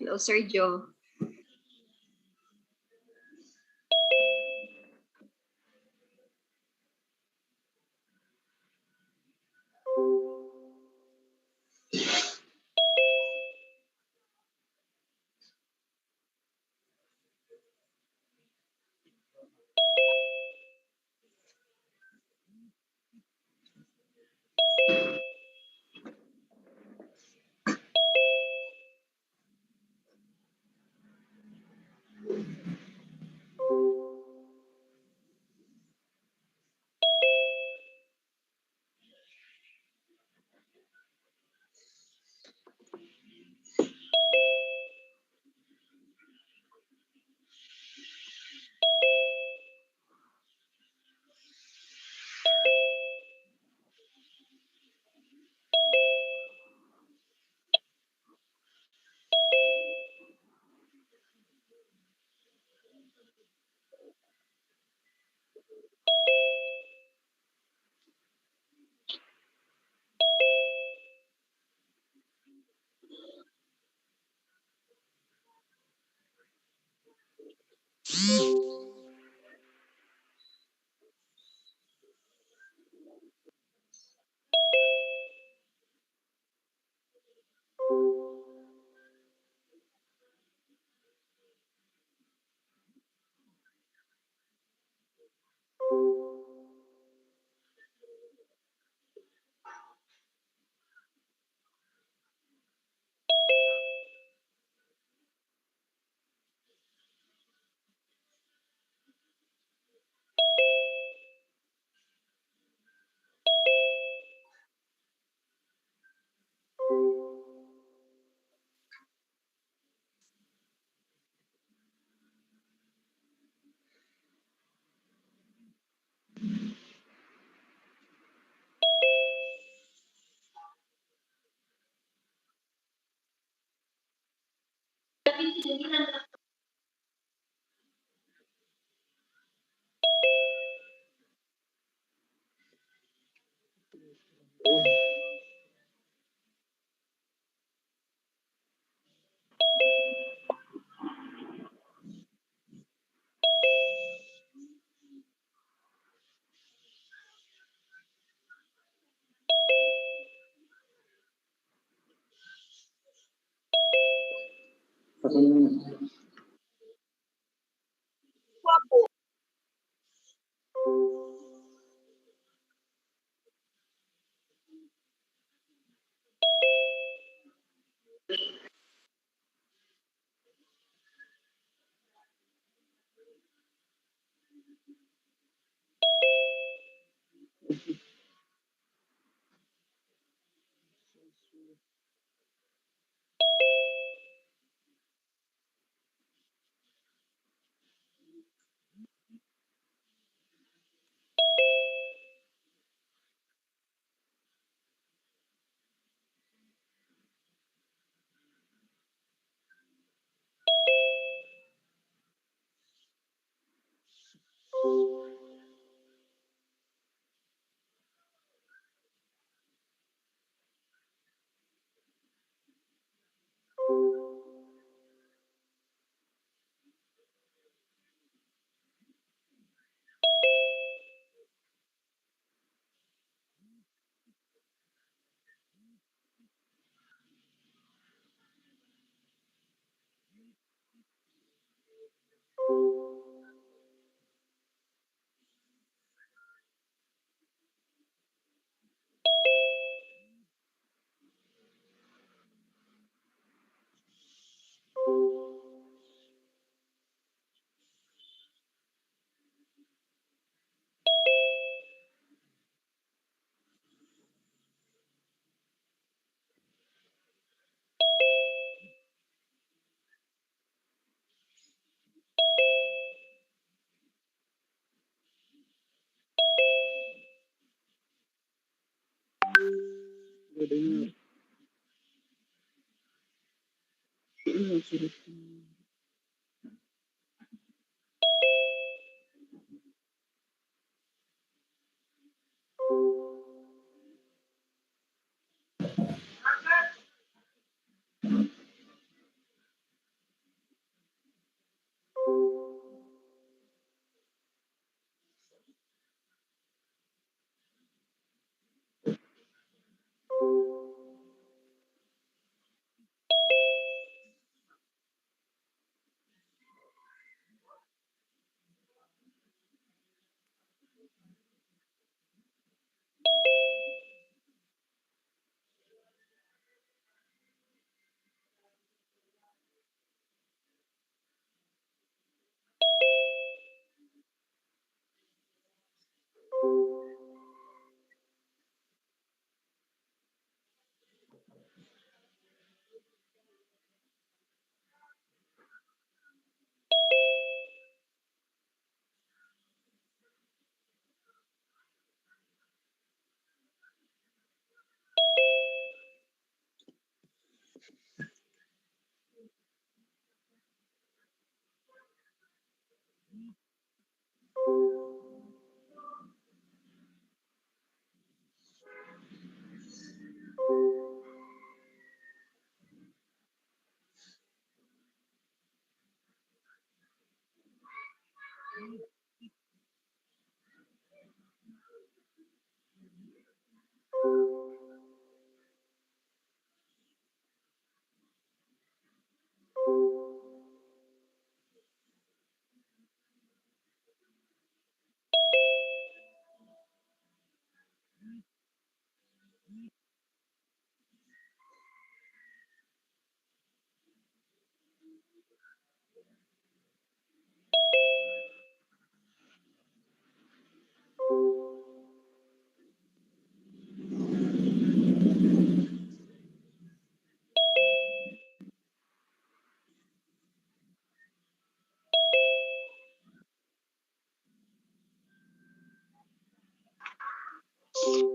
Hello, Sergio.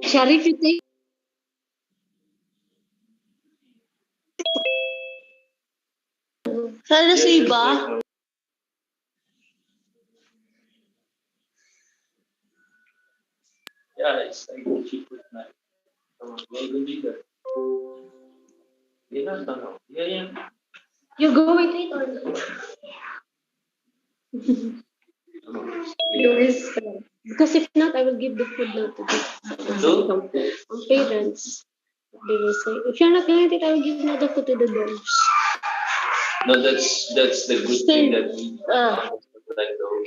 Sharif, you take. Sana sa iba? Yeah, it's like cheap with night. Maybe bigger. Yeah, no. Yeah. You go with it or not? Louis, because if not, I will give the food now to the parents. They will say, if you're not going to eat it, I will give now the food to the dogs. No, that's the good thing that we like those.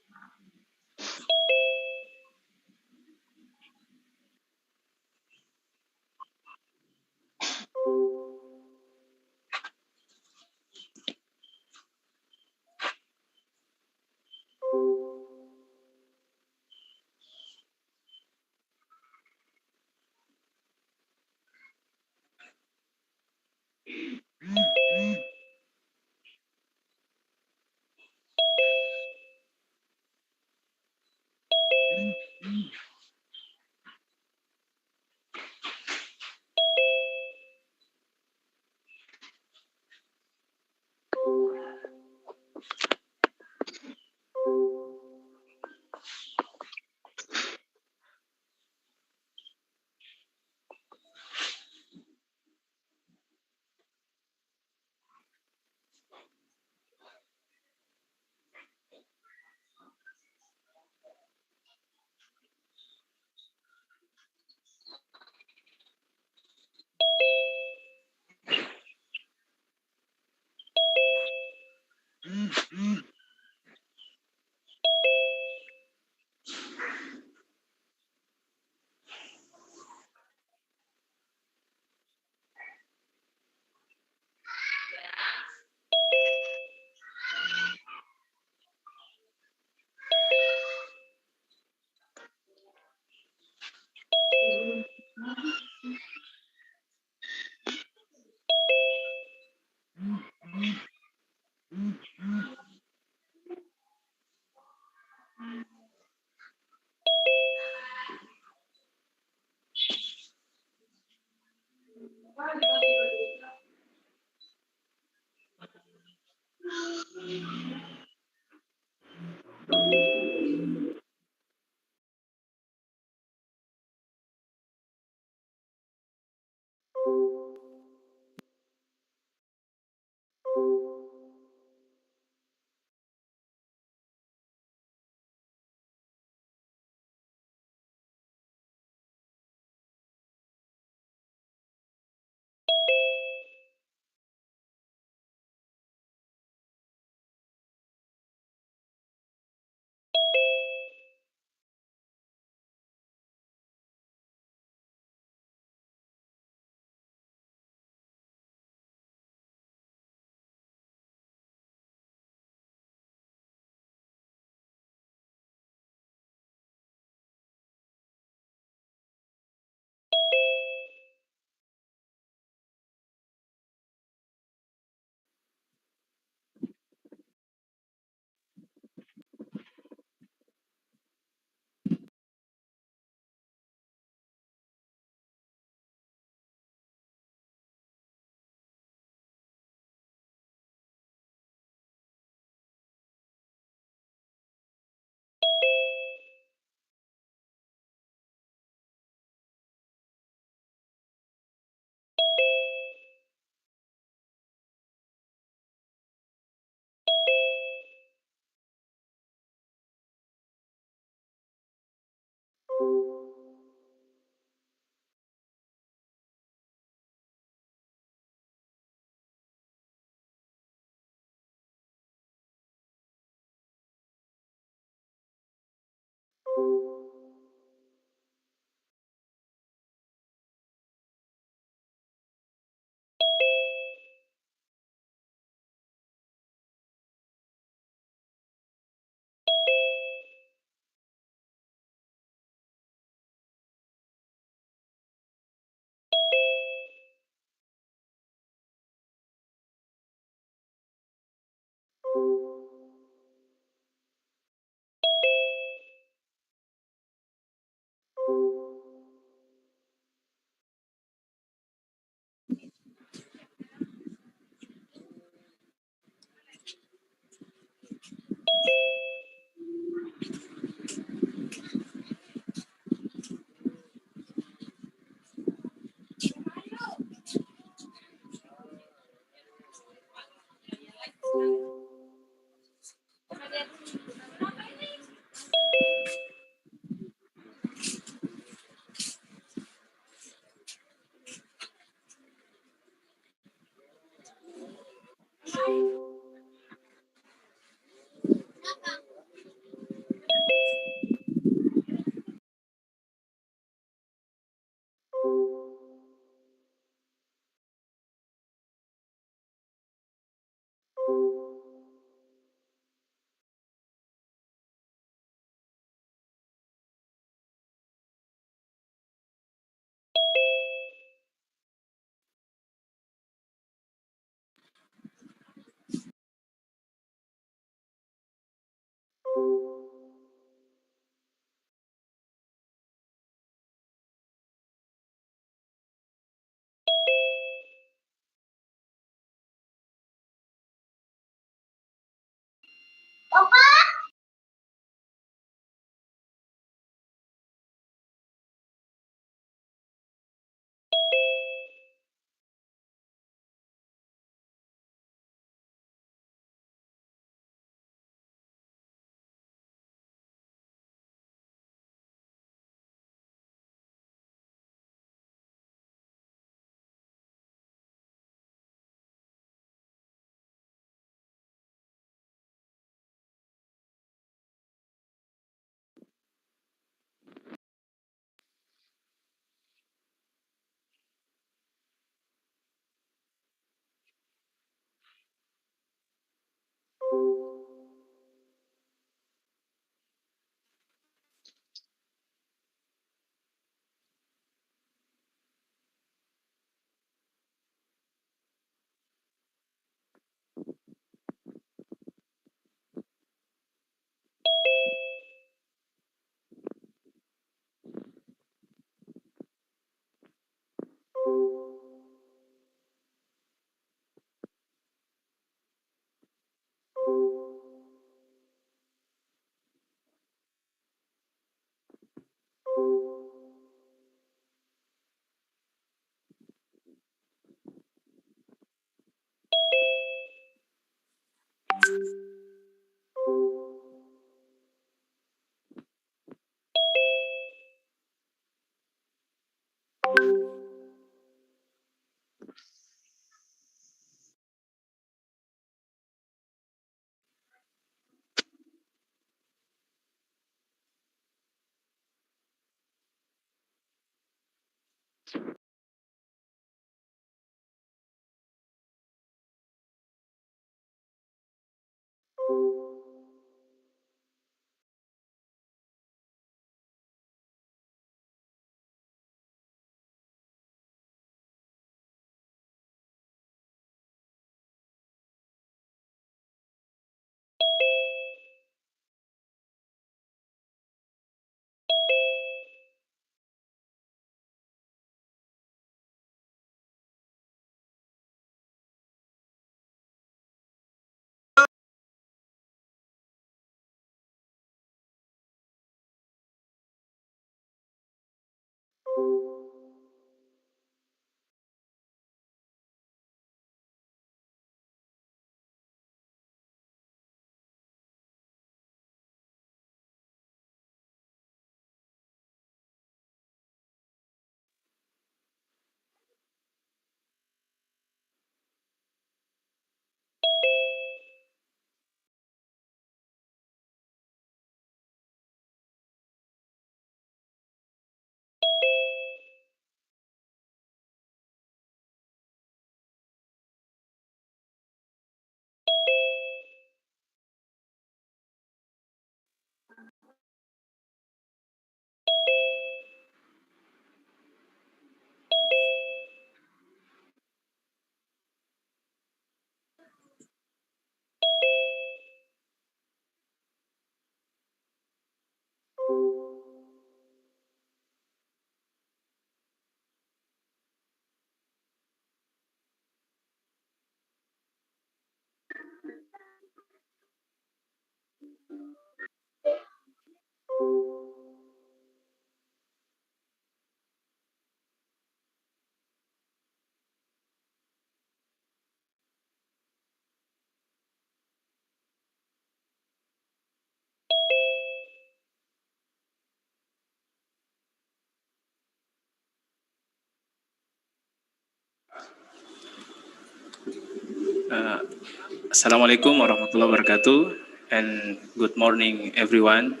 Assalamualaikum warahmatullahi wabarakatuh, and good morning everyone.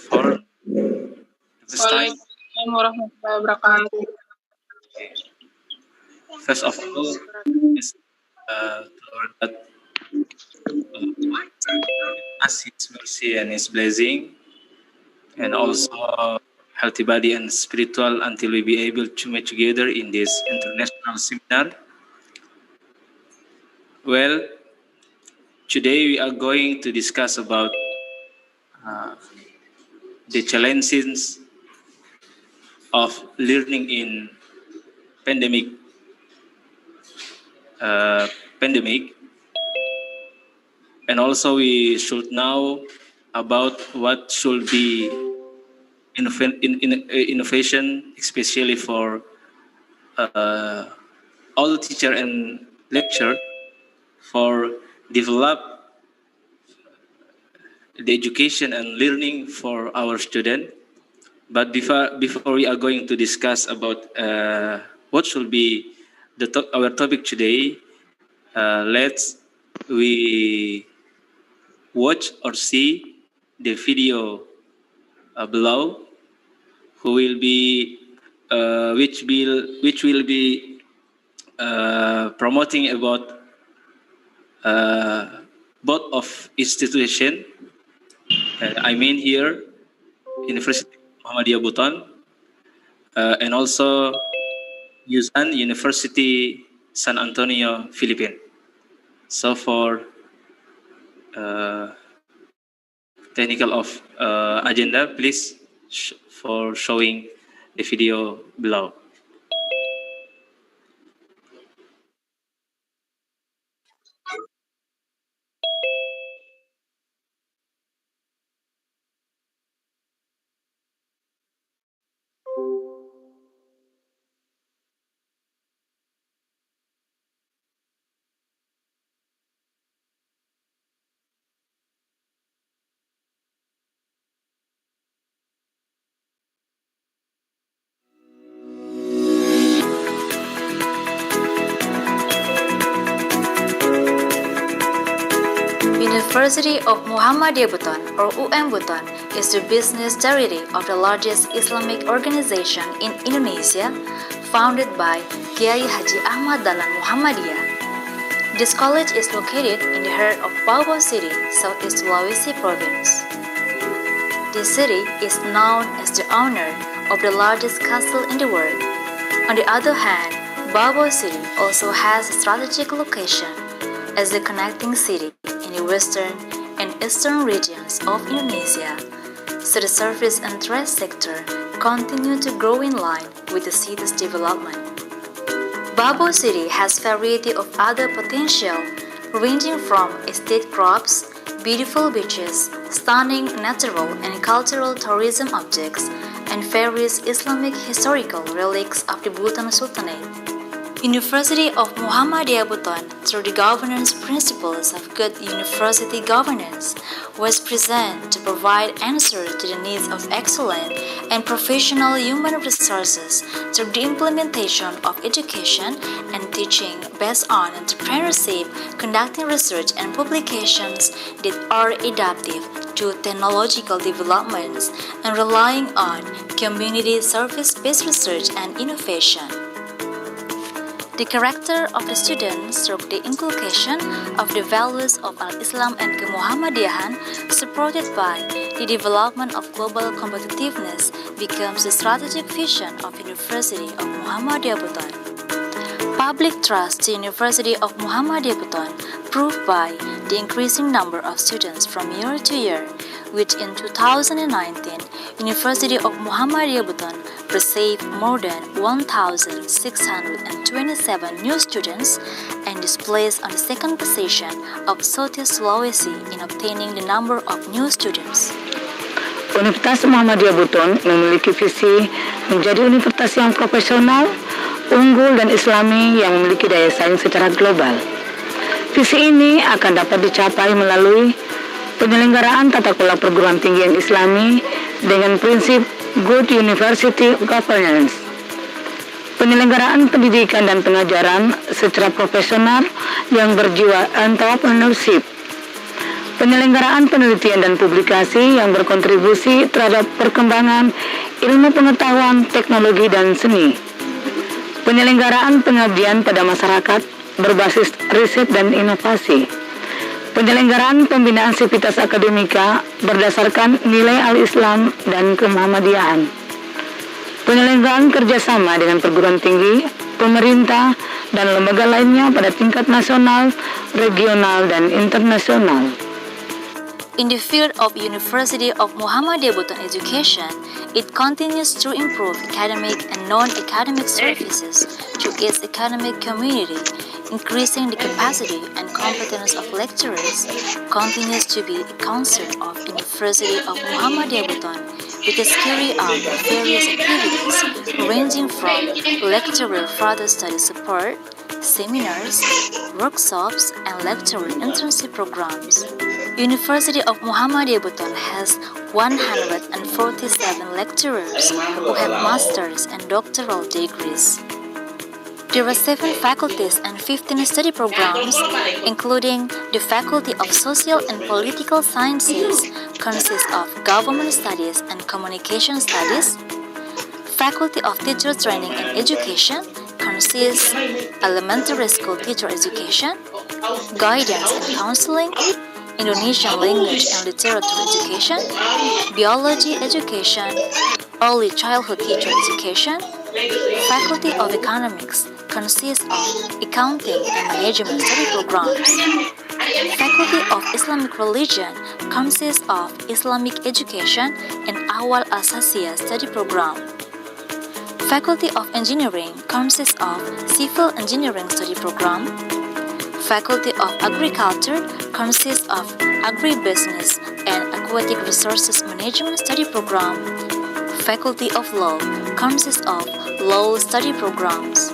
For this time, Waalaikumsalam warahmatullahi wabarakatuh. first of all, is Lord that us His mercy and His blessing, and also healthy body and spiritual until we be able to meet together in this international seminar. Well, today we are going to discuss about the challenges of learning in pandemic. And also we should know about what should be innovation, especially for all teacher and lecturer, for develop the education and learning for our student. But before we are going to discuss about what should be our topic today, let's we watch or see the video below, who will be which will be promoting about both of institution. I mean here, University Muhammadiyah Buton, and also University San Antonio, Philippines. So for technical of agenda, please for showing the video below. University of Muhammadiyah Buton, or Buton, is the business charity of the largest Islamic organization in Indonesia, founded by Kiai Haji Ahmad Dahlan Muhammadiyah. This college is located in the heart of Babo City, Southeast Sulawesi Province. This city is known as the owner of the largest castle in the world. On the other hand, Babo City also has a strategic location as a connecting city in the western and eastern regions of Indonesia, so the service and trade sector continue to grow in line with the city's development. Babo City has variety of other potential, ranging from estate crops, beautiful beaches, stunning natural and cultural tourism objects, and various Islamic historical relics of the Buton Sultanate. University of Muhammadiyah Buton, through the governance principles of good university governance, was present to provide answers to the needs of excellent and professional human resources through the implementation of education and teaching based on entrepreneurship, conducting research and publications that are adaptive to technological developments, and relying on community service-based research and innovation. The character of the students through the inculcation of the values of Al-Islam and Kemuhammadiyahan, supported by the development of global competitiveness, becomes the strategic vision of University of Muhammadiyah Buton. Public trust to University of Muhammadiyah Buton proved by the increasing number of students from year to year, which in 2019, University of Muhammadiyah Buton received more than 1,627 new students and is placed on the second position of Southeast Sulawesi in obtaining the number of new students. Universitas Muhammadiyah Buton memiliki visi menjadi universitas yang profesional, unggul dan islami yang memiliki daya saing secara global. Visi ini akan dapat dicapai melalui penyelenggaraan tata kelola perguruan tinggi yang islami dengan prinsip good university governance. penyelenggaraan pendidikan dan pengajaran secara profesional yang berjiwa entrepreneurship, penyelenggaraan penelitian dan publikasi yang berkontribusi terhadap perkembangan ilmu pengetahuan, teknologi, dan seni, penyelenggaraan pengabdian pada masyarakat berbasis riset dan inovasi, penyelenggaraan pembinaan sivitas akademika berdasarkan nilai al-Islam dan kemuhammadiyahan, penyelenggaraan kerjasama dengan perguruan tinggi, pemerintah, dan lembaga lainnya pada tingkat nasional, regional, dan internasional. In the field of University of Muhammadiyah Buton education, it continues to improve academic and non-academic services to its academic community, increasing the capacity and competence of lecturers, continues to be a concern of University of Muhammadiyah Buton, because carry out various activities ranging from lecturer further study support, seminars, workshops, and lecturer internship programs. University of Muhammadiyah Buton has 147 lecturers who have master's and doctoral degrees. There are 7 faculties and 15 study programs, including the Faculty of Social and Political Sciences, consists of Government Studies and Communication Studies. Faculty of Teacher Training and Education consists Elementary School Teacher Education, Guidance and Counseling, Indonesian Language and Literature Education, Biology Education, Early Childhood Teacher Education. Faculty of Economics consists of Accounting and Management Study Programs. Faculty of Islamic Religion consists of Islamic Education and Awal Asasiyah Study Program. Faculty of Engineering consists of Civil Engineering Study Program. Faculty of Agriculture consists of Agribusiness and Aquatic Resources Management Study Program. Faculty of Law consists of Law Study Programs.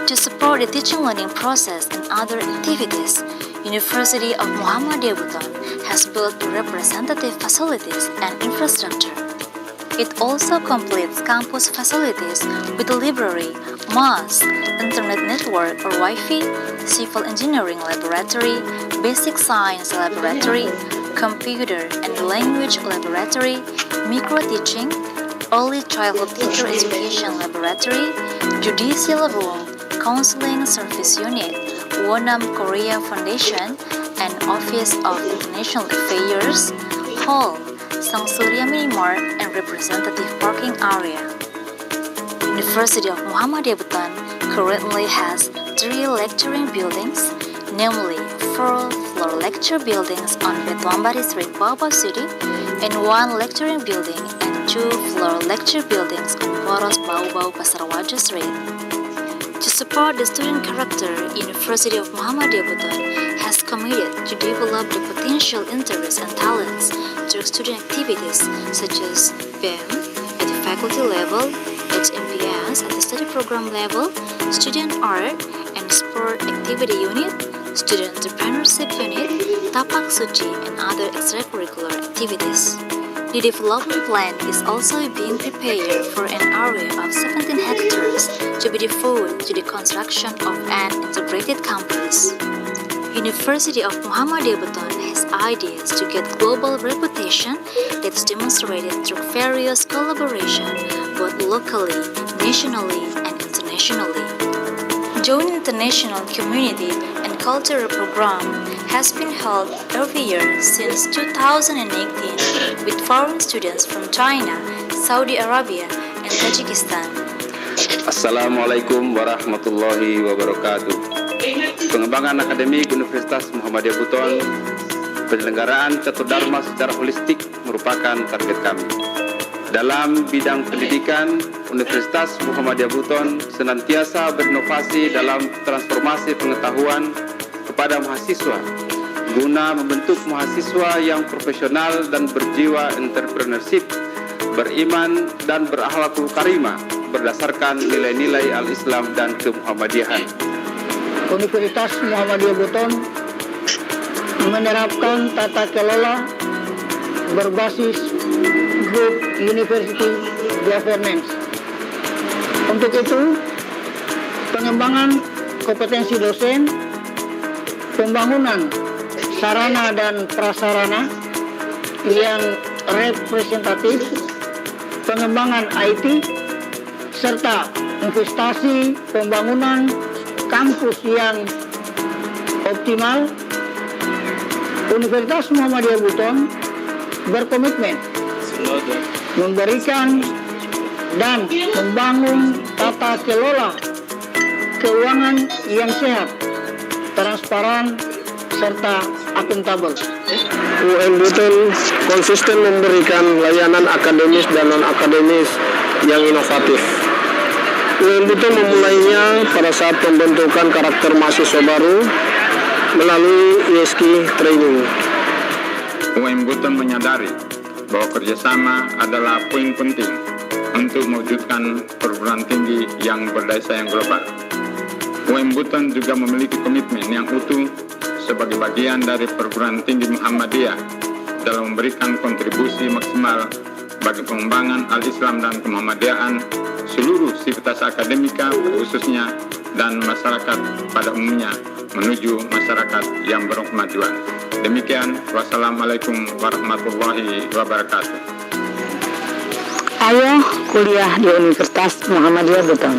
To support the teaching learning process and other activities, University of Muhammadiyah Buton has built representative facilities and infrastructure. It also completes campus facilities with a library, mosque, internet network or Wi-Fi, civil engineering laboratory, basic science laboratory, computer and language laboratory, micro-teaching, early childhood teacher education laboratory, judicial room, counseling service unit, Wonam Korea Foundation, and Office of International Affairs, hall, Sang Surya Mini Mart, and representative parking area. University of Muhammadiyah Buton currently has 3 lecturing buildings, namely 4-floor lecture buildings on Betuambari Street, Baba City, and 1 lecturing building and 2-floor lecture buildings on Poros Bau-Bau Pasarwajo Street. To support the student character, University of Muhammadiyah Buton has committed to develop the potential interests and talents through student activities such as BEM at the faculty level, HMPS at the study program level, student art and sport activity unit, student entrepreneurship unit, Tapak Suci, and other extracurricular activities. The development plan is also being prepared for an area of 17 hectares to be devoted to the construction of an integrated campus. University of Muhammadiyah Buton has ideas to get global reputation that is demonstrated through various collaboration both locally, nationally, and internationally. Joint international community and cultural program has been held every year since 2018 with foreign students from China, Saudi Arabia, and Tajikistan. Assalamualaikum warahmatullahi wabarakatuh. Pengembangan akademik Universitas Muhammadiyah Buton, penyelenggaraan catur dharma secara holistik merupakan target kami. Dalam bidang pendidikan, Universitas Muhammadiyah Buton senantiasa berinovasi dalam transformasi pengetahuan kepada mahasiswa guna membentuk mahasiswa yang profesional dan berjiwa entrepreneurship, beriman dan berakhlakul karimah berdasarkan nilai-nilai al-Islam dan kemuhammadiyahan. Universitas Muhammadiyah Buton menerapkan tata kelola berbasis Good University Governance. Untuk itu, pengembangan kompetensi dosen, pembangunan sarana dan prasarana yang representatif, pengembangan IT, serta investasi pembangunan kampus yang optimal. Universitas Muhammadiyah Buton berkomitmen memberikan dan membangun tata kelola keuangan yang sehat, transparan, serta akuntabel. UM Buton konsisten memberikan layanan akademis dan non-akademis yang inovatif. UM Buton memulainya pada saat pembentukan karakter mahasiswa baru melalui ISK training. UM Buton menyadari bahwa kerjasama adalah poin penting untuk mewujudkan perguruan tinggi yang berdaya yang global. UM Buton juga memiliki komitmen yang utuh sebagai bagian dari perguruan tinggi Muhammadiyah dalam memberikan kontribusi maksimal bagi pengembangan al-Islam dan kemuhammadiyahan seluruh sivitas akademika khususnya dan masyarakat pada umumnya menuju masyarakat yang berkemajuan. Demikian, wassalamualaikum warahmatullahi wabarakatuh. Ayo kuliah di Universitas Muhammadiyah Buton.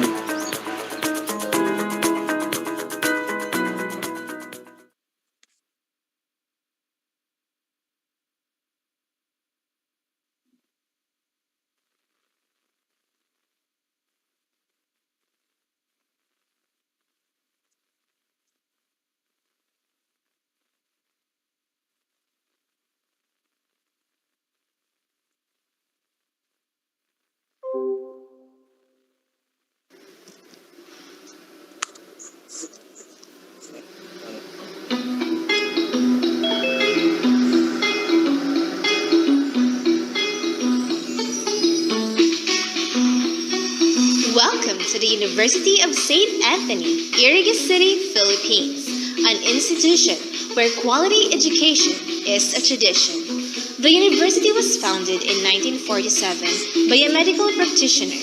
Welcome to the University of St. Anthony, Irigas City, Philippines, an institution where quality education is a tradition. The university was founded in 1947 by a medical practitioner,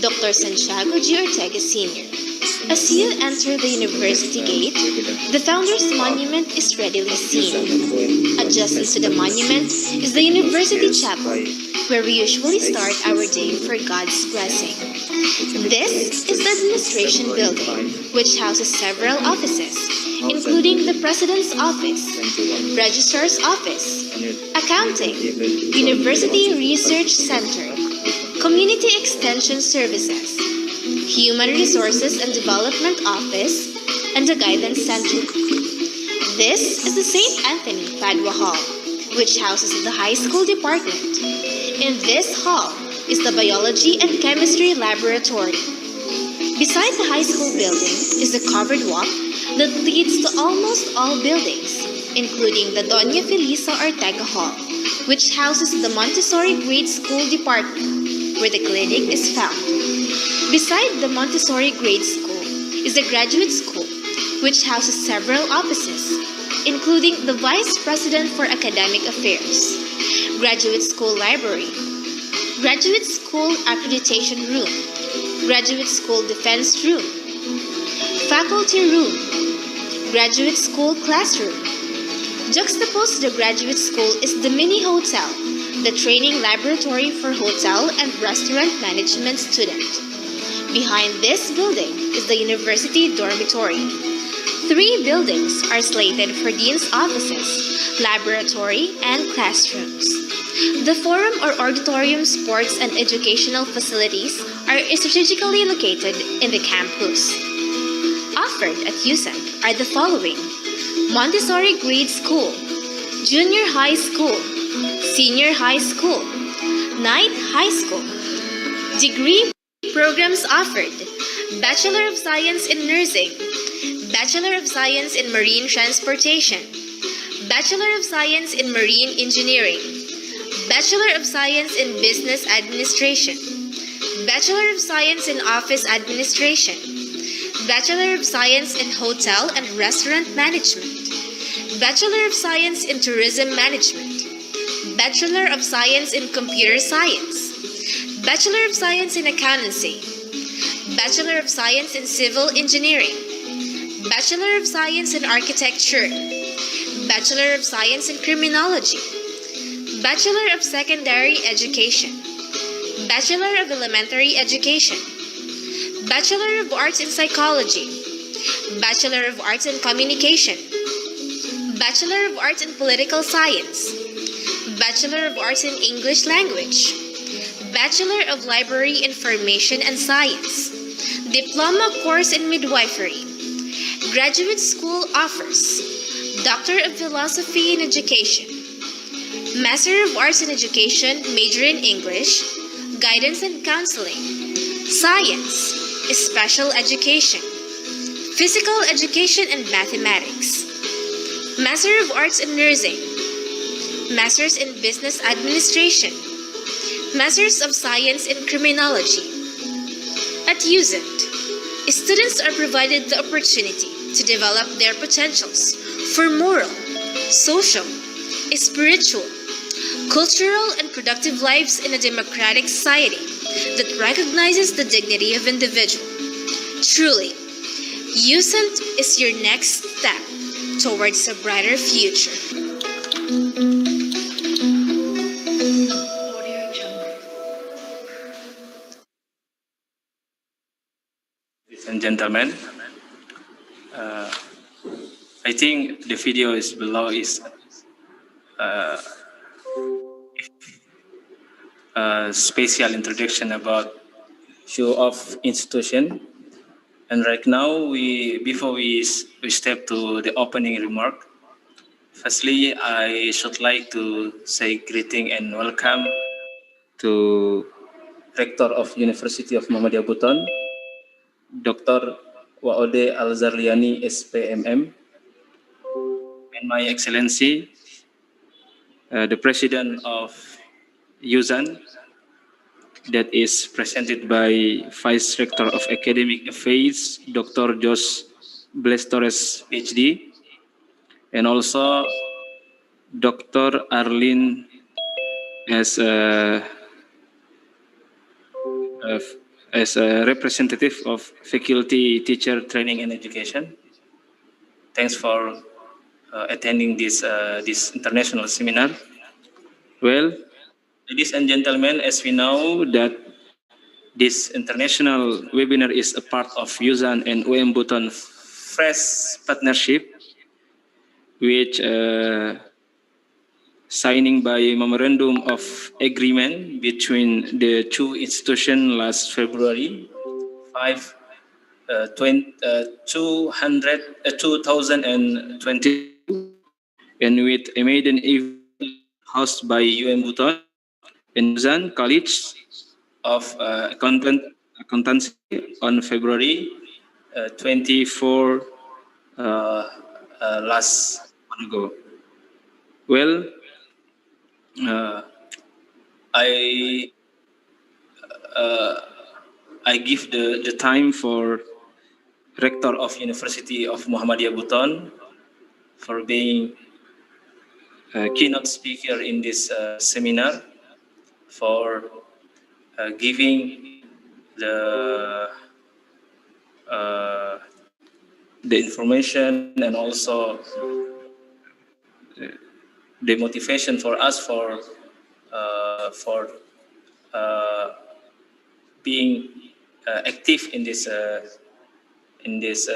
Dr. Santiago G. Ortega Sr. As you enter the university gate, the founder's monument is readily seen. Adjacent to the monument is the university chapel, where we usually start our day for God's blessing. This is the administration building, which houses several offices, including the President's Office, Registrar's Office, Accounting, University Research Center, Community Extension Services, Human Resources and Development Office, and the Guidance Center. This is the St. Anthony Padua Hall, which houses the high school department. In this hall is the Biology and Chemistry Laboratory. Beside the high school building is the covered walk that leads to almost all buildings, including the Doña Felisa Ortega Hall, which houses the Montessori Grade School Department, where the clinic is found. Beside the Montessori Grade School is the Graduate School, which houses several offices, including the Vice President for Academic Affairs, Graduate School Library, Graduate School Accreditation Room, Graduate School Defense Room, Faculty Room, Graduate School Classroom. Juxtaposed to the Graduate School is the Mini Hotel, the training laboratory for hotel and restaurant management students. Behind this building is the University Dormitory. 3 buildings are slated for Dean's offices, laboratory, and classrooms. The forum or auditorium, sports, and educational facilities are strategically located in the campus. Offered at USAC are the following: Montessori Grade School, Junior High School, Senior High School, Night High School. Degree programs offered: Bachelor of Science in Nursing, Bachelor of Science in Marine Transportation, Bachelor of Science in Marine Engineering, Bachelor of Science in Business Administration, Bachelor of Science in Office Administration, Bachelor of Science in Hotel and Restaurant Management, Bachelor of Science in Tourism Management, Bachelor of Science in Computer Science, Bachelor of Science in Accountancy, Bachelor of Science in Civil Engineering, Bachelor of Science in Architecture, Bachelor of Science in Criminology, Bachelor of Secondary Education, Bachelor of Elementary Education, Bachelor of Arts in Psychology, Bachelor of Arts in Communication, Bachelor of Arts in Political Science, Bachelor of Arts in English Language, Bachelor of Library Information and Science, Diploma Course in Midwifery. Graduate School offers Doctor of Philosophy in Education, Master of Arts in Education, major in English, Guidance and Counseling, Science, Special Education, Physical Education and Mathematics, Master of Arts in Nursing, Masters in Business Administration, Masters of Science in Criminology. At USENT, students are provided the opportunity to develop their potentials for moral, social, spiritual, cultural, and productive lives in a democratic society that recognizes the dignity of individual. Truly, USENT is your next step towards a brighter future. Ladies and gentlemen, I think the video is below is a special introduction about show of institution. And right now, before we step to the opening remark, firstly, I should like to say greeting and welcome to Rector of University of Muhammadiyah Buton, Dr. Waode Al-Zarliani, SPMM, and My Excellency, the President of USAN, that is presented by Vice Rector of Academic Affairs, Dr. Jos Blestores, PhD, and also Dr. Arlene as a representative of Faculty, Teacher, Training and Education. Thanks for attending this international seminar. Well, ladies and gentlemen, as we know that this international webinar is a part of USAN and Buton fresh partnership, which signing by memorandum of agreement between the two institutions last February 2020, and with a maiden event hosted by Buton and USAN College of Accountancy on February 24 last month ago. Well, I give the time for Rector of University of Muhammadiyah Buton for being a keynote speaker in this seminar, for giving the information and also the motivation for us for being active in this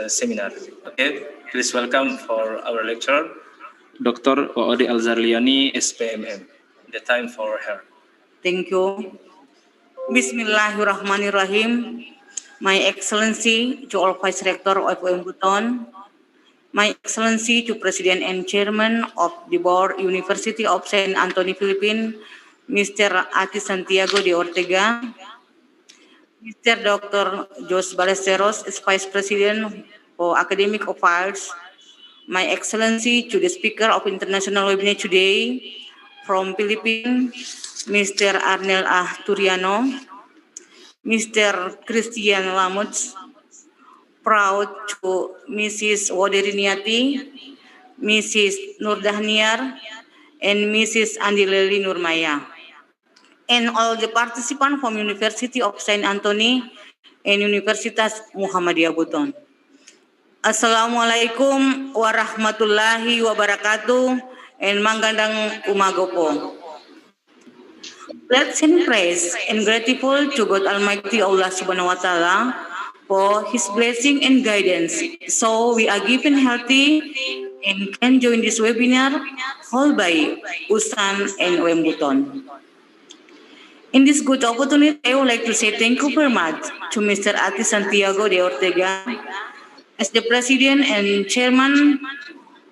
seminar. Okay, please welcome for our lecturer, Dr. Waode Al-Zarliani, SPMM. The time for her. Thank you. Bismillahirrahmanirrahim. My Excellency to all Vice Rector of Buton, My Excellency to President and Chairman of the Board, University of Saint Anthony, Philippines, Mr. Ati Santiago de Ortega, Mr. Dr. Jos Ballesteros is Vice President for Academic Affairs, My Excellency to the Speaker of International webinar today from Philippines, Mr. Arnel Turiano, Mr. Christian Lamuts, proud to Mrs. Waderiniati, Mrs. Nurdahniar, and Mrs. Andileli Nurmaya, and all the participants from University of Saint Anthony, and Universitas Muhammadiyah Buton. Assalamualaikum warahmatullahi wabarakatuh and manggandang umaga po. Let's send praise and gratitude to God Almighty Allah Subhanahu wa Ta'ala for His blessing and guidance. So we are given healthy and can join this webinar held by Usan and UM Buton. In this good opportunity, I would like to say thank you very much to Mr. Ati Santiago de Ortega as the President and Chairman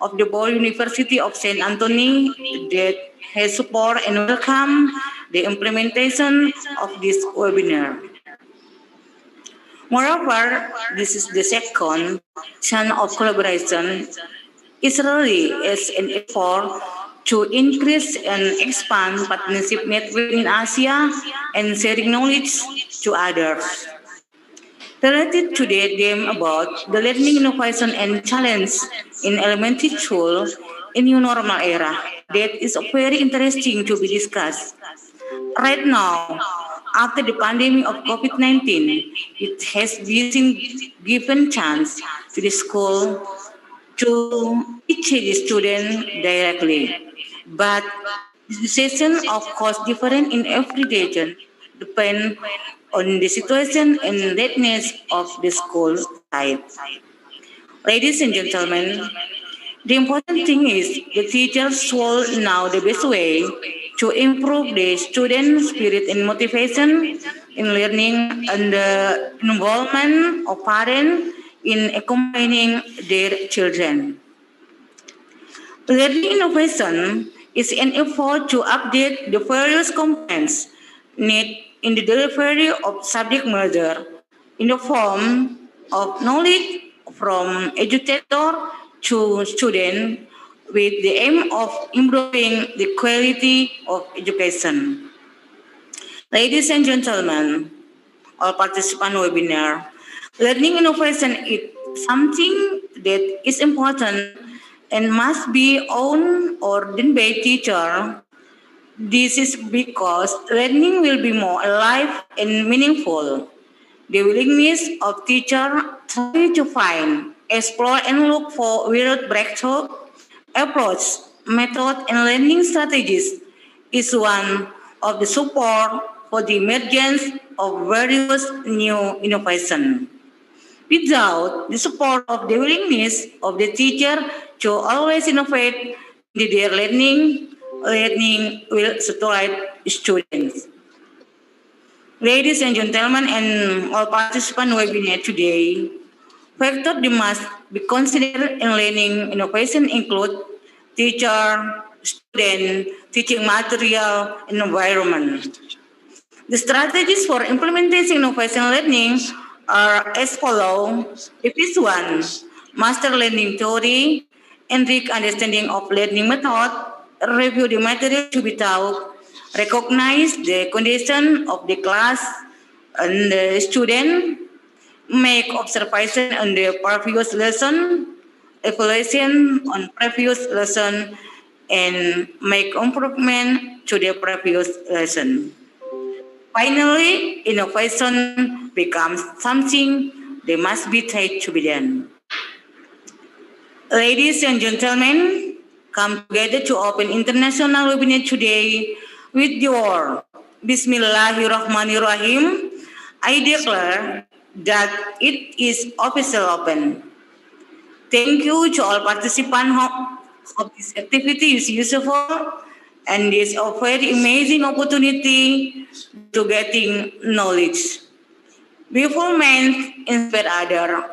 of the Board University of St. Anthony that has support and welcome the implementation of this webinar. Moreover, this is the second chance of collaboration Israeli as an effort to increase and expand partnership network in Asia and sharing knowledge to others. Related to the theme about the learning innovation and challenge in elementary school in new normal era, that is very interesting to be discussed. Right now, after the pandemic of COVID-19, it has been given chance to the school to teach the student directly. But the session, of course, different in every region, depend on the situation and readiness of the school site. Ladies and gentlemen, the important thing is the teachers should know the best way to improve the student spirit and motivation in learning and the involvement of parents in accompanying their children. Learning innovation is an effort to update the various components needed in the delivery of subject matter in the form of knowledge from educator to student with the aim of improving the quality of education. Ladies and gentlemen, all participants webinar, learning innovation is something that is important and must be owned or done by teacher. This is because learning will be more alive and meaningful. The willingness of teacher try to find, explore and look for weird breakthrough approach, method and learning strategies is one of the support for the emergence of various new innovation. Without the support of the willingness of the teacher to always innovate in their learning will saturate students. Ladies and gentlemen, and all participants webinar today, factors that must be considered in learning innovation include teacher, student, teaching material, and environment. The strategies for implementing innovation learning are as follows. The first one, master learning theory, enrich understanding of learning method, review the material to be taught, recognize the condition of the class and the student, make observation on the previous lesson, evaluation on previous lesson, and make improvement to the previous lesson. Finally, innovation becomes something that must be tried to be done. Ladies and gentlemen, come together to open international webinar today with your Bismillahirrahmanirrahim. I declare that it is officially open. Thank you to all participants. Hope this activity is useful and is a very amazing opportunity to getting knowledge. Before men inspire others,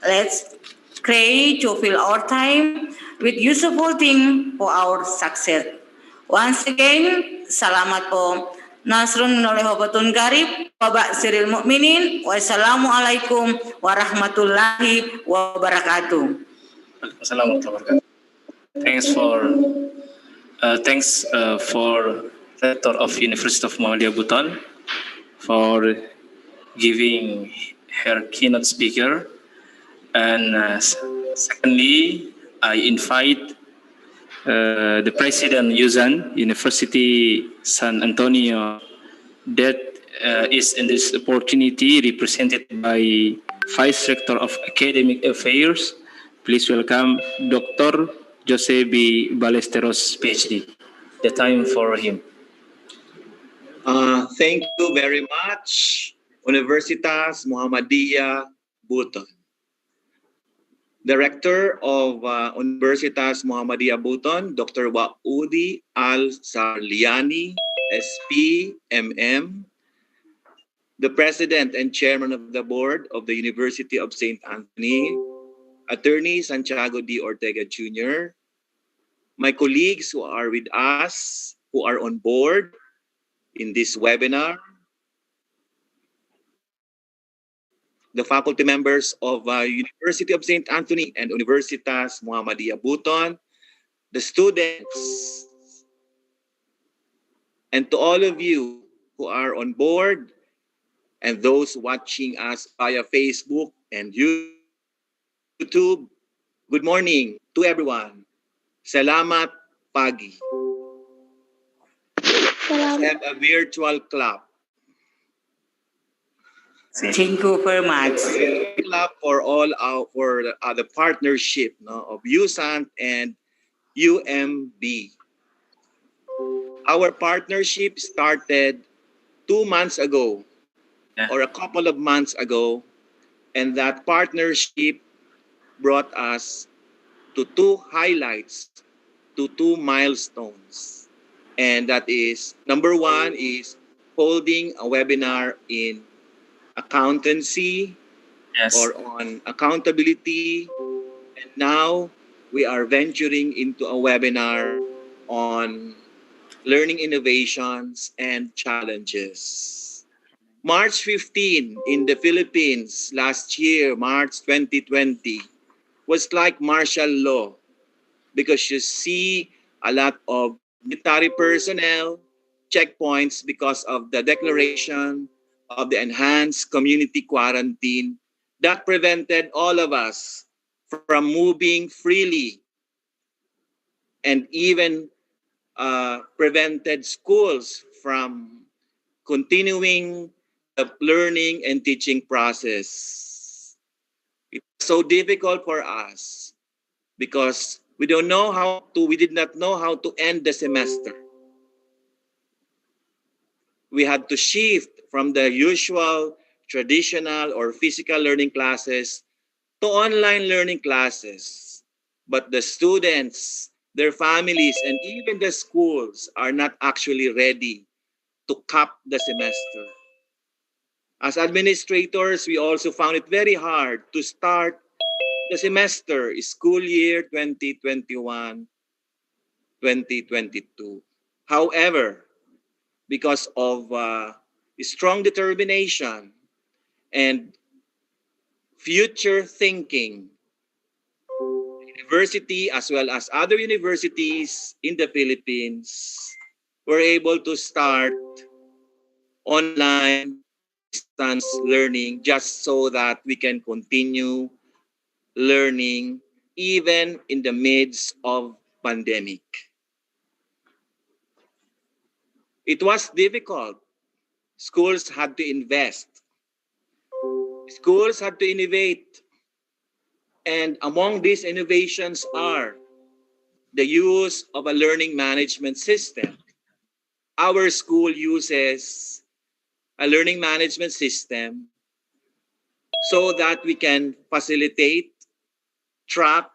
let's try to fill our time with useful things for our success. Once again, salamat po. Nasrun minallah wa batun garib, wa ba'siril mu'minin, wassalamualaikum warahmatullahi wabarakatuh. Assalamualaikum. Thanks for Rector of University of Muhammadiyah Buton for giving her keynote speaker. And secondly, I invite the President University San Antonio that is in this opportunity represented by Vice Rector of Academic Affairs. Please welcome Dr. Jose B. Ballesteros, PhD. The time for him. Thank you very much, Universitas Muhammadiyah Buton. Director of Universitas Muhammadiyah Buton, Dr. Waudi Al-Sarliani, SP, MM, the President and Chairman of the Board of the University of St. Anthony, Attorney Santiago D. Ortega Jr., my colleagues who are with us, who are on board in this webinar, the faculty members of University of St. Anthony and Universitas Muhammadiyah Buton, the students, and to all of you who are on board and those watching us via Facebook and YouTube, good morning to everyone. Salamat pagi. Let's have a virtual clap. Thank you very much. Clap for all the partnership of USANT and UMB. Our partnership started 2 months ago, or a couple of months ago, and that partnership brought us to 2 highlights, to 2 milestones. And that is, number 1 is holding a webinar in accountancy, or on accountability. And now we are venturing into a webinar on learning innovations and challenges. March 15 in the Philippines last year, March 2020, was like martial law, because you see a lot of military personnel, checkpoints because of the declaration of the enhanced community quarantine that prevented all of us from moving freely, and even prevented schools from continuing the learning and teaching process. It's so difficult for us because we did not know how to end the semester. We had to shift from the usual traditional or physical learning classes to online learning classes. But the students, their families, and even the schools are not actually ready to cap the semester. As administrators, we also found it very hard to start the semester, school year 2021-2022. However, because of strong determination and future thinking, university as well as other universities in the Philippines were able to start online distance learning just so that we can continue learning even in the midst of pandemic. It was difficult. Schools had to invest. Schools had to innovate. And among these innovations are the use of a learning management system. Our school uses a learning management system so that we can facilitate, track,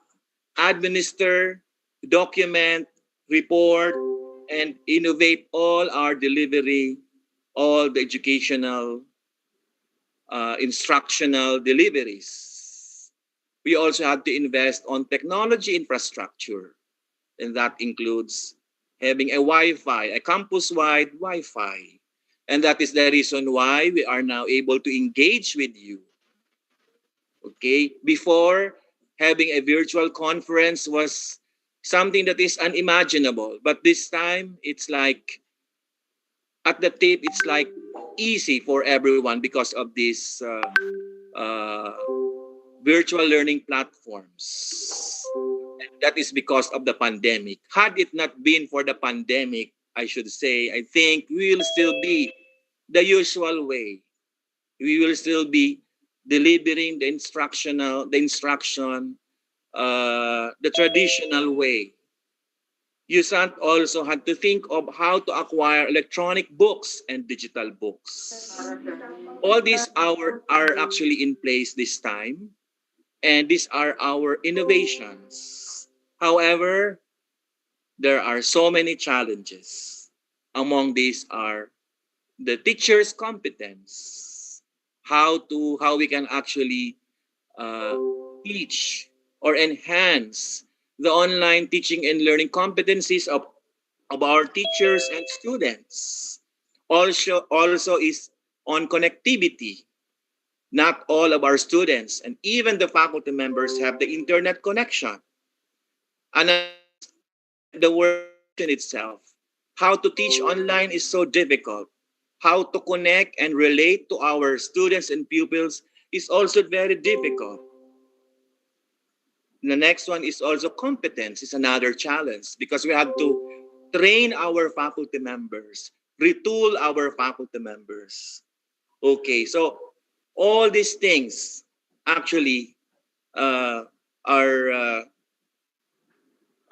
administer, document, report, and innovate all our delivery, all the educational, instructional deliveries. We also have to invest on technology infrastructure, and that includes having a Wi-Fi, a campus-wide Wi-Fi. And that is the reason why we are now able to engage with you. Okay, before, having a virtual conference was something that is unimaginable. But this time, it's like, at the tip, it's like easy for everyone because of these virtual learning platforms. And that is because of the pandemic. Had it not been for the pandemic, I should say, I think we will still be the usual way. We will still be delivering the instruction, the traditional way. USANT also had to think of how to acquire electronic books and digital books. All these are actually in place this time, and these are our innovations. However, there are so many challenges. Among these are the teacher's competence, how we can actually uh, teach or enhance the online teaching and learning competencies of our teachers and students. Also is on connectivity. Not all of our students and even the faculty members have the internet connection. Another is the word mentioned itself. How to teach online is so difficult. How to connect and relate to our students and pupils is also very difficult. The next one is also competence is another challenge because we have to train our faculty members, retool our faculty members. Okay, so all these things actually uh, are uh,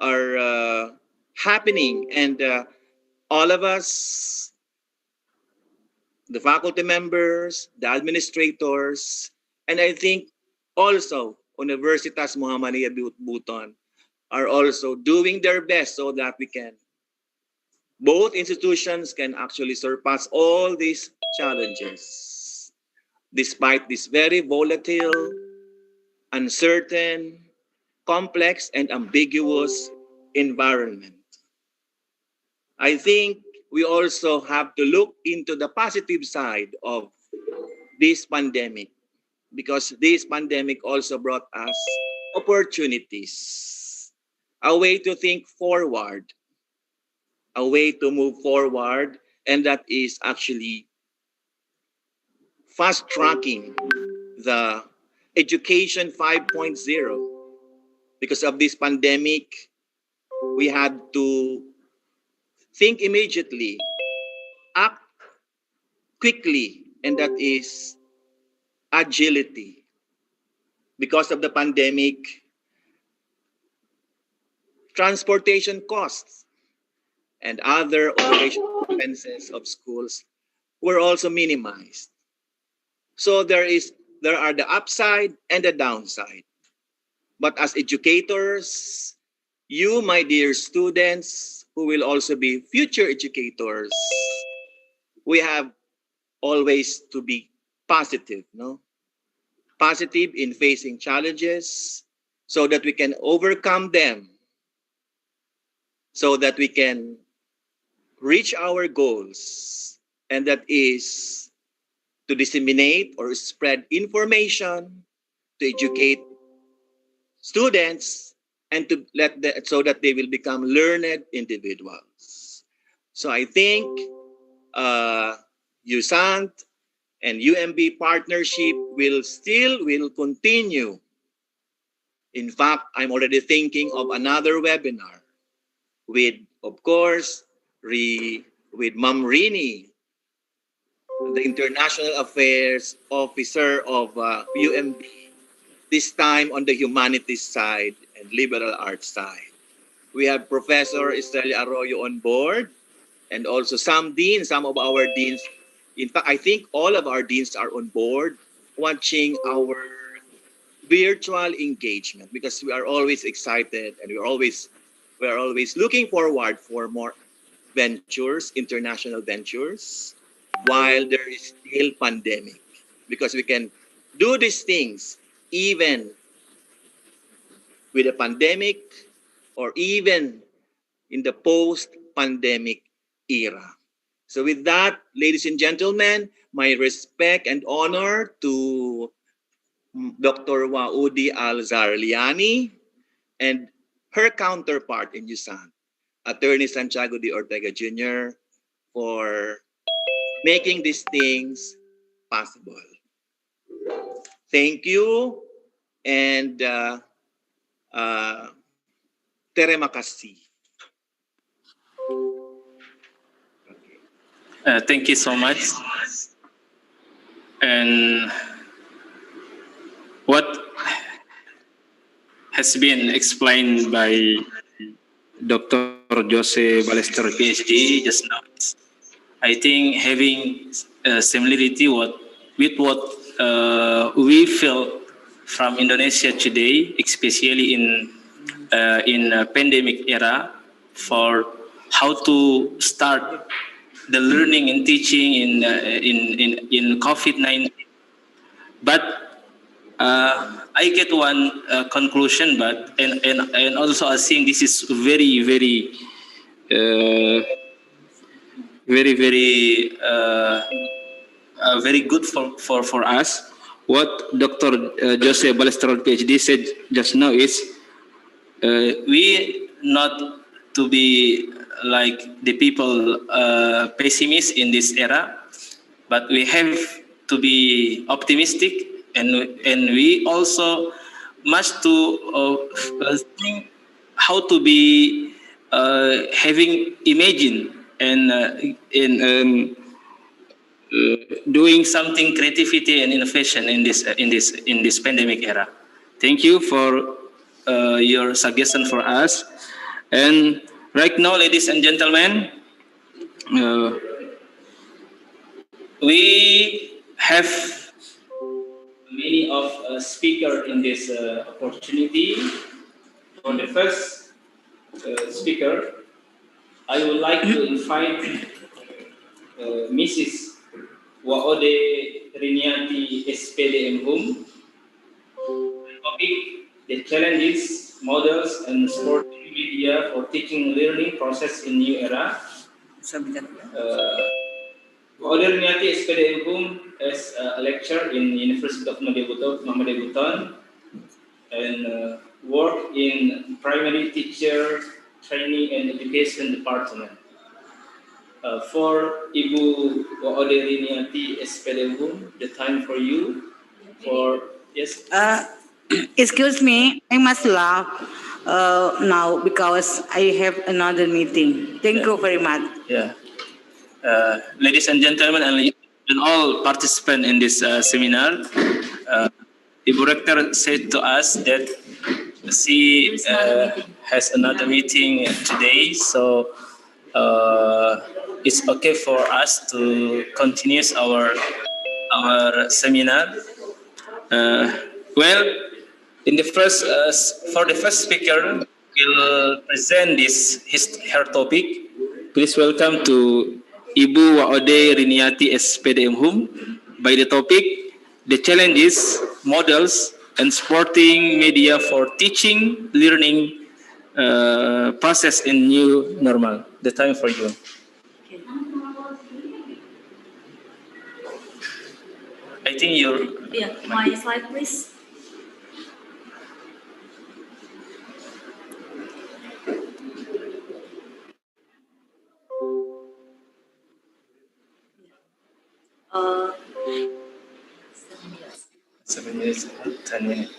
are happening, and all of us, the faculty members, the administrators, and I think also Universitas Muhammadiyah Buton are also doing their best so that we can, both institutions can actually surpass all these challenges despite this very volatile, uncertain, complex, and ambiguous environment. I think we also have to look into the positive side of this pandemic because this pandemic also brought us opportunities, a way to think forward, a way to move forward, and that is actually fast tracking the education 5.0. Because of this pandemic, we had to think immediately, act quickly, and that is agility. Because of the pandemic, transportation costs and other operational expenses of schools were also minimized. So there are the upside and the downside. But as educators, you, my dear students, who will also be future educators, we have always to be positive, no? Positive in facing challenges so that we can overcome them, so that we can reach our goals, and that is to disseminate or spread information, to educate students, and to so that they will become learned individuals. So I think USANT and UMB partnership will continue. In fact, I'm already thinking of another webinar with, of course, with Ma'am Rini, the International Affairs Officer of UMB, this time on the humanities side and liberal arts side. We have Professor Estrella Arroyo on board, and also some of our deans. In fact, I think all of our deans are on board watching our virtual engagement because we are always excited and we are always looking forward for more ventures, international ventures, while there is still pandemic, because we can do these things even with a pandemic or even in the post-pandemic era. So with that, ladies and gentlemen, my respect and honor to Dr. Waudi Al-Zarliani and her counterpart in USAN, Attorney Santiago de Ortega Jr., for making these things possible. Thank you, and terima kasih. Thank you so much, And what has been explained by Dr. Jose Balester, PhD, just now, I think having similarity with what we feel from Indonesia today, especially in a pandemic era, for how to start the learning and teaching in COVID-19. But I get one conclusion, but and also I think this is very very good for us. What Dr. Jose Balestrol, PhD, said just now is we not to be like the people pessimists in this era, but we have to be optimistic, and we also must to think how to be having imagine and doing something creativity and innovation in this pandemic era. Thank you for your suggestion for us. And right now, ladies and gentlemen, we have many of speaker in this opportunity. For the first speaker, I would like to invite Mrs. Waode Riniati SPD MHUM. Topic: the challenges, models, and supporting media for teaching learning process in new era. Waode Riniati SPD MHUM is a lecturer in University of Muhammadiyah Buton and work in primary teacher training and education department. For Ibu Waode Riniati SPD MHUM, the time for you. For yes. Excuse me, I must laugh now because I have another meeting. Thank you very much. Yeah. Ladies and gentlemen, and all participants in this seminar, Ibu Rector said to us that she has another meeting today, so it's okay for us to continue our seminar. Well, in the first for the first speaker, will present her topic. Please welcome to Ibu Waode Riniati SPD MHUM by the topic: the challenges, models, and supporting media for teaching learning process in new normal. The time for you. I think you're. Yeah, my slide, please. Uh, 7 minutes, 10 minutes.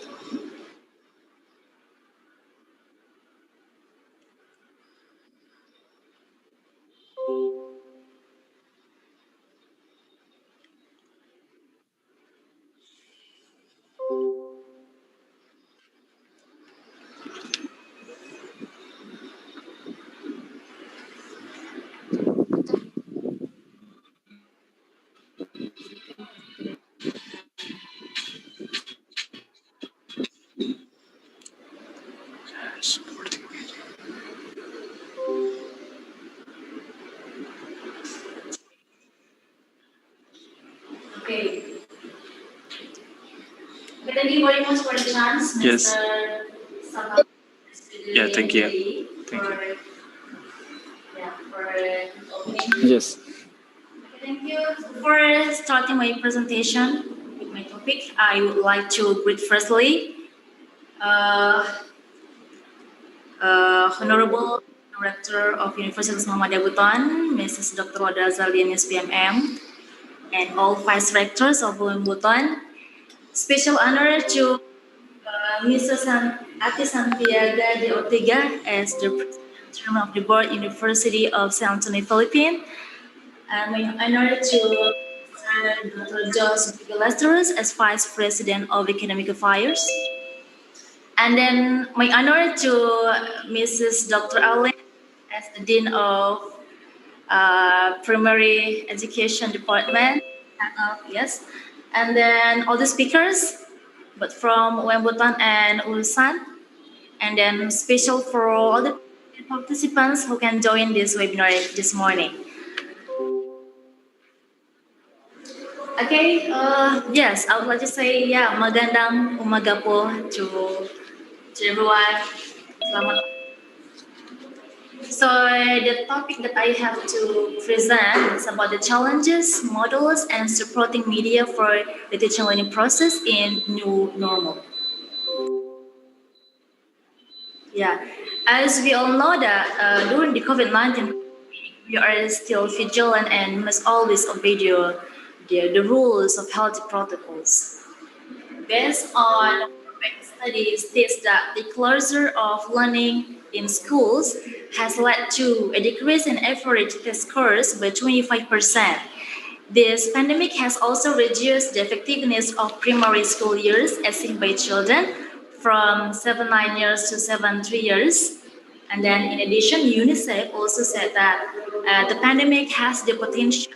Okay. Thank you very much for the chance, Yes. Mr. Yeah, thank you. Thank you. Yeah, for opening. Yes. Thank you. For starting my presentation with my topic, I would like to greet firstly Honorable Director of Universitas Muhammadiyah Buton, Mrs. Dr. Wada Zalian SPMM, and all Vice Rectors of Buton. Special honor to Mrs. Ati Santiago de Ortega as the President Chairman of the Board, University of San Antonio, Philippines. And my honor to Dr. Jos Lesteros as Vice President of Academic Affairs. And then my honor to Mrs. Dr. Allen as the Dean of Primary Education Department. Yes. And then all the speakers, but from Buton and Ulsan. And then special for all the participants who can join this webinar this morning. Okay, yes, I would like to say, magandang umaga po to everyone. Selamat. So the topic that I have to present is about the challenges, models, and supporting media for the teaching learning process in new normal. Yeah, as we all know that during the COVID-19, we are still vigilant and must always obey the rules of health protocols. Based on studies states that the closure of learning in schools has led to a decrease in average test scores by 25%. This pandemic has also reduced the effectiveness of primary school years as seen by children from 7-9 years to 7-3 years. And then in addition, UNICEF also said that the pandemic has the potential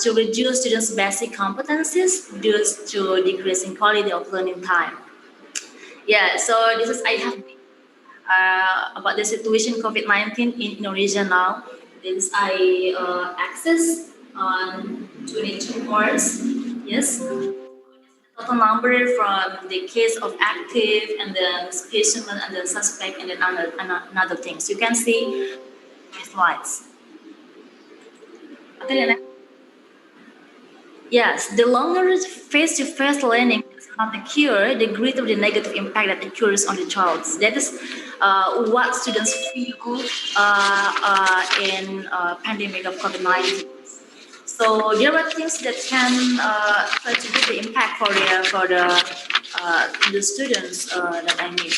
to reduce students' basic competencies due to decreasing quality of learning time. Yeah, so this is I have about the situation COVID-19 in Indonesia now. This I access on 22 March. Yes. Total number from the case of active and the specimen and the suspect and then another things. You can see my slides. Yes, the longer face-to-face learning is not a cure, the greater the negative impact that occurs on the child. That is what students feel in pandemic of COVID-19. So there are things that can contribute the impact for the students that I mean.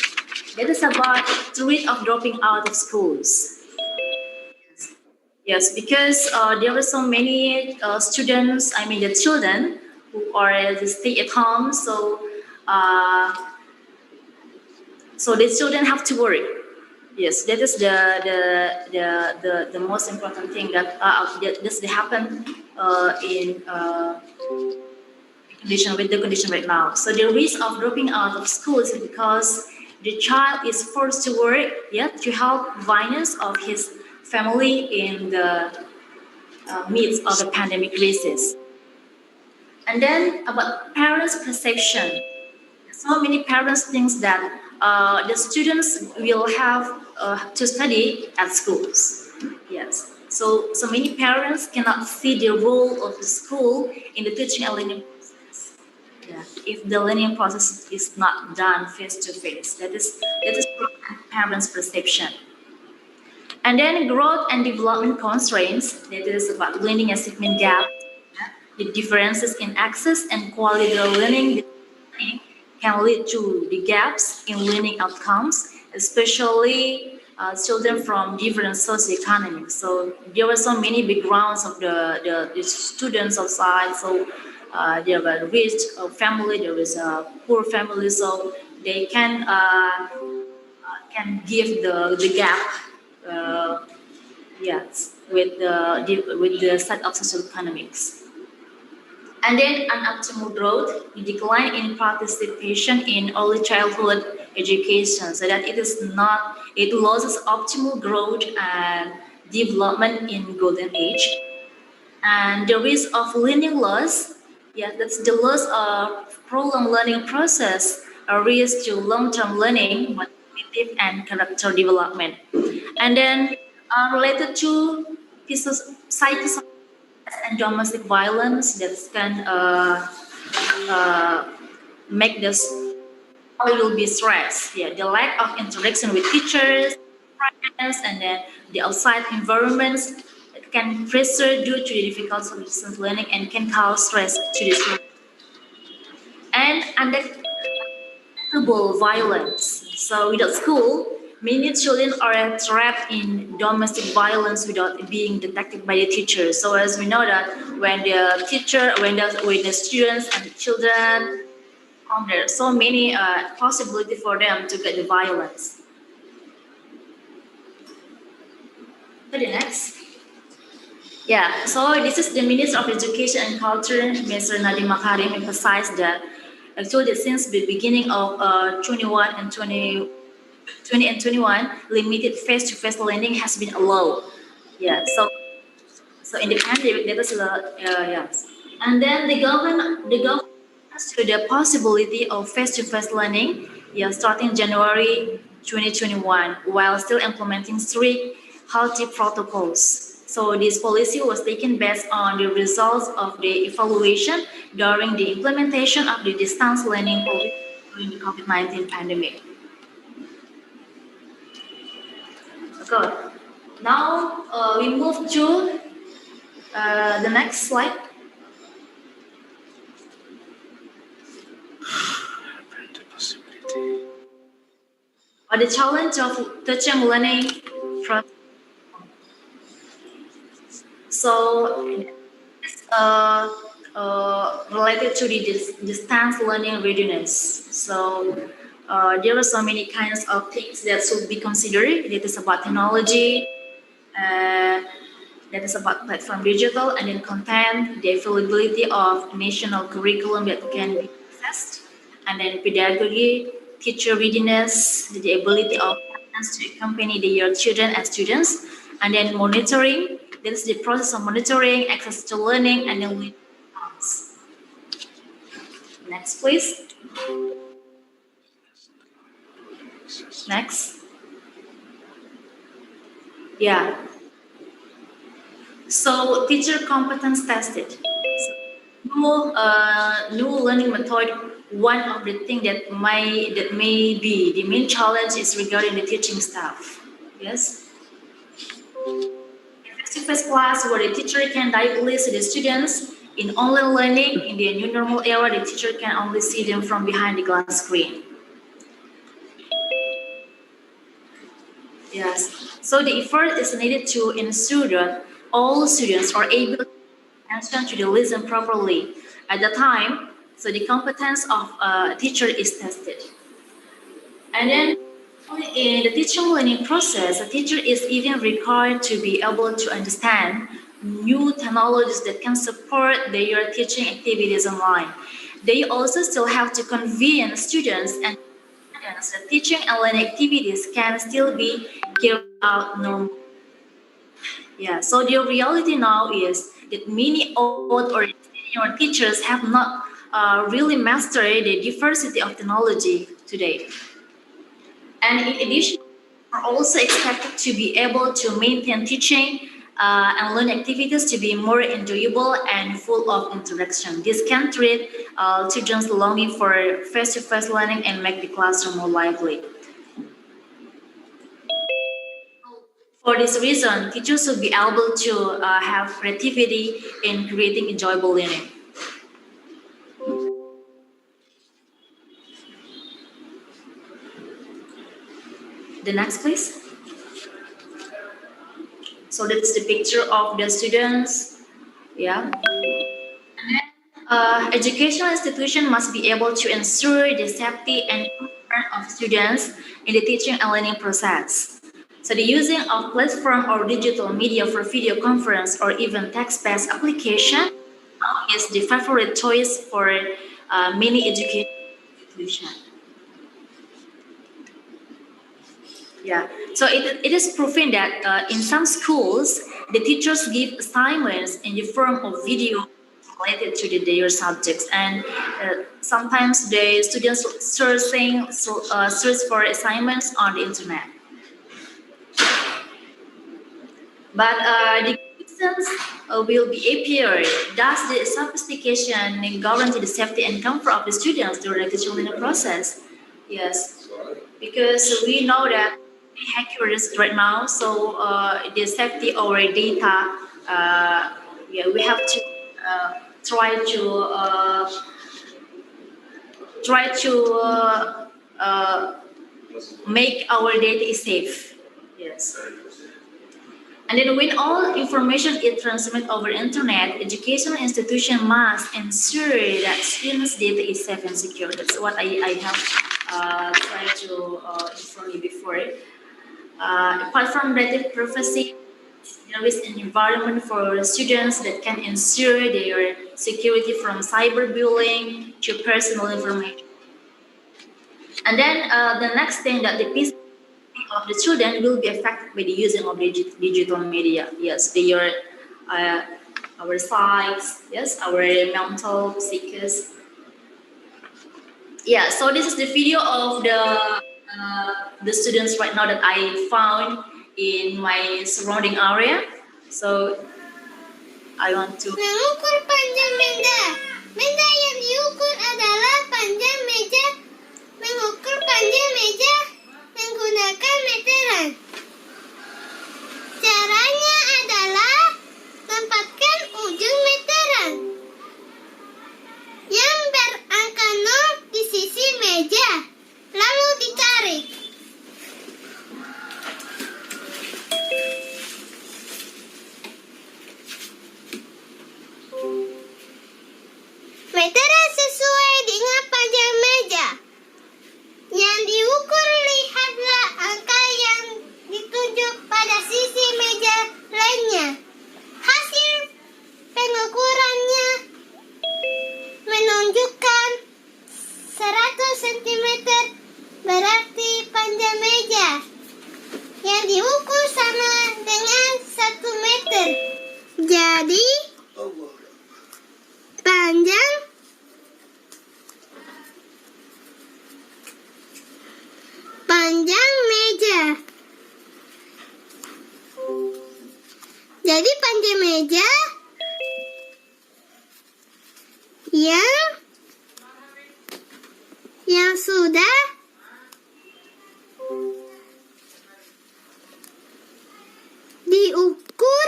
That is about the rate of dropping out of schools. Yes, because there were so many students, I mean the children who are stay at home, so the children have to work. Yes, that is the most important thing that this happen in the condition right now. So the risk of dropping out of school is because the child is forced to work, to help finance of his family in the midst of the pandemic crisis. And then about parents' perception. So many parents think that the students will have to study at schools. Yes. So many parents cannot see the role of the school in the teaching and learning process. Yeah. If the learning process is not done face to face, that is parents' perception. And then growth and development constraints, that is about learning achievement gap, the differences in access and quality of learning can lead to the gaps in learning outcomes, especially children from different socioeconomics. So there were so many backgrounds of the students outside. So there were rich family, there was a poor family, so they can give the gap. With the set of social economics. And then unoptimal growth, the decline in participation in early childhood education, so that it loses optimal growth and development in golden age. And the risk of learning loss, that's the loss of prolonged learning process, a risk to long-term learning, but cognitive and character development. And then related to psychosocial and domestic violence that can make this will be stress. Yeah, the lack of interaction with teachers, friends, and then the outside environments can pressure due to the difficulty of distance learning and can cause stress to the student. And undetectable violence. So without school, many children are trapped in domestic violence without being detected by the teacher. So as we know that when the students and the children, there are so many possibility for them to get the violence. So the next. Yeah, so this is the Minister of Education and Culture, Mr. Nadiem Makarim, emphasized that actually since the beginning of 21 and 20 and 21, limited face-to-face learning has been allowed. Yeah, so in the pandemic, that was yes. And then the government to the possibility of face-to-face learning, starting January 2021, while still implementing strict healthy protocols. So this policy was taken based on the results of the evaluation during the implementation of the distance learning policy during the COVID-19 pandemic. Good. Now we move to the next slide. The challenge of teaching learning from. So it's related to the distance learning readiness. So there are so many kinds of things that should be considered. It is about technology, that is about platform digital, and then content, the availability of national curriculum that can be accessed, and then pedagogy, teacher readiness, the ability of parents to accompany your children and students, and then monitoring. That is the process of monitoring, access to learning, and then learning outcomes. Next, please. Next. Yeah. So teacher competence tested. New learning method. One of the things that may be the main challenge is regarding the teaching staff. Yes. Face-to-face class where the teacher can directly see the students. In online learning, in the new normal era, the teacher can only see them from behind the glass screen. Yes. So the effort is needed to ensure that all students are able to pay attention to the lesson properly at the time. So the competence of a teacher is tested. And then in the teaching learning process, a teacher is even required to be able to understand new technologies that can support their teaching activities online. They also still have to convince students and that teaching and learning activities can still be carried out normally. Yeah, so the reality now is that many old or senior teachers have not really mastered the diversity of technology today. And in addition, are also expected to be able to maintain teaching and learning activities to be more enjoyable and full of interaction. This can treat children's longing for face-to-face learning and make the classroom more lively. For this reason, teachers should be able to have creativity in creating enjoyable learning. The next, please. So that's the picture of the students. Yeah. Educational institution must be able to ensure the safety and comfort of students in the teaching and learning process. So the using of platform or digital media for video conference or even text-based application is the favorite choice for many education institutions. Yeah, so it is proven that in some schools, the teachers give assignments in the form of video related to their subjects, and sometimes the students search for assignments on the internet. But the questions will be appear. Does the sophistication guarantee the safety and comfort of the students during the teaching learning process? Yes, because we know that hackers right now, so the safety of our data, we have to try to make our data safe. Yes. And then when all information is transmitted over internet, educational institution must ensure that students' data is safe and secure. That's what I have tried to inform you before. Apart from data privacy, there is an environment for students that can ensure their security from cyberbullying to personal information. And then the next thing that the peace of the children will be affected by the using of digital media. Yes, uh, our sites, yes, our mental psyches. Yeah, so this is the video of the students right now that I found in my surrounding area. So I want to mengukur panjang benda. Benda yang diukur adalah panjang meja. Mengukur panjang meja menggunakan meteran. Caranya adalah tempatkan ujung meteran yang berangka 0 di sisi meja, lalu ditarik. Meteran sesuai dengan panjang meja. Yang diukur, lihatlah angka yang ditunjuk pada sisi meja lainnya. Hasil pengukurannya menunjukkan 100 cm berarti panjang meja. Yang diukur sama dengan 1 meter. Jadi panjang meja. Jadi panjang meja yang sudah diukur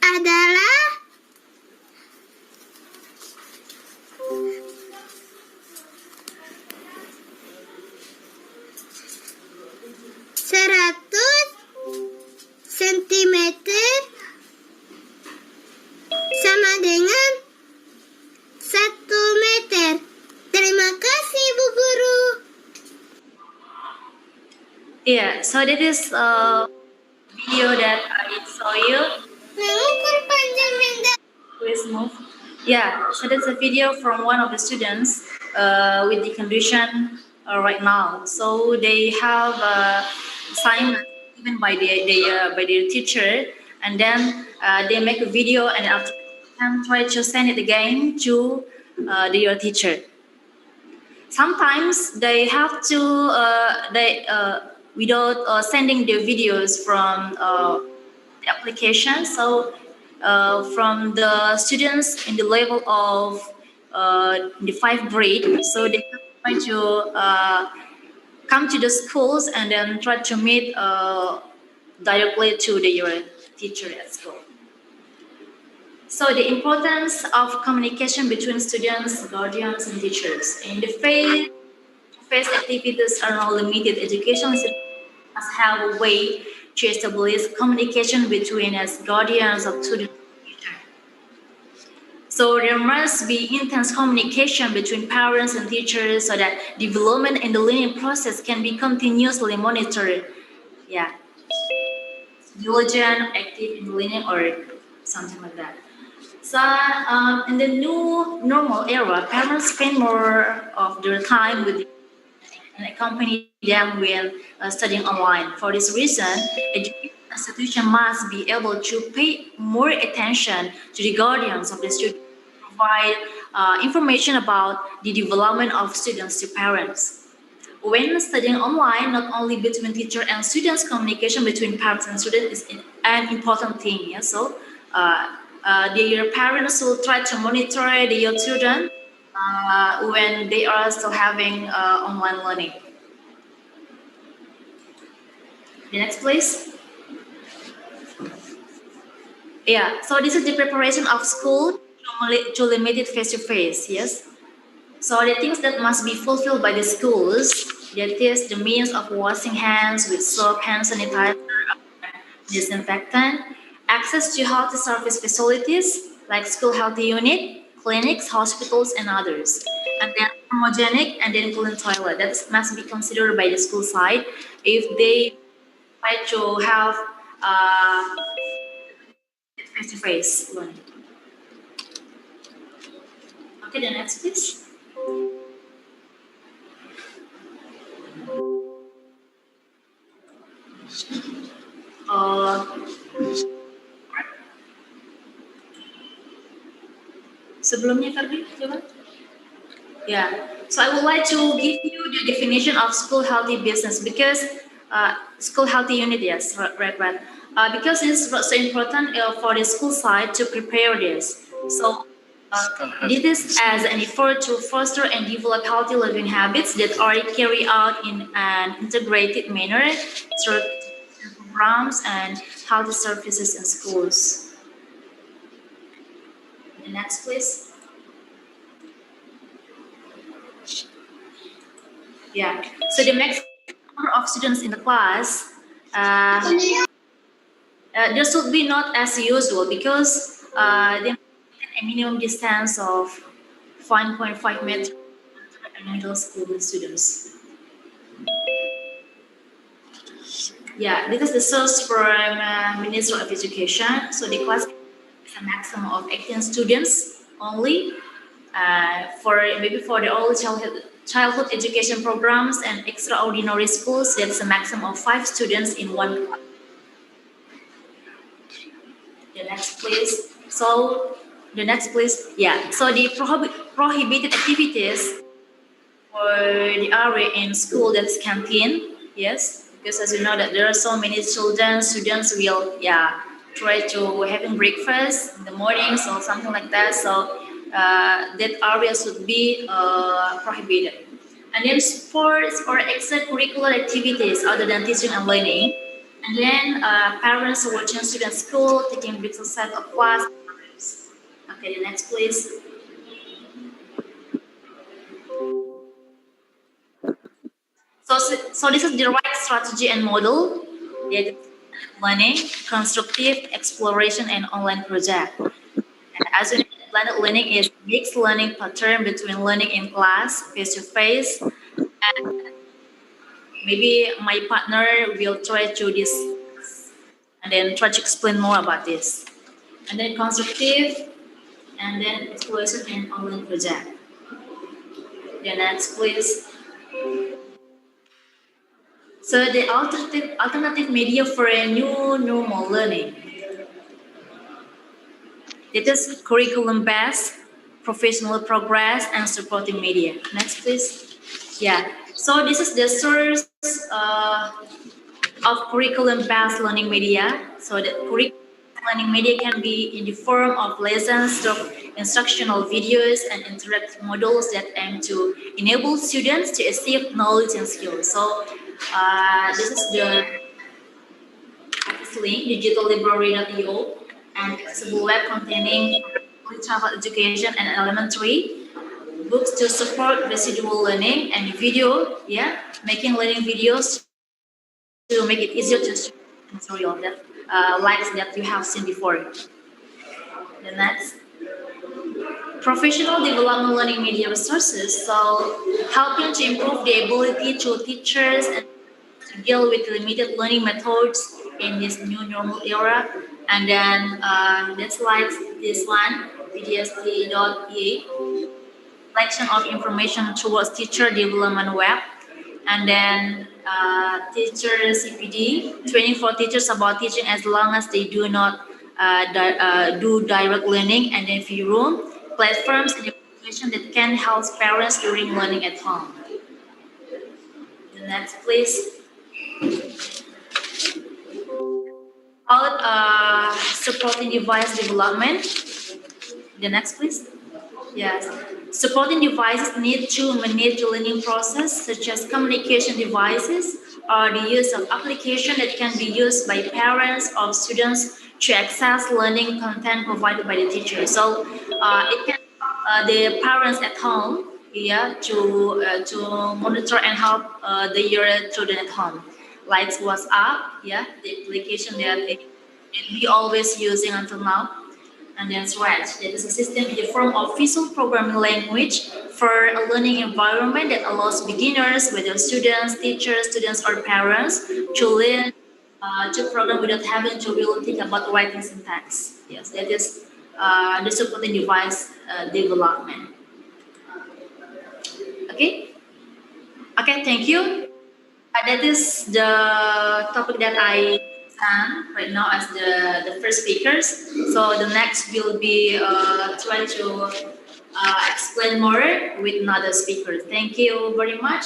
adalah 100 cm sama dengan 1 meter. Terima kasih, Bu Guru. Yeah, so that is a video that I saw you. Mengukur panjang benda. Please move. Yeah, so that's a video from one of the students with the condition right now. So they have assignment given by their teacher, and then they make a video and after and try to send it again to their teacher. Sometimes they have to without sending their videos from the application. So from the students in the level of the 5th grade, so they try to come to the schools and then try to meet directly to their teacher at school. So the importance of communication between students, guardians, and teachers. In the face activities are not limited. Education must have a way to establish communication between as guardians of students and teachers. So there must be intense communication between parents and teachers so that development in the learning process can be continuously monitored. Yeah. Diligent, active in learning, or something like that. So in the new normal era, parents spend more of their time with and accompany them when studying online. For this reason, education institution must be able to pay more attention to the guardians of the students, provide information about the development of students to parents. When studying online, not only between teacher and students, communication between parents and students is an important thing. Yeah? So their parents will try to monitor their children when they are still having online learning. The next, please. Yeah, so this is the preparation of school to limit it face-to-face, yes? So the things that must be fulfilled by the schools, that is the means of washing hands with soap, hand sanitizer, disinfectant, access to health service facilities like school health unit, clinics, hospitals, and others. And then homogenic and then clean toilet. That must be considered by the school side if they try to have face-to-face learning. Okay, the next please. Sebelumnya Ferdi, coba. Yeah, so I would like to give you the definition of school healthy business because school healthy unit, yes, right. Because it's so important for the school side to prepare this. So this is as an effort to foster and develop healthy living habits that are carried out in an integrated manner through programs and healthy services in schools. The next, please. Yeah. So the maximum number of students in the class, there should be not as usual because they maintain a minimum distance of 5.5 meters in middle school students. Yeah, this is the source from Ministry of Education. So the class is a maximum of 18 students only. For the early childhood education programs and extraordinary schools, that's a maximum of 5 students in one class. The next, please. So the next, please. Yeah. So the prohibited activities for the area in school, that's canteen. Yes, because as you know that there are so many students will try to having breakfast in the mornings or something like that. So that area should be prohibited. And then sports or extracurricular activities other than teaching and learning. And then parents watching students school, taking bits outside of class. Okay, the next, please. So this is the right strategy and model. Learning, constructive exploration, and online project. And as you know, blended learning is mixed learning pattern between learning in class, face-to-face, and maybe my partner will try to discuss and then try to explain more about this. And then constructive, and then exploration and online project. The next, please. So the alternative media for a new normal learning. It is curriculum-based, professional progress, and supporting media. Next, please. Yeah. So this is the source of curriculum-based learning media. So the curriculum learning media can be in the form of lessons, instructional videos, and interactive models that aim to enable students to achieve knowledge and skills. So this is the link, digitallibrary.io, and accessible web containing travel education and elementary books to support residual learning and video, making learning videos to make it easier to sorry of that likes that you have seen before. The next, professional development learning media resources, so helping to improve the ability to teachers and to deal with limited learning methods in this new normal era. And then that's like this one, pdsd.e, collection of information towards teacher development web. And then teacher CPD, training for teachers about teaching as long as they do not do direct learning. And then room platforms and application that can help parents during learning at home. The next, please. About supporting device development. The next, please. Yes. Supporting devices need to manage the learning process, such as communication devices or the use of application that can be used by parents or students to access learning content provided by the teacher. So it can the parents at home, yeah, to monitor and help your children at home, like WhatsApp, yeah, the application that we always using until now. And that's right. That is a system in the form of visual programming language for a learning environment that allows beginners, whether students, teachers, students, or parents, to learn to program without having to really think about writing syntax. Yes, that is the supporting device development. Okay. Okay. Thank you. That is the topic that I stand right now as the first speakers. So the next will be try to explain more with another speaker. Thank you very much.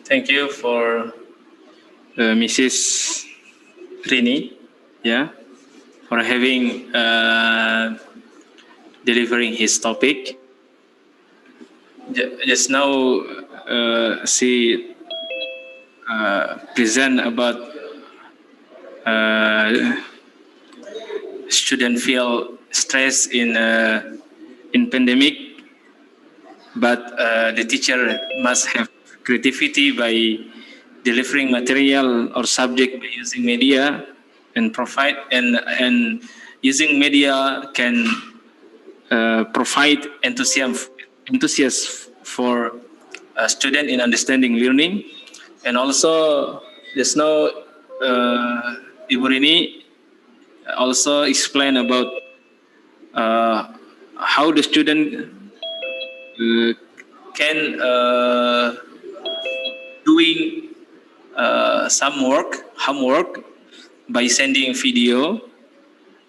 Thank you for Mrs. Rini, yeah, for having delivering his topic. Just now, she present about student feel stress in pandemic, but the teacher must have creativity by delivering material or subject by using media and provide and using media can provide enthusiasm for a student in understanding learning. And also there's no Ibu Rini also explain about how the student can doing some homework by sending video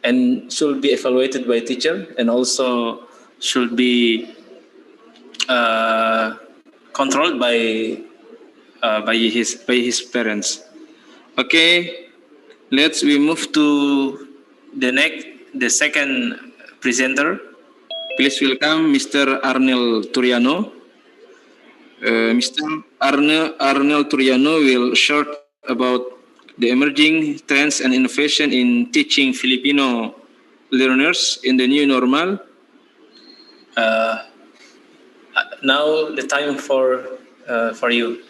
and should be evaluated by teacher and also should be controlled by his parents. Okay, we move to the second presenter. Please welcome Mr. Arnel Turiano. Mr. Arnel Turiano will share about the emerging trends and innovation in teaching Filipino learners in the new normal. Now the time for you.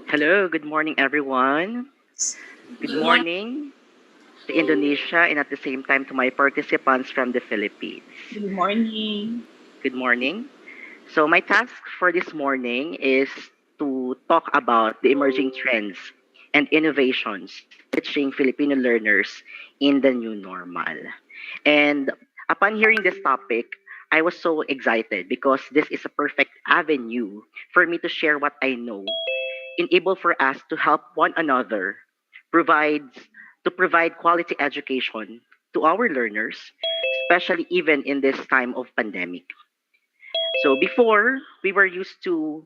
Hello, good morning, everyone. Good morning to Indonesia and at the same time to my participants from the Philippines. Good morning. Good morning. So my task for this morning is to talk about the emerging trends and innovations teaching Filipino learners in the new normal. And upon hearing this topic, I was so excited because this is a perfect avenue for me to share what I know, enable for us to help one another, provides to provide quality education to our learners, especially even in this time of pandemic. So before, we were used to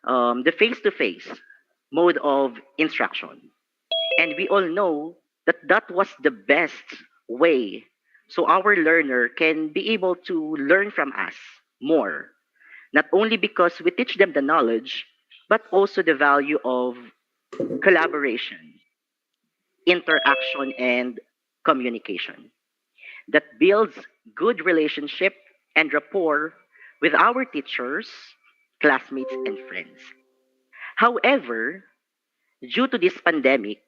the face-to-face mode of instruction. And we all know that that was the best way so our learner can be able to learn from us more. Not only because we teach them the knowledge, but also the value of collaboration, interaction, and communication that builds good relationship and rapport with our teachers, classmates, and friends. However, due to this pandemic,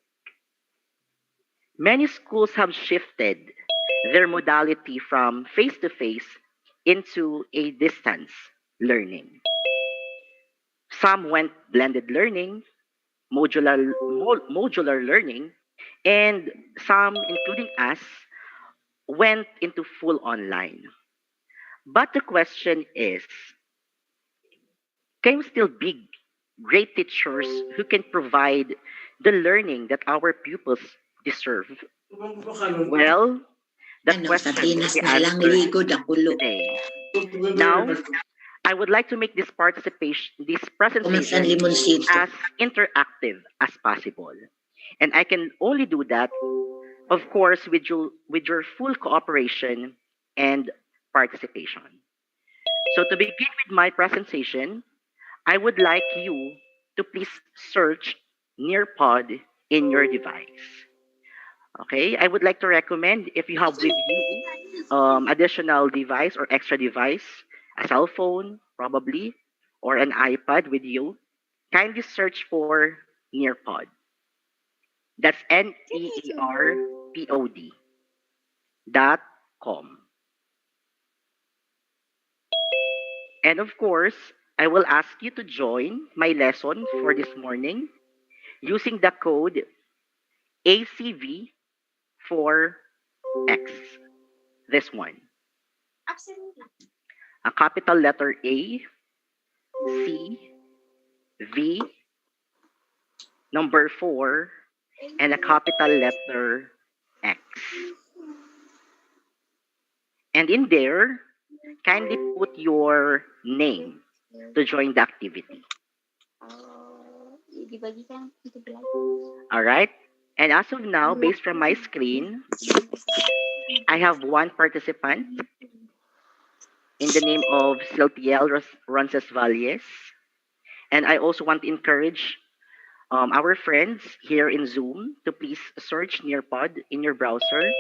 many schools have shifted their modality from face to face into a distance learning. Some went blended learning, modular learning, and some, including us, went into full online. But the question is, can we still be great teachers who can provide the learning that our pupils deserve? Well, that question will be answered today. Now, I would like to make this presentation as interactive as possible. And I can only do that, of course, with your full cooperation and participation. So to begin with my presentation, I would like you to please search Nearpod in your device. Okay, I would like to recommend if you have with you additional device or extra device, a cell phone probably, or an iPad with you, kindly search for Nearpod. That's nearpod.com. And of course, I will ask you to join my lesson for this morning using the code ACV4X. This one. A capital letter A, C, V, number 4, and a capital letter X. And in there, kindly put your name to join the activity. All right? And as of now, based from my screen, I have one participant in the name of Siltiel Roncesvalles. And I also want to encourage our friends here in Zoom to please search Nearpod in your browser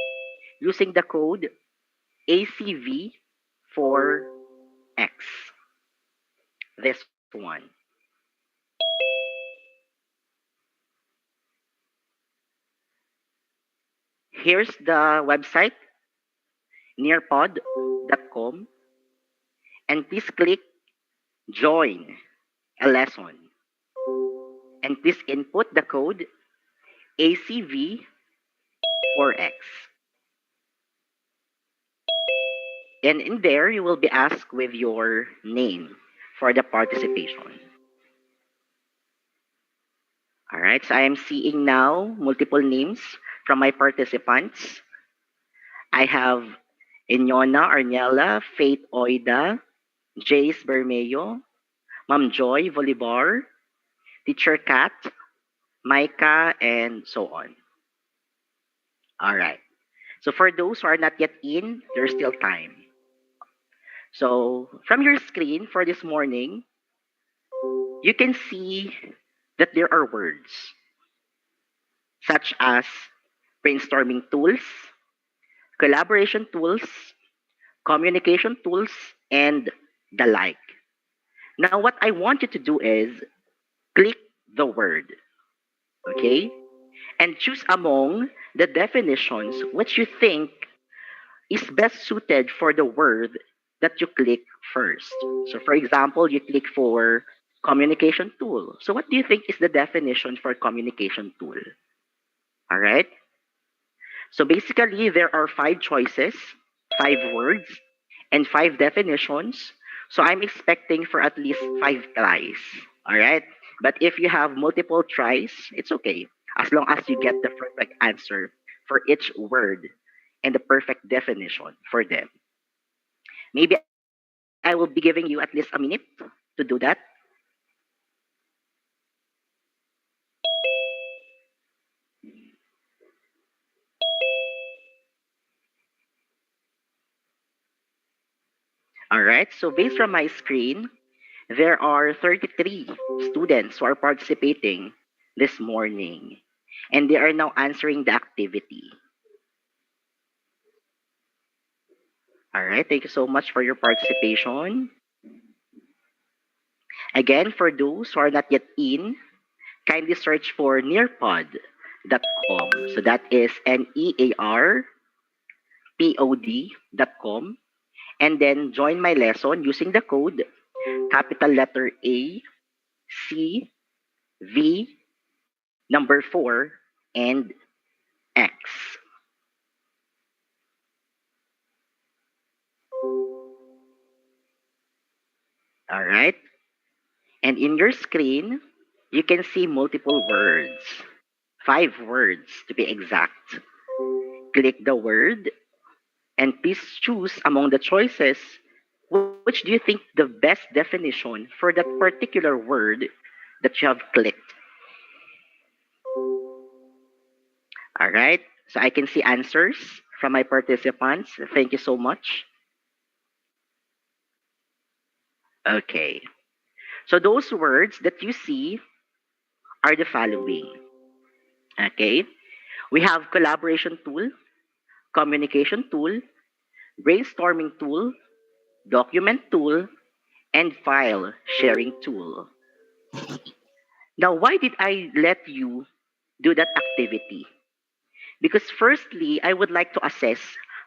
using the code ACV4X. This one. Here's the website, nearpod.com, and please click join a lesson. And please input the code ACV4X. And in there, you will be asked with your name for the participation. All right, so I am seeing now multiple names from my participants. I have Inyona Arnella, Faith Oida, Jace Bermejo, Ma'am Joy Bolivar, Teacher Kat, Micah, and so on. All right. So for those who are not yet in, there's still time. So from your screen for this morning, you can see that there are words such as brainstorming tools, collaboration tools, communication tools, and the like. Now, what I want you to do is click the word, okay? And choose among the definitions which you think is best suited for the word that you click first. So, for example, you click for communication tool. So, what do you think is the definition for communication tool? All right? So, basically, there are 5 choices, 5 words, and 5 definitions. So, I'm expecting for at least 5 tries. All right? But if you have multiple tries, it's okay, as long as you get the perfect answer for each word and the perfect definition for them. Maybe I will be giving you at least a minute to do that. All right, so based from my screen, there are 33 students who are participating this morning, and they are now answering the activity. All right, thank you so much for your participation. Again, for those who are not yet in, kindly search for nearpod.com. So that is nearpod.com. And then join my lesson using the code capital letter A, C, V, number 4, and X. All right. And in your screen, you can see multiple words, 5 words to be exact. Click the word and please choose among the choices which do you think the best definition for that particular word that you have clicked. All right. So I can see answers from my participants. Thank you so much. Okay. So those words that you see are the following. Okay. We have collaboration tool, communication tool, brainstorming tool, document tool, and file sharing tool. Now, why did I let you do that activity? Because firstly, I would like to assess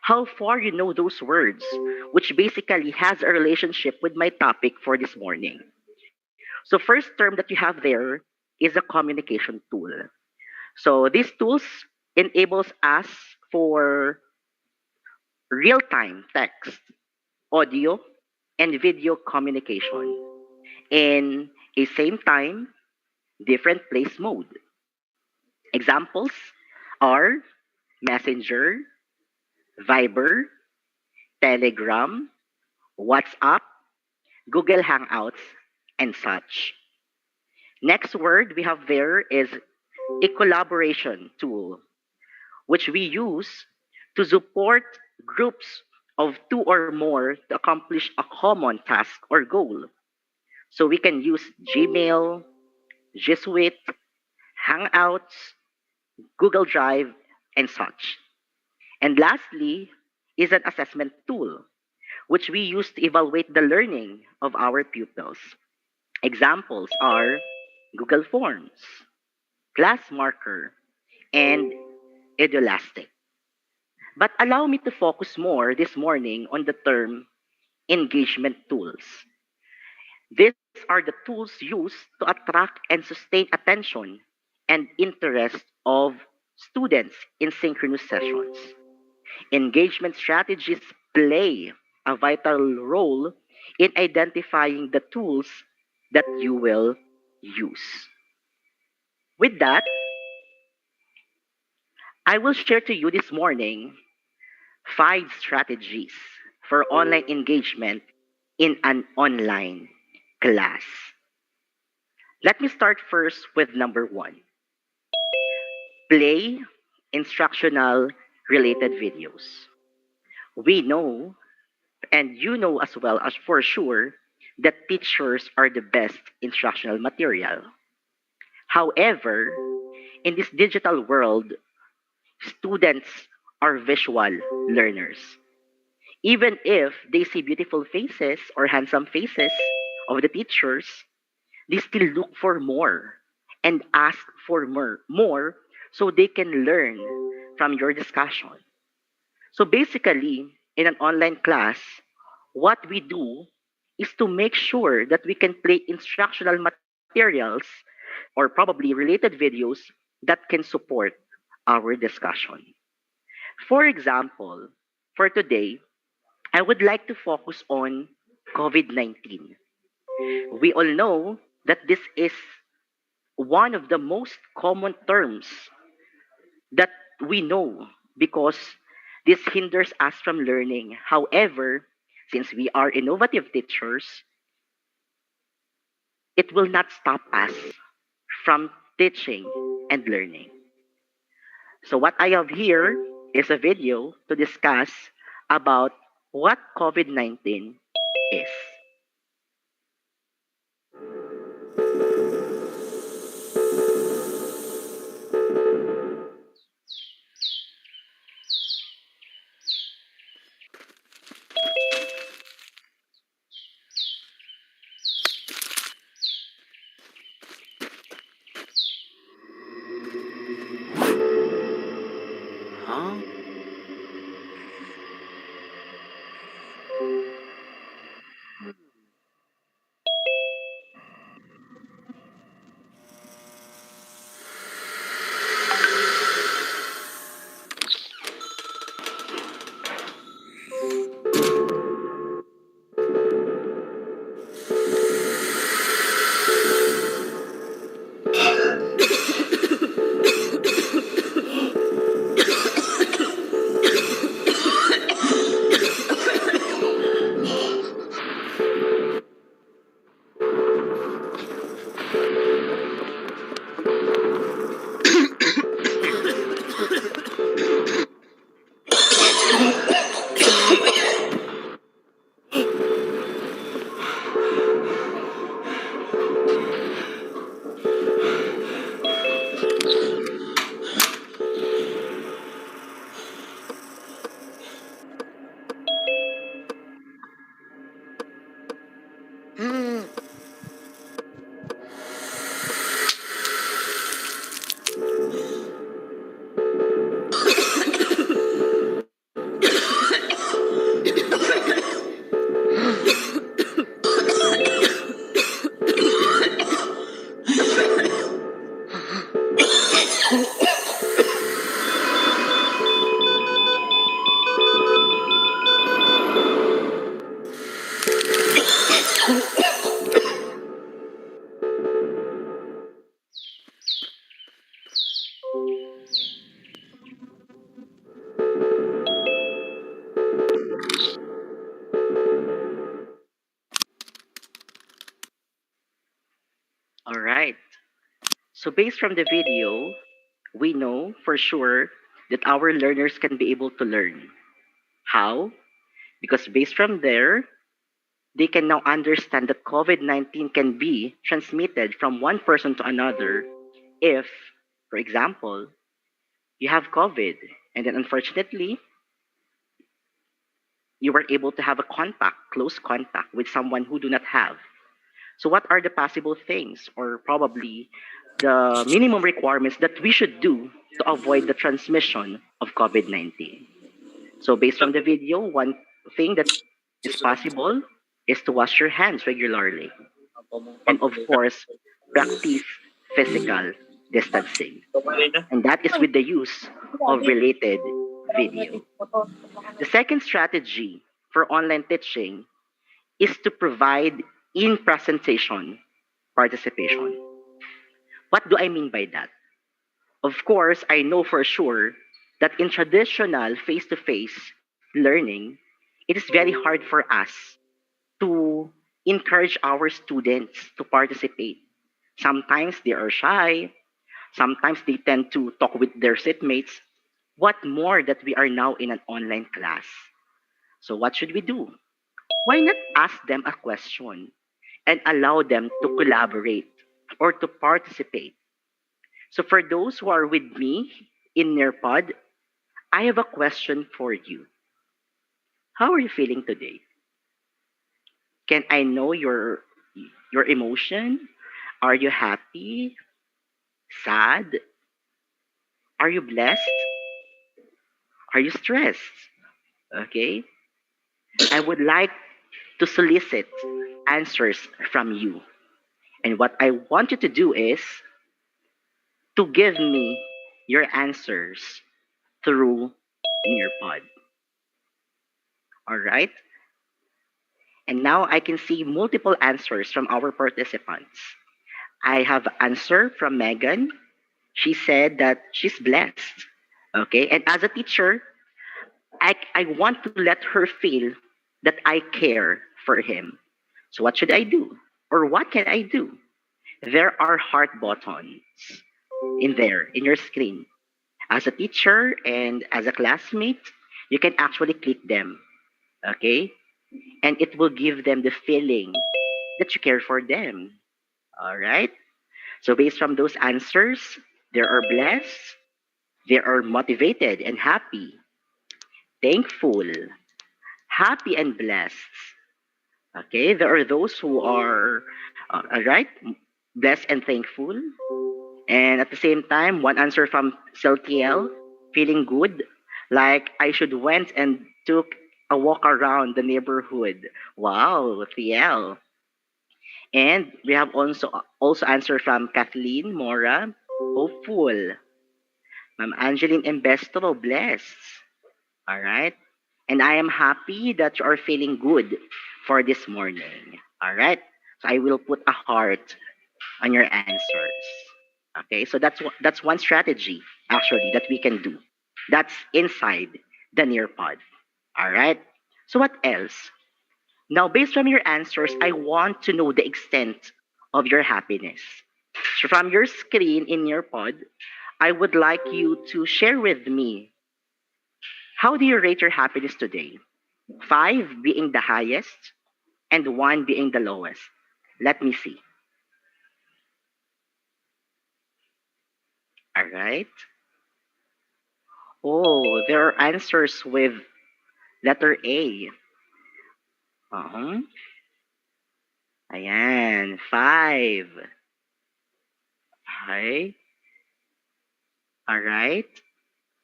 how far you know those words, which basically has a relationship with my topic for this morning. So first term that you have there is a communication tool. So these tools enables us for real-time text, audio, and video communication in a same time, different place mode. Examples are Messenger, Viber, Telegram, WhatsApp, Google Hangouts, and such. Next word we have there is a collaboration tool, which we use to support groups of two or more to accomplish a common task or goal. So we can use Gmail, G Suite, Hangouts, Google Drive, and such. And lastly is an assessment tool, which we use to evaluate the learning of our pupils. Examples are Google Forms, Class Marker, and Edulastic. But allow me to focus more this morning on the term engagement tools. These are the tools used to attract and sustain attention and interest of students in synchronous sessions. Engagement strategies play a vital role in identifying the tools that you will use. With that, I will share to you this morning 5 strategies for online engagement in an online class. Let me start first with number 1. Play instructional related videos. We know, and you know as well as for sure, that teachers are the best instructional material. However, in this digital world, students are visual learners. Even if they see beautiful faces or handsome faces of the teachers, they still look for more and ask for more so they can learn from your discussion. So basically, in an online class, what we do is to make sure that we can play instructional materials or probably related videos that can support our discussion. For example, for today, I would like to focus on COVID-19. We all know that this is one of the most common terms that we know because this hinders us from learning. However, since we are innovative teachers, it will not stop us from teaching and learning. So what I have here is a video to discuss about what COVID-19 is. All right. So based from the video, we know for sure that our learners can be able to learn. How? Because based from there, they can now understand that COVID-19 can be transmitted from one person to another if, for example, you have COVID and then unfortunately you were able to have a contact, close contact with someone who do not have. So what are the possible things or probably the minimum requirements that we should do to avoid the transmission of COVID-19? So based from the video, one thing that is possible is to wash your hands regularly. And of course, practice physical distancing. And that is with the use of related video. The second strategy for online teaching is to provide in presentation participation. What do I mean by that? Of course, I know for sure that in traditional face to face learning, it is very hard for us to encourage our students to participate. Sometimes they are shy, sometimes they tend to talk with their seatmates. What more that we are now in an online class? So, what should we do? Why not ask them a question and allow them to collaborate or to participate? So, for those who are with me in Nearpod, I have a question for you. How are you feeling today? Can I know your emotion? Are you happy? Sad? Are you blessed? Are you stressed? Okay? I would like to solicit answers from you. And what I want you to do is to give me your answers through Nearpod. All right? And now I can see multiple answers from our participants. I have answer from Megan. She said that she's blessed. Okay? And as a teacher, I want to let her feel that I care for him. So what should I do? Or what can I do? There are heart buttons in there, in your screen. As a teacher and as a classmate, you can actually click them. Okay? And it will give them the feeling that you care for them. All right? So based from those answers, they are blessed, they are motivated and happy, thankful, happy and blessed. Okay, there are those who are right, blessed and thankful, and at the same time, one answer from Celtiel, feeling good, like I should went and took a walk around the neighborhood. Wow, Thiel. And we have also answer from Kathleen Mora, hopeful. Ma'am Angeline Embestro, blessed. All right. And I am happy that you are feeling good for this morning. All right. So I will put a heart on your answers. Okay. So that's one strategy actually that we can do. That's inside the Nearpod. All right. So what else? Now, based on your answers, I want to know the extent of your happiness. So from your screen in Nearpod, I would like you to share with me how do you rate your happiness today? 5 being the highest and 1 being the lowest. Let me see. All right. Oh, there are answers with letter A. Uh-huh. Ayan, 5. Okay. All right.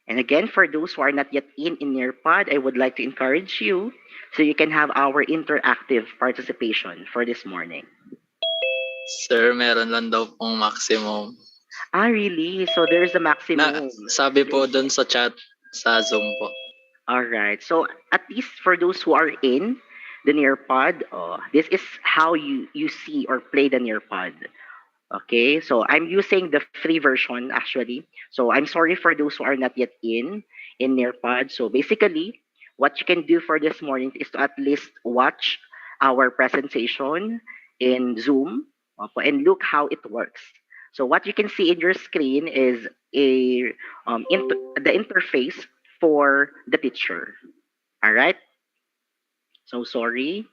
And again, for those who are not yet in Nearpod, I would like to encourage you so you can have our interactive participation for this morning. Sir, meron lang daw pong maximum. Ah, really? So there's a maximum. Sabi po doon sa chat sa Zoom po. All right. So at least for those who are in the Nearpod, this is how you see or play the Nearpod. Okay, so I'm using the free version actually. So I'm sorry for those who are not yet in Nearpod. So basically, what you can do for this morning is to at least watch our presentation in Zoom and look how it works. So what you can see in your screen is the interface for the teacher. All right. So sorry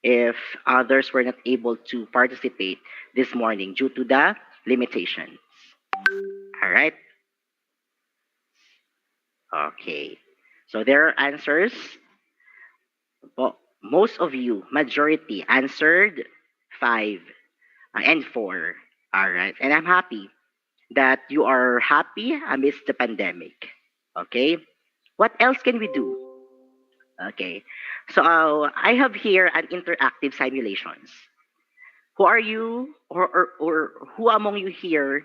if others were not able to participate this morning due to the limitations. All right. Okay. So there are answers. Well, most of you, majority, answered 5 and 4. All right. And I'm happy that you are happy amidst the pandemic. Okay. What else can we do? Okay. So I have here an interactive simulations. Who are you or who among you here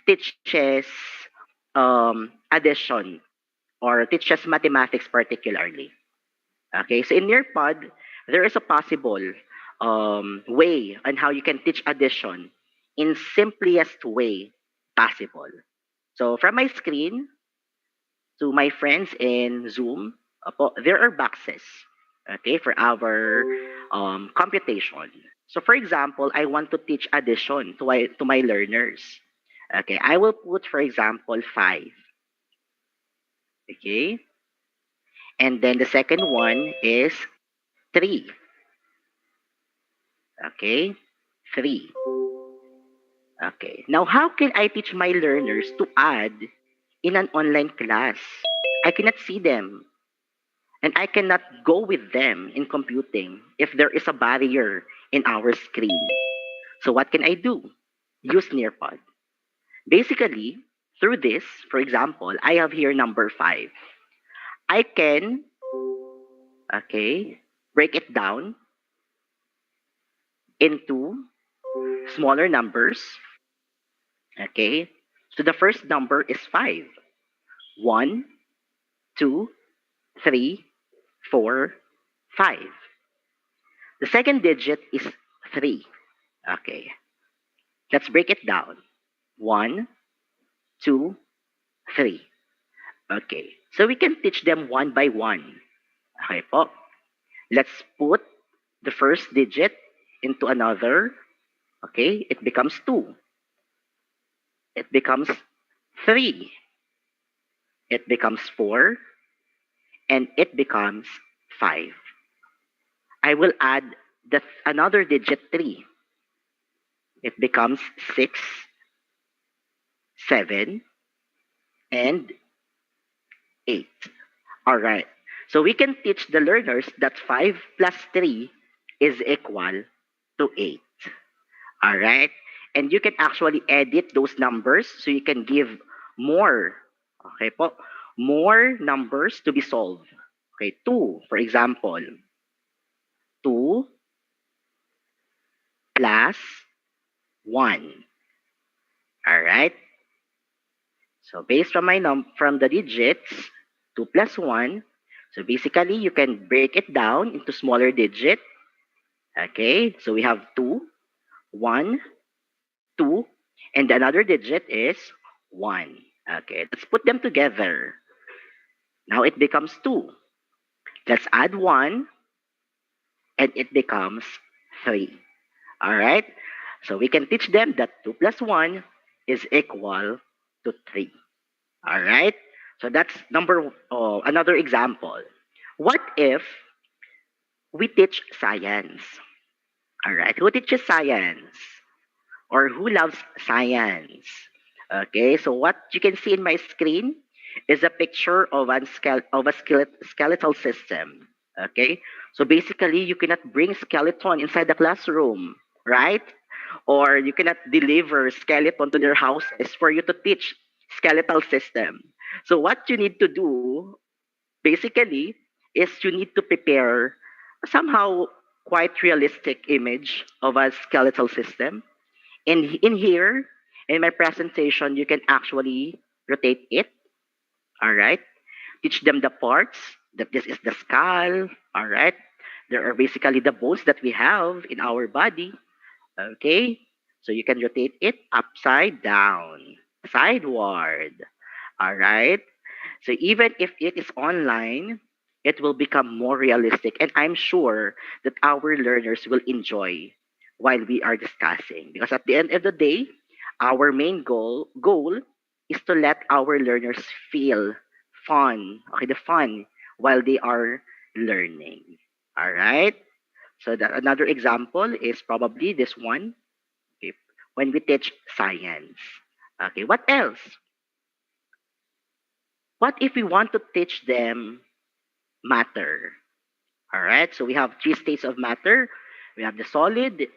teaches addition or teaches mathematics particularly? Okay, so in Nearpod, there is a possible way on how you can teach addition in simplest way possible. So from my screen to my friends in Zoom, there are boxes, okay, for our computation. So for example, I want to teach addition to my learners. Okay, I will put, for example, 5. Okay, and then the second one is 3. Okay, 3. Okay, now how can I teach my learners to add in an online class? I cannot see them. And I cannot go with them in computing if there is a barrier in our screen. So what can I do? Use Nearpod. Basically, through this, for example, I have here number 5. I can, okay, break it down into smaller numbers. Okay, so the first number is 5. 1, 2, 3, 4, 5. The second digit is 3. Okay, let's break it down. 1, 2, 3. Okay, so we can teach them one by one. Okay po. Let's put the first digit into another. Okay, it becomes 2. It becomes 3. It becomes 4. And it becomes 5. I will add another digit 3. It becomes 6, 7, and 8. All right. So we can teach the learners that 5 plus 3 is equal to 8. All right. And you can actually edit those numbers so you can give more, okay po, more numbers to be solved. Okay, 2, for example. 2 plus 1. All right. So based from from the digits, 2 plus 1. So basically, you can break it down into smaller digit. Okay. So we have 2, 1, 2, and another digit is 1. Okay. Let's put them together. Now it becomes 2. Let's add 1, and it becomes 3. All right. So we can teach them that 2 plus 1 is equal to 3. All right. So that's another example. What if we teach science? All right. Who teaches science? Or who loves science? Okay. So what you can see in my screen is a picture of a skeletal system. Okay. So basically, you cannot bring skeleton inside the classroom. right? Or you cannot deliver skeleton to their houses for you to teach skeletal system. So what you need to do basically is you need to prepare somehow quite realistic image of a skeletal system. And in here, in my presentation, you can actually rotate it, all right? Teach them the parts, that this is the skull, all right? There are basically the bones that we have in our body, okay? So you can rotate it upside down, sideward, all right? So even if it is online, it will become more realistic. And I'm sure that our learners will enjoy while we are discussing. Because at the end of the day, our main goal is to let our learners feel fun, okay, the fun while they are learning. All right? So that another example is probably this one. Okay, when we teach science. Okay, what else? What if we want to teach them matter? All right, so we have three states of matter. We have the solid,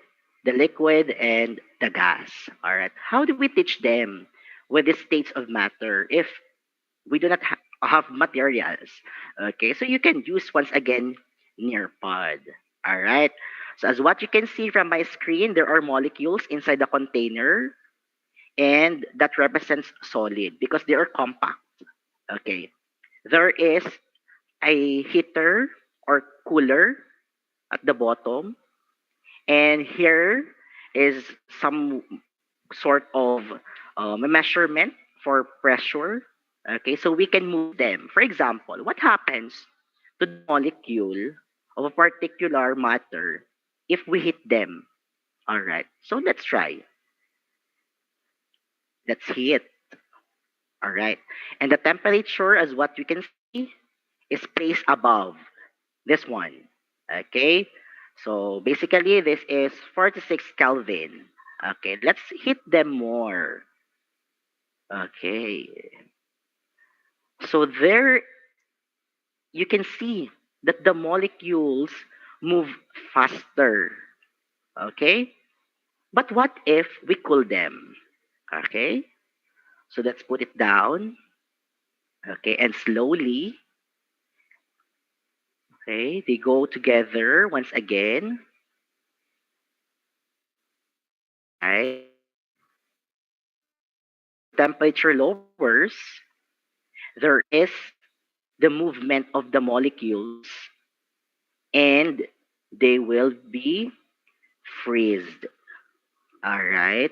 the liquid, and the gas. All right, how do we teach them with the states of matter if we do not have materials? Okay, so you can use once again Nearpod. All right, so as what you can see from my screen, there are molecules inside the container, and that represents solid because they are compact. Okay, there is a heater or cooler at the bottom, and here is some sort of a measurement for pressure. Okay, so we can move them. For example, what happens to the molecule of a particular matter if we hit them? All right, so let's try. Let's hit. All right, and the temperature, as what you can see, is placed above this one. Okay, so basically this is 46 Kelvin. Okay, let's hit them more. Okay, so there you can see that the molecules move faster. Okay, but what if we cool them? Okay, so let's put it down. Okay, and slowly, okay, they go together once again. Right, temperature lowers, there is the movement of the molecules, and they will be freezed. All right,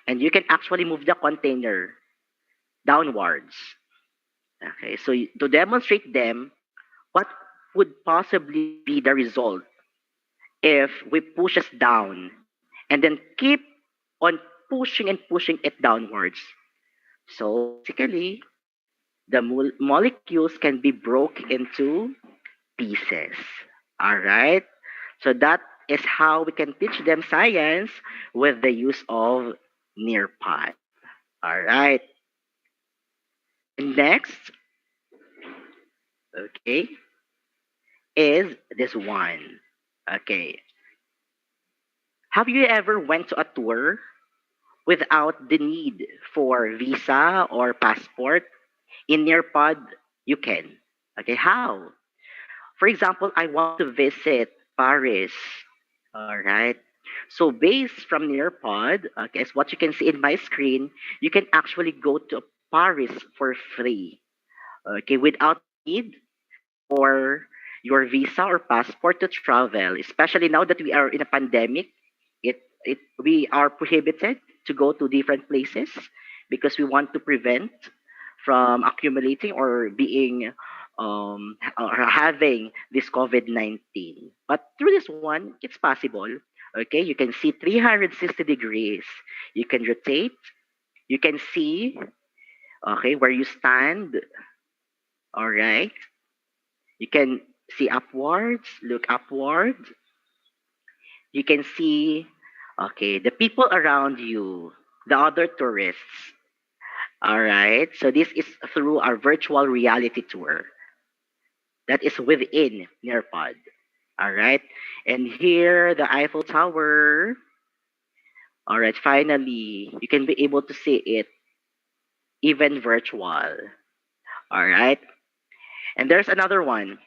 and you can actually move the container downwards. Okay, so to demonstrate them, what would possibly be the result if we push us down and then keep on pushing and pushing it downwards? So basically, the molecules can be broke into pieces. All right. So that is how we can teach them science with the use of Nearpod. All right. Next, okay, is this one. Okay. Have you ever went to a tour without the need for visa or passport? In Nearpod, you can. Okay, how? For example, I want to visit Paris. All right. So based from Nearpod, okay, as what you can see in my screen, you can actually go to Paris for free. Okay, without need for your visa or passport to travel. Especially now that we are in a pandemic, we are prohibited to go to different places because we want to prevent from accumulating or being or having this COVID-19. But through this one, it's possible. Okay, you can see 360 degrees. You can rotate. You can see, okay, where you stand. All right. You can see upwards, look upward. You can see, okay, the people around you, the other tourists. All right. So this is through our virtual reality tour that is within Nearpod. All right. And here, the Eiffel Tower. All right, finally, you can be able to see it even virtual. All right. And there's another one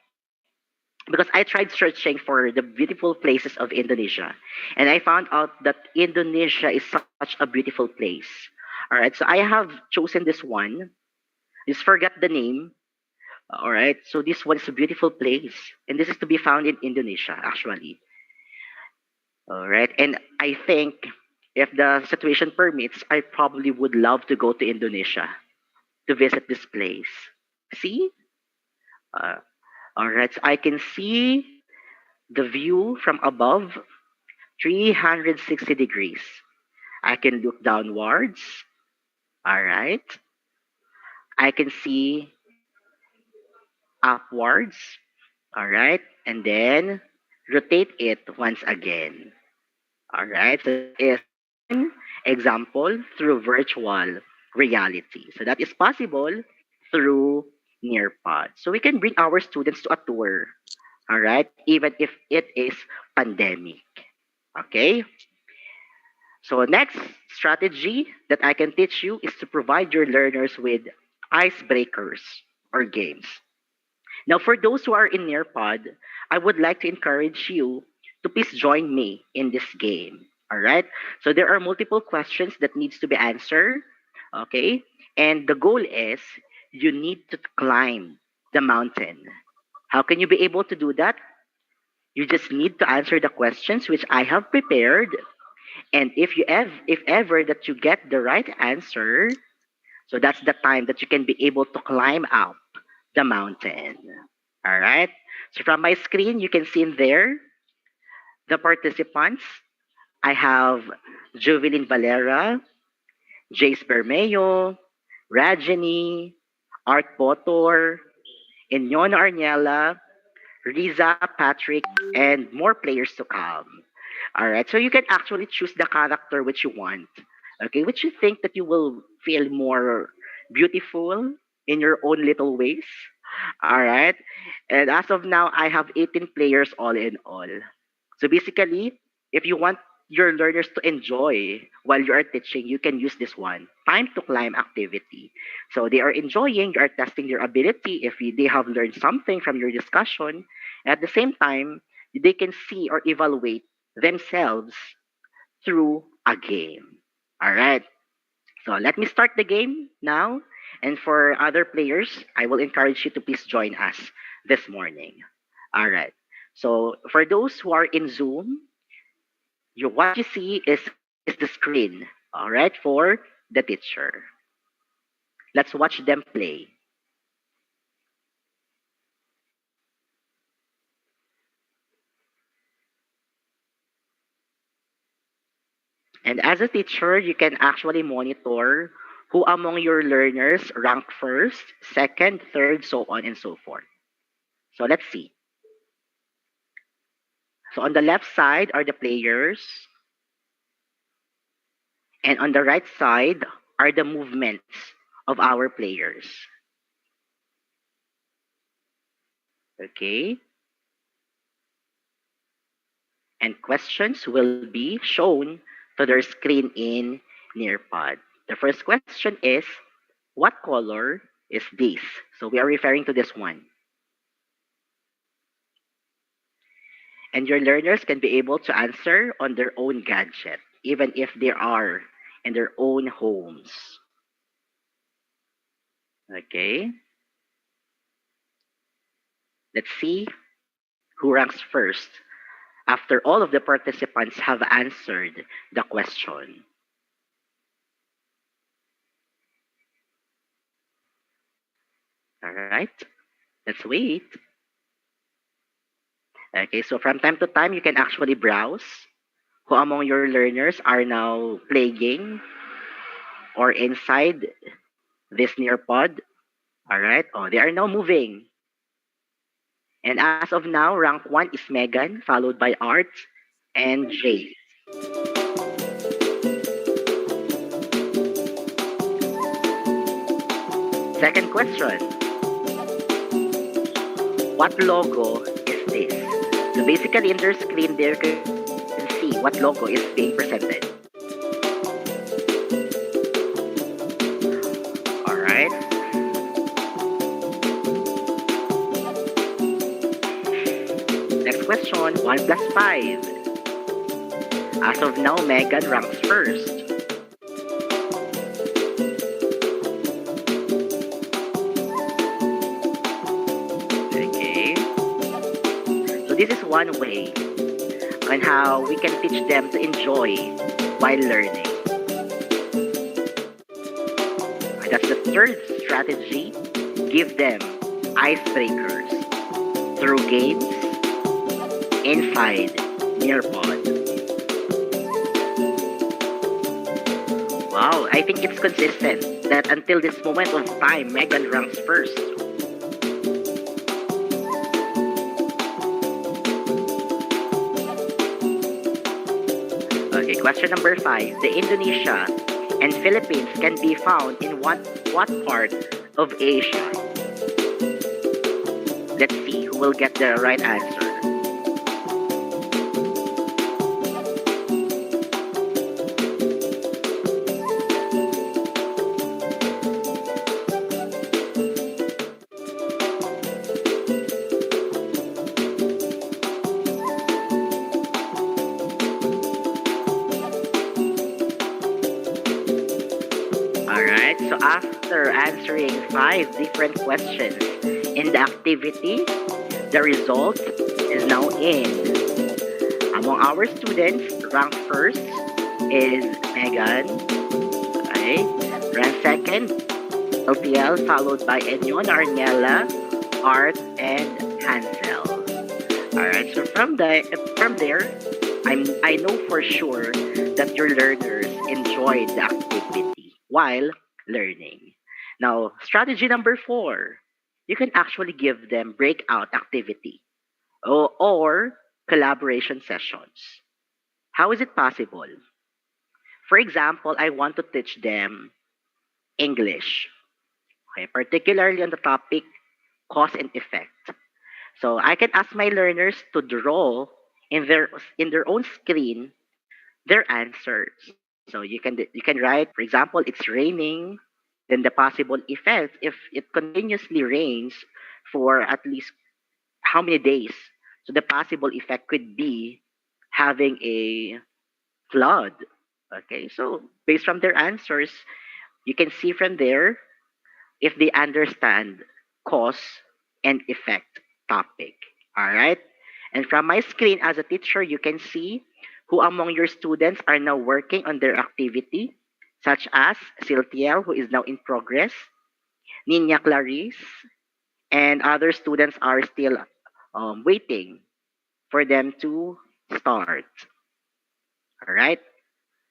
because I tried searching for the beautiful places of Indonesia and I found out that Indonesia is such a beautiful place. All right, so I have chosen this one. Just forget the name. All right, so this one is a beautiful place and this is to be found in Indonesia actually. All right, and I think if the situation permits, I probably would love to go to Indonesia to visit this place. See? Uh, all right, so I can see the view from above 360 degrees. I can look downwards. All right. I can see upwards. All right. And then rotate it once again. All right. So that is one example through virtual reality. So that is possible through Nearpod. So we can bring our students to a tour. All right. Even if it is pandemic. Okay. So next strategy that I can teach you is to provide your learners with icebreakers or games. Now, for those who are in Nearpod, I would like to encourage you to please join me in this game. All right. So there are multiple questions that needs to be answered. Okay. And the goal is you need to climb the mountain. How can you be able to do that? You just need to answer the questions which I have prepared. And if ever that you get the right answer, so that's the time that you can be able to climb up the mountain. All right. So from my screen, you can see in there the participants. I have Juvelin Valera, Jace Bermeo, Rajani, Art Potor, Inyona Arniela, Riza, Patrick, and more players to come. All right, so you can actually choose the character which you want, okay, which you think that you will feel more beautiful in your own little ways. All right, and as of now, I have 18 players all in all. So basically, if you want your learners to enjoy while you are teaching, you can use this one, time to climb activity. So they are enjoying, you are testing their ability if they have learned something from your discussion. At the same time, they can see or evaluate themselves through a game. All right. So let me start the game now. And for other players, I will encourage you to please join us this morning. All right. So for those who are in Zoom, what you see is the screen, all right, for the teacher. Let's watch them play. And as a teacher, you can actually monitor who among your learners rank first, second, third, so on and so forth. So let's see. So on the left side are the players. And on the right side are the movements of our players. Okay. And questions will be shown to their screen in Nearpod. The first question is, what color is this? So we are referring to this one. And your learners can be able to answer on their own gadget, even if they are in their own homes. Okay. Let's see who ranks first after all of the participants have answered the question. All right. Let's wait. Okay, so from time to time, you can actually browse who among your learners are now playing or inside this Nearpod. All right. Oh, they are now moving. And as of now, rank 1 is Megan, followed by Art and Jay. Second question. What logo is this? So basically in their screen there, you can see what logo is being presented. question, 1 plus 5. As of now, Megan ranks first. Okay. So this is one way on how we can teach them to enjoy while learning. That's the third strategy. Give them icebreakers through games inside Nearpod. Wow, I think it's consistent that until this moment of time, Megan ranks first. Okay, question number 5. The Indonesia and Philippines can be found in what part of Asia? Let's see who will get the right answer. Alright, so after answering 5 different questions in the activity, the result is now in. Among our students, ranked first is Megan. Okay. Ranked second, LPL, followed by Enyon, Arniela, Art, and Hansel. Alright, so from there, I know for sure that your learners enjoyed the activity while learning. Now, strategy number 4, you can actually give them breakout activity or collaboration sessions. How is it possible? For example, I want to teach them English, okay, particularly on the topic cause and effect. So I can ask my learners to draw in their own screen their answers. So you can write, for example, it's raining, then the possible effects if it continuously rains for at least how many days. So the possible effect could be having a flood. Okay, so based from their answers, you can see from there if they understand cause and effect topic. All right. And from my screen as a teacher, you can see who among your students are now working on their activity, such as Siltiel, who is now in progress, Nina Clarice, and other students are still waiting for them to start. All right.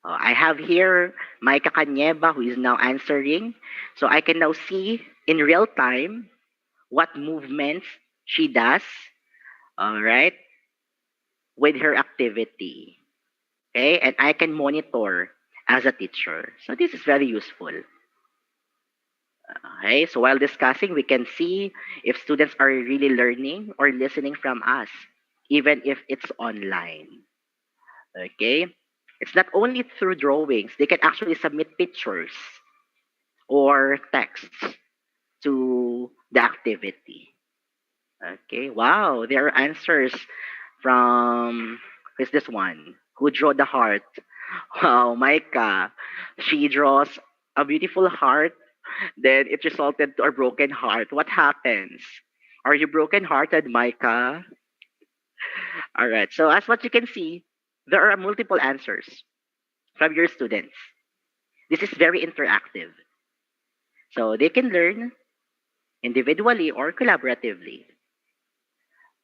I have here Maika Kanyeba, who is now answering. So I can now see in real time what movements she does, all right, with her activity. Okay, and I can monitor as a teacher. So this is very useful. Okay, so while discussing, we can see if students are really learning or listening from us, even if it's online. Okay, it's not only through drawings, they can actually submit pictures or texts to the activity. Okay, wow, there are answers from, who's this one? Who drew the heart? Wow, Micah. She draws a beautiful heart, then it resulted to a broken heart. What happens? Are you broken hearted, Micah? All right, so as what you can see, there are multiple answers from your students. This is very interactive. So they can learn individually or collaboratively.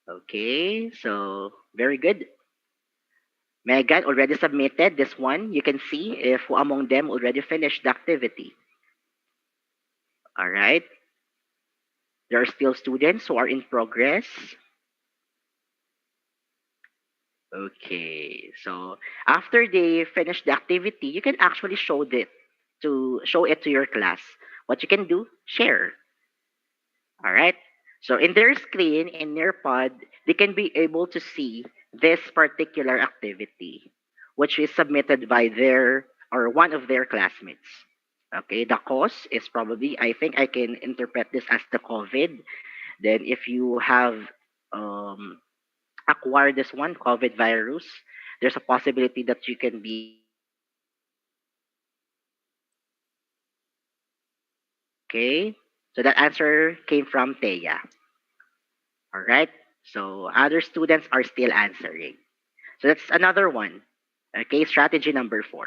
Okay, so very good. Megan already submitted this one. You can see if who among them already finished the activity. All right. There are still students who are in progress. Okay, so after they finish the activity, you can actually show it to your class. What you can do, share. All right. So in their screen, in their pod, they can be able to see this particular activity, which is submitted by their or one of their classmates. Okay, the cause is probably, I think I can interpret this as the COVID. Then if you have acquire this one, COVID virus, there's a possibility that you can be. Okay, so that answer came from Thea. All right, so other students are still answering. So that's another one. Okay, strategy number 4.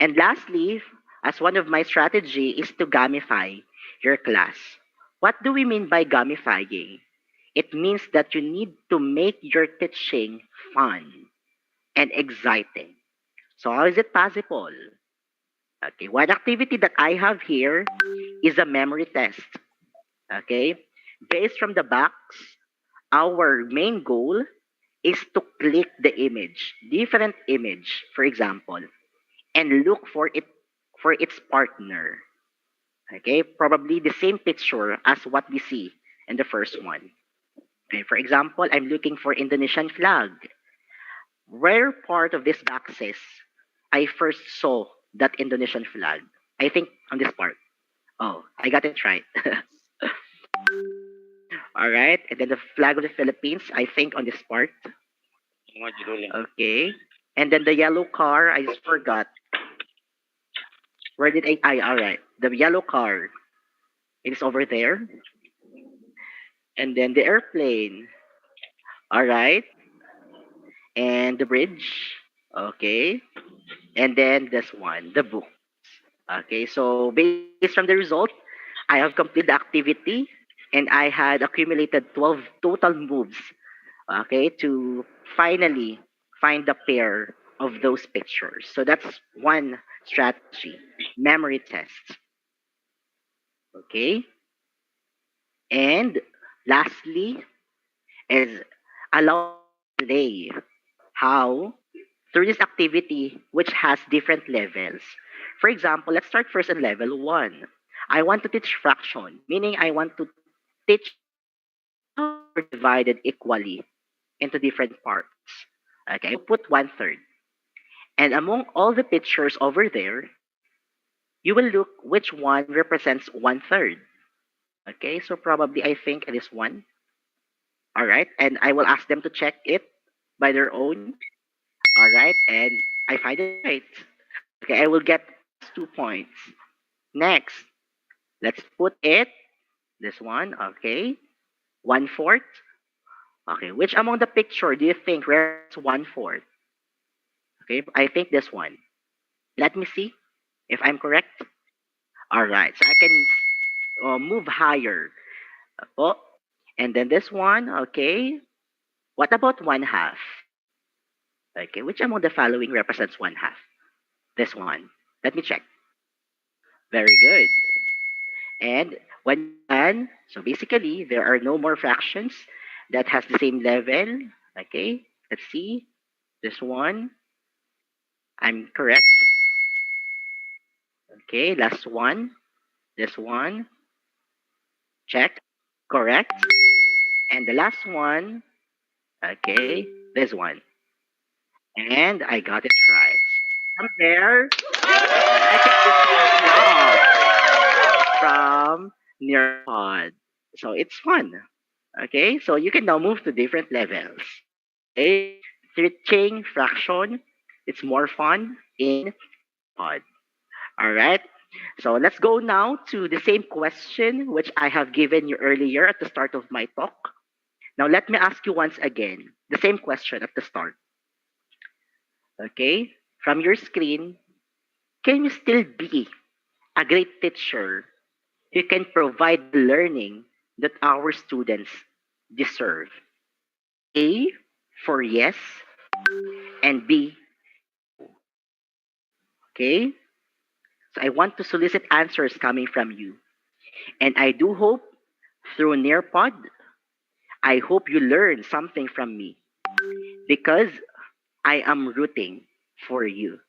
And lastly, as one of my strategy is to gamify your class. What do we mean by gamifying? It means that you need to make your teaching fun and exciting. So how is it possible? Okay, one activity that I have here is a memory test. Okay, based from the box, our main goal is to click the image, different image, for example, and look for its partner. Okay, probably the same picture as what we see in the first one. Okay, for example, I'm looking for Indonesian flag. Where part of this boxes I first saw that Indonesian flag? I think on this part. Oh, I got it right. All right, and then the flag of the Philippines, I think on this part. Okay, and then the yellow car, I just forgot. Where did all right, the yellow car, it is over there. And then the airplane, all right, and the bridge, okay, and then this one, the book. Okay, so based from the result, I have completed the activity and I had accumulated 12 total moves, okay, to finally find the pair of those pictures. So that's one strategy, memory test. Okay, and lastly is allow play. How? Through this activity, which has different levels. For example, let's start first in level 1. I want to teach fraction, meaning I want to teach how are divided equally into different parts. Okay, I put 1/3. And among all the pictures over there, you will look which one represents 1/3. Okay, so probably I think it is 1. All right, and I will ask them to check it by their own. All right, and I find it right. Okay, I will get 2 points. Next, let's put it, this one, okay, 1/4. Okay, which among the picture do you think represents 1/4? Okay, I think this one. Let me see if I'm correct. All right, so I can move higher. Oh, and then this one, okay. What about 1/2? Okay, which among the following represents 1/2? This one. Let me check. Very good. And when you're done, so basically there are no more fractions that has the same level. Okay, let's see. This one, I'm correct. Okay, last one. This one, check. Correct. And the last one, okay, this one. And I got it right. From there, I can from Nearpod. So it's fun. Okay, so you can now move to different levels. Okay, teaching fraction, it's more fun in Pod. All right, so let's go now to the same question which I have given you earlier at the start of my talk. Now let me ask you once again the same question at the start. Okay, from your screen, can you still be a great teacher who can provide the learning that our students deserve? A for yes, and B. Okay? So I want to solicit answers coming from you. And I do hope through Nearpod, I hope you learn something from me because I am rooting for you.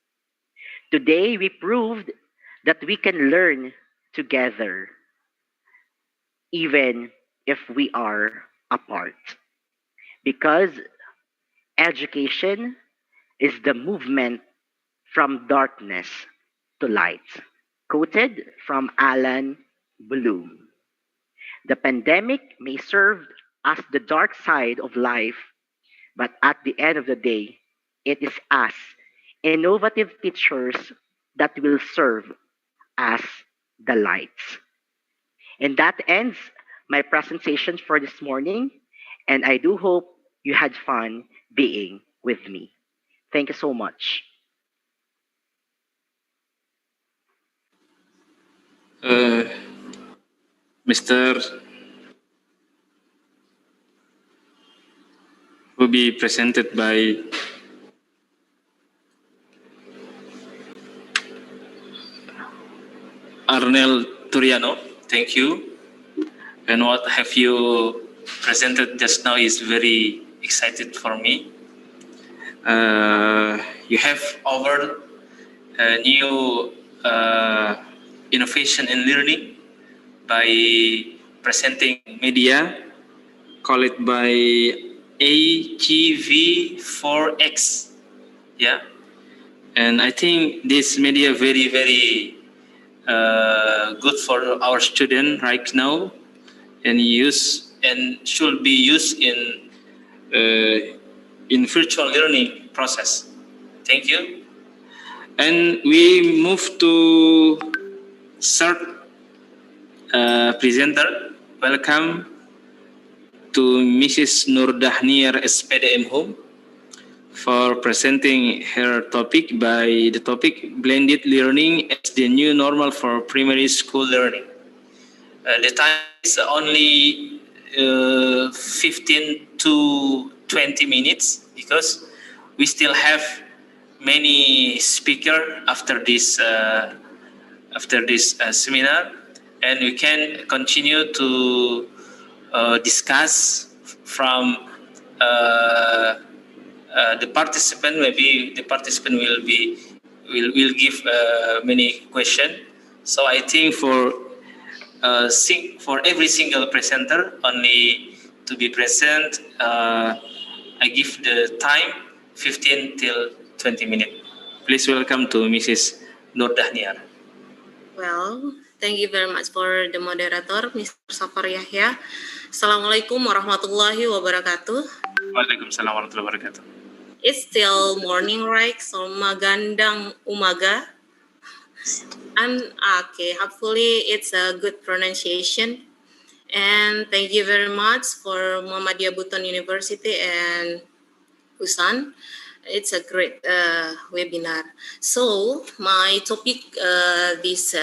Today, we proved that we can learn together even if we are apart. Because education is the movement from darkness to light. Quoted from Alan Bloom. The pandemic may serve as the dark side of life But at the end of the day, it is us, innovative teachers, that will serve as the lights. And that ends my presentation for this morning. And I do hope you had fun being with me. Thank you so much. Mr. will be presented by Arnel Turiano. Thank you. And what have you presented just now is very excited for me. You have over a new innovation in learning by presenting media, call it by AGV4X. Yeah. And I think this media very good for our student right now, and should be used in virtual learning process. Thank you. And we move to third presenter. Welcome to Mrs. Nur Dahniyar SPDM Home for presenting her topic by the topic Blended Learning as the New Normal for Primary School Learning. The time is only 15 to 20 minutes because we still have many speakers after this seminar, and we can continue to discuss from the participant. Maybe the participant will give many questions. So I think for every single presenter only to be present, I give the time 15 till 20 minutes. Please welcome to Mrs. Nur Dahniyar. Well, thank you very much for the moderator, Mr. Safar Yahya. Assalamualaikum warahmatullahi wabarakatuh. Waalaikumsalam warahmatullahi wabarakatuh. It's still morning, right? So magandang umaga. And okay, hopefully it's a good pronunciation. And thank you very much for Muhammadiyah Buton University and Busan. It's a great webinar. So my topic this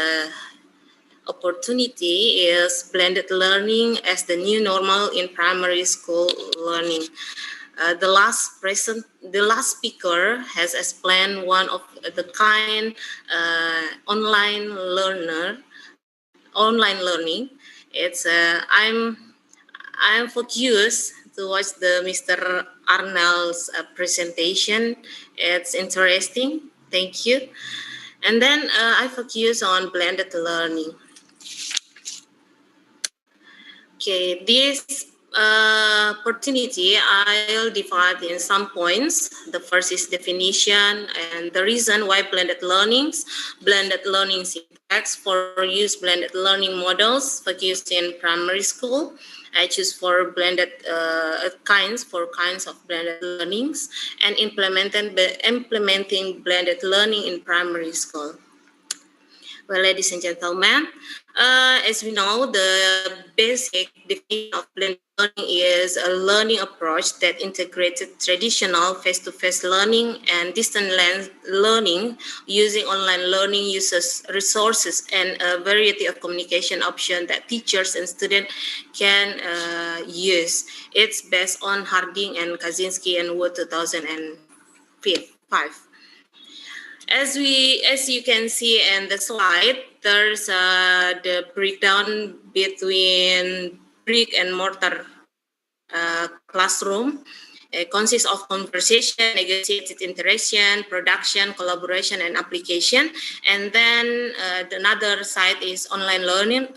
opportunity is blended learning as the new normal in primary school learning. The last speaker has explained one of the kind online learning. It's I'm focused to watch the Mr. Arnell's presentation. It's interesting. Thank you. And then I focus on blended learning. Okay, this opportunity I'll divide in some points. The first is definition and the reason why blended learning syntax for use blended learning models focused in primary school. I choose for blended kinds of blended learnings and implementing blended learning in primary school. Well, ladies and gentlemen, as we know, the basic definition of blended learning is a learning approach that integrated traditional face-to-face learning and distant learning using online learning uses resources and a variety of communication options that teachers and students can use. It's based on Harding and Kaczynski and Wood 2005. As you can see in the slide, there's the breakdown between brick and mortar classroom. It consists of conversation, negotiated interaction, production, collaboration, and application. And then another side is online learning.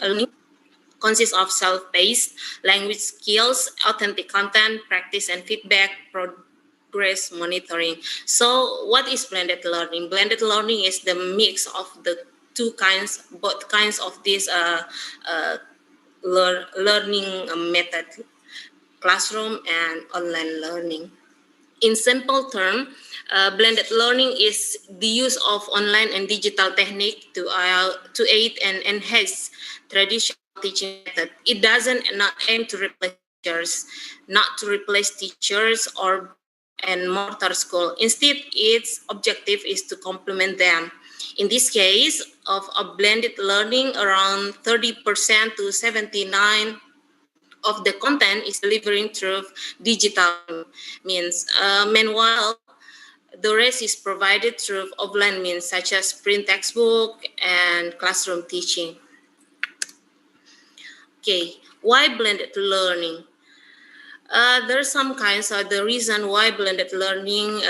Consists of self-paced language skills, authentic content, practice and feedback, progress monitoring. So what is blended learning? Blended learning is the mix of the both kinds of this learning method, classroom and online learning. In simple terms, blended learning is the use of online and digital technique to aid and enhance traditional teaching method. It doesn't not aim to replace teachers, not to replace teachers or and mortar school. Instead, its objective is to complement them. In this case of a blended learning, around 30% to 79% of the content is delivering through digital means. Meanwhile, the rest is provided through offline means such as print textbook and classroom teaching. Okay, why blended learning? There are some kinds of the reason why blended learning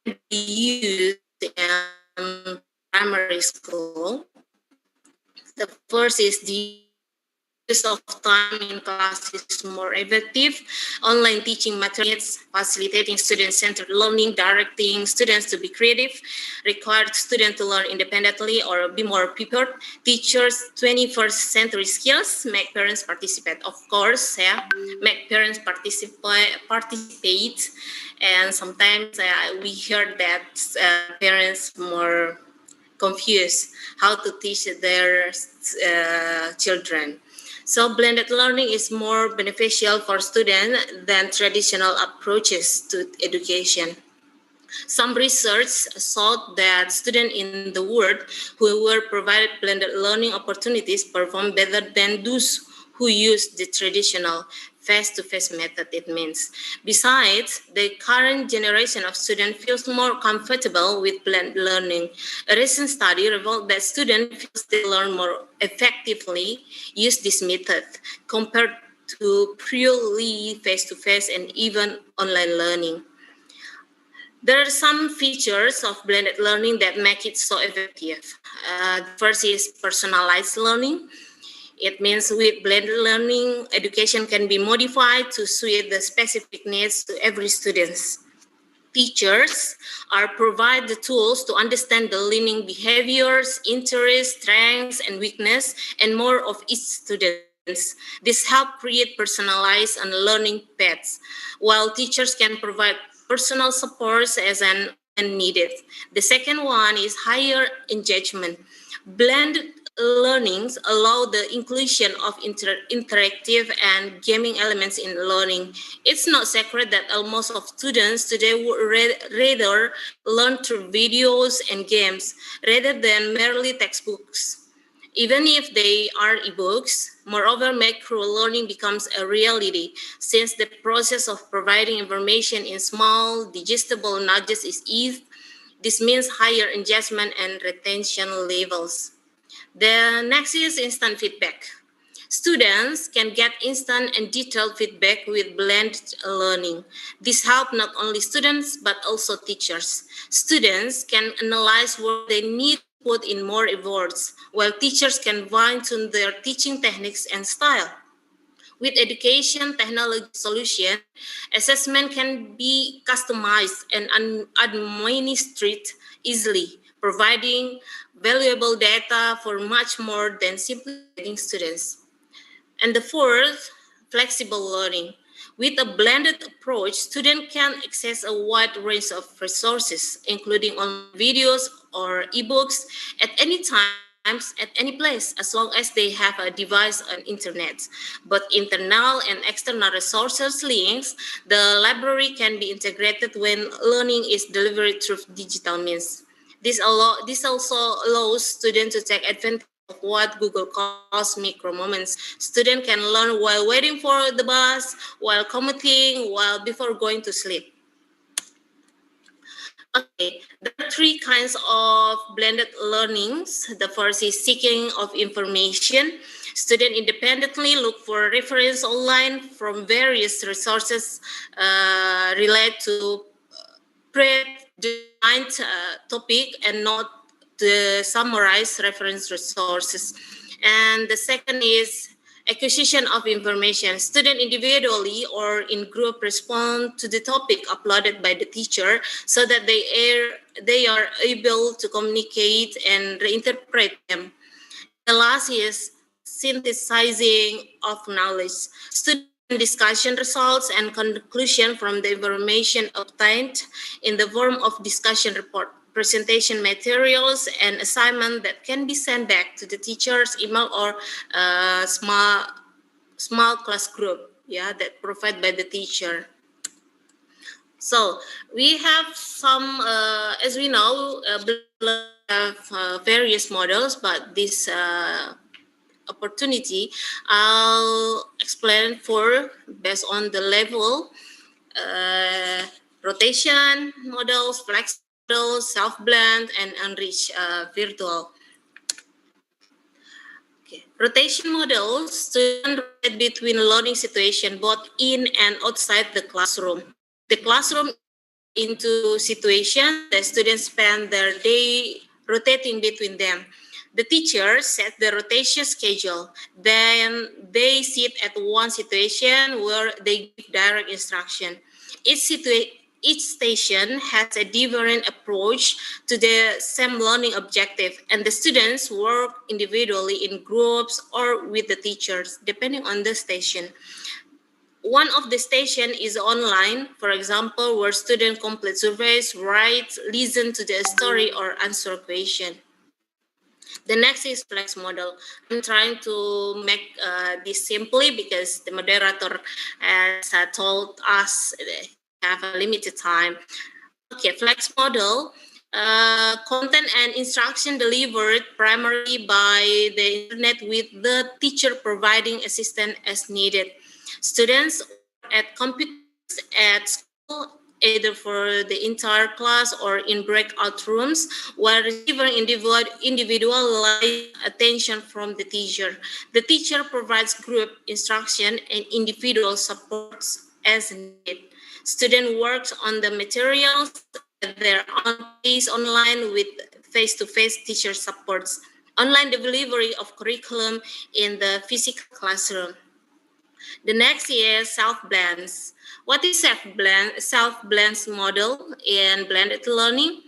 can be used in primary school. The first is the use of time in class is more effective. Online teaching materials, facilitating student-centered learning, directing students to be creative, required students to learn independently or be more prepared. Teachers, 21st century skills, make parents participate. Of course, make parents participate. And sometimes we hear that parents more confused how to teach their children. So blended learning is more beneficial for students than traditional approaches to education. Some research showed that students in the world who were provided blended learning opportunities perform better than those who use the traditional face-to-face method, it means. Besides, the current generation of students feels more comfortable with blended learning. A recent study revealed that students feel they learn more effectively use this method compared to purely face-to-face and even online learning. There are some features of blended learning that make it so effective. First is personalized learning. It means with blended learning, education can be modified to suit the specific needs to every student. Teachers are provided the tools to understand the learning behaviors, interests, strengths, and weakness, and more of each student. This helps create personalized and learning paths, while teachers can provide personal supports as and when needed. The second one is higher engagement. Blended learnings allow the inclusion of interactive and gaming elements in learning. It's not secret that almost of students today would rather learn through videos and games rather than merely textbooks. Even if they are ebooks, moreover, micro-learning becomes a reality since the process of providing information in small, digestible nudges is eased. This means higher engagement and retention levels. The next is instant feedback. Students can get instant and detailed feedback with blended learning. This helps not only students but also teachers. Students can analyze what they need to put in more words, while teachers can fine-tune their teaching techniques and style. With education technology solution, assessment can be customized and administered easily, providing valuable data for much more than simply grading students. And the fourth, flexible learning. With a blended approach, students can access a wide range of resources, including online videos or ebooks at any time, at any place, as long as they have a device and internet. Both internal and external resources links, the library can be integrated when learning is delivered through digital means. This also allows students to take advantage of what Google calls micro moments. Students can learn while waiting for the bus, while commuting, while before going to sleep. Okay, there are three kinds of blended learnings. The first is seeking of information. Students independently look for reference online from various resources related to predefined topic and not the summarized reference resources. And the second is acquisition of information. Students individually or in group respond to the topic uploaded by the teacher so that they are able to communicate and reinterpret them. The last is synthesizing of knowledge. Students discussion results and conclusion from the information obtained in the form of discussion report, presentation materials, and assignment that can be sent back to the teacher's email or small class group, that provided by the teacher. So we have some, as we know, have various models, but this opportunity I'll explain based on the level, rotation models, flex models, self-blend, and enrich virtual. Okay. Rotation models students rotate between learning situation both in and outside the classroom. The classroom into situation, the students spend their day rotating between them. The teacher set the rotation schedule. Then they sit at one situation where they give direct instruction. Each station has a different approach to the same learning objective, and the students work individually in groups or with the teachers, depending on the station. One of the station is online, for example, where students complete surveys, write, listen to the story, or answer question. The next is flex model. I'm trying to make this simply because the moderator has told us they have a limited time. Okay, flex model. Content and instruction delivered primarily by the internet with the teacher providing assistance as needed. Students at computers at school, either for the entire class or in breakout rooms, while receiving individualized attention from the teacher. The teacher provides group instruction and individual supports as needed. Student works on the materials at their own pace online with face-to-face teacher supports. Online delivery of curriculum in the physical classroom. The next is self-blends. What is self-blends model in blended learning?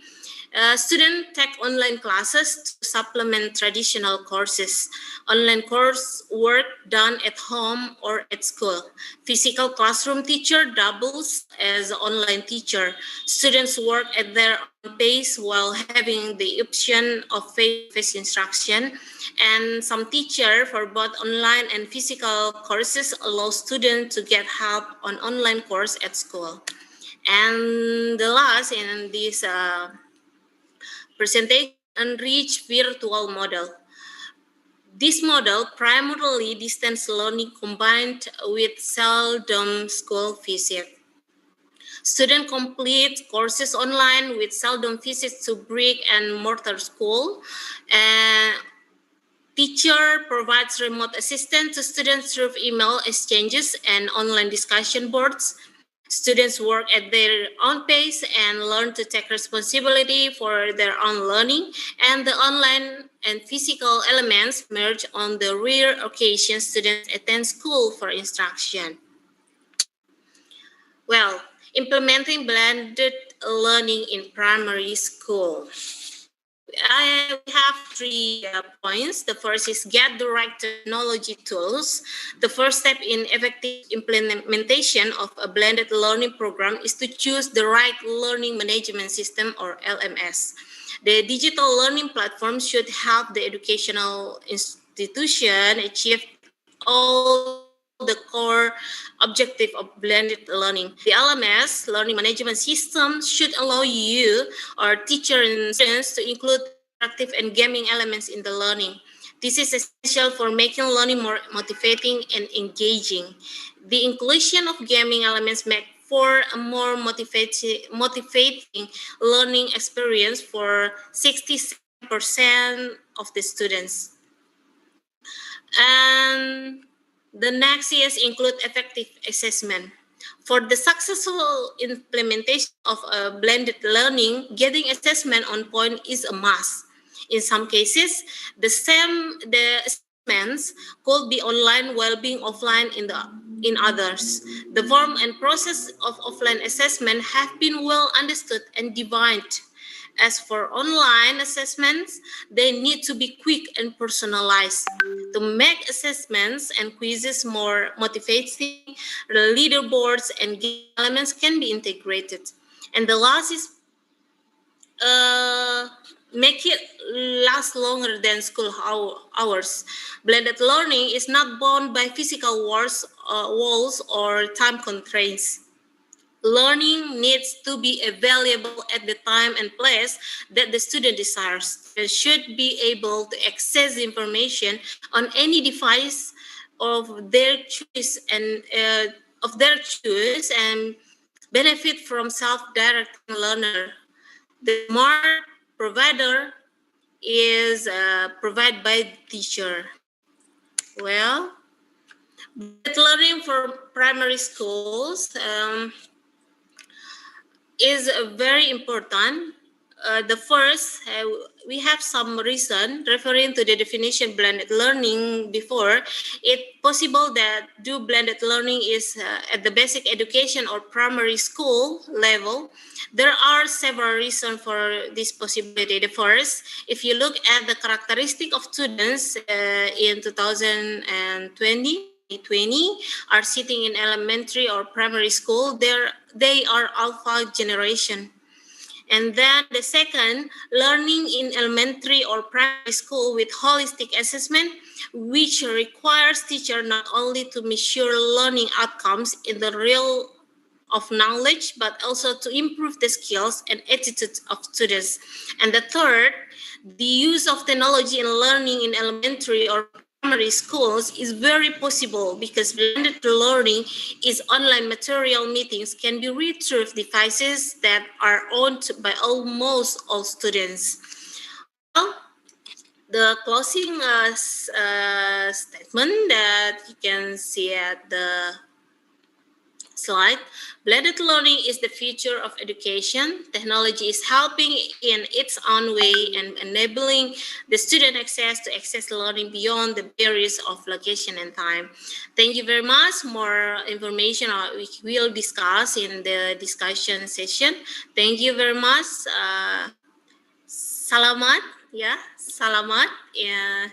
Students take online classes to supplement traditional courses. Online course work done at home or at school. Physical classroom teacher doubles as online teacher. Students work at their own pace while having the option of face-to-face instruction. And some teacher for both online and physical courses allow students to get help on online course at school. And the last in this presentation, enrich virtual model. This model primarily distance learning combined with seldom school visit. Students complete courses online with seldom visits to brick and mortar school. Teacher provides remote assistance to students through email exchanges and online discussion boards. Students work at their own pace and learn to take responsibility for their own learning, and the online and physical elements merge on the rare occasion students attend school for instruction. Well, implementing blended learning in primary school. I have 3 points. The first is get the right technology tools. The first step in effective implementation of a blended learning program is to choose the right learning management system or LMS. The digital learning platform should help the educational institution achieve all the core objective of blended learning. The LMS, learning management system, should allow you or teacher and students to include interactive and gaming elements in the learning. This is essential for making learning more motivating and engaging. The inclusion of gaming elements make for a more motivating learning experience for 67% of the students. And the next is include effective assessment. For the successful implementation of a blended learning, getting assessment on point is a must. In some cases, the assessments could be online while being offline in others. The form and process of offline assessment have been well understood and defined. As for online assessments, they need to be quick and personalized. To make assessments and quizzes more motivating, the leaderboards and game elements can be integrated. And the last is make it last longer than school hours. Blended learning is not bound by physical walls or time constraints. Learning needs to be available at the time and place that the student desires. They should be able to access information on any device of their choice and benefit from self-directing learner. The smart provider is provided by the teacher. Well, learning for primary schools is very important. The first, we have some reason referring to the definition blended learning before. It's possible that do blended learning is at the basic education or primary school level. There are several reasons for this possibility. The first, if you look at the characteristic of students in 2020, are sitting in elementary or primary school, they are alpha generation. And then the second, learning in elementary or primary school with holistic assessment, which requires teacher not only to measure learning outcomes in the real of knowledge, but also to improve the skills and attitudes of students. And the third, the use of technology in learning in elementary or primary schools is very possible because blended learning is online material meetings can be retrieved devices that are owned by almost all students. Well, the closing statement that you can see at the slide. Blended learning is the future of education. Technology is helping in its own way and enabling the student access to access learning beyond the barriers of location and time. Thank you very much. More information we will discuss in the discussion session. Thank you very much. Salamat, ya, salamat. Ya.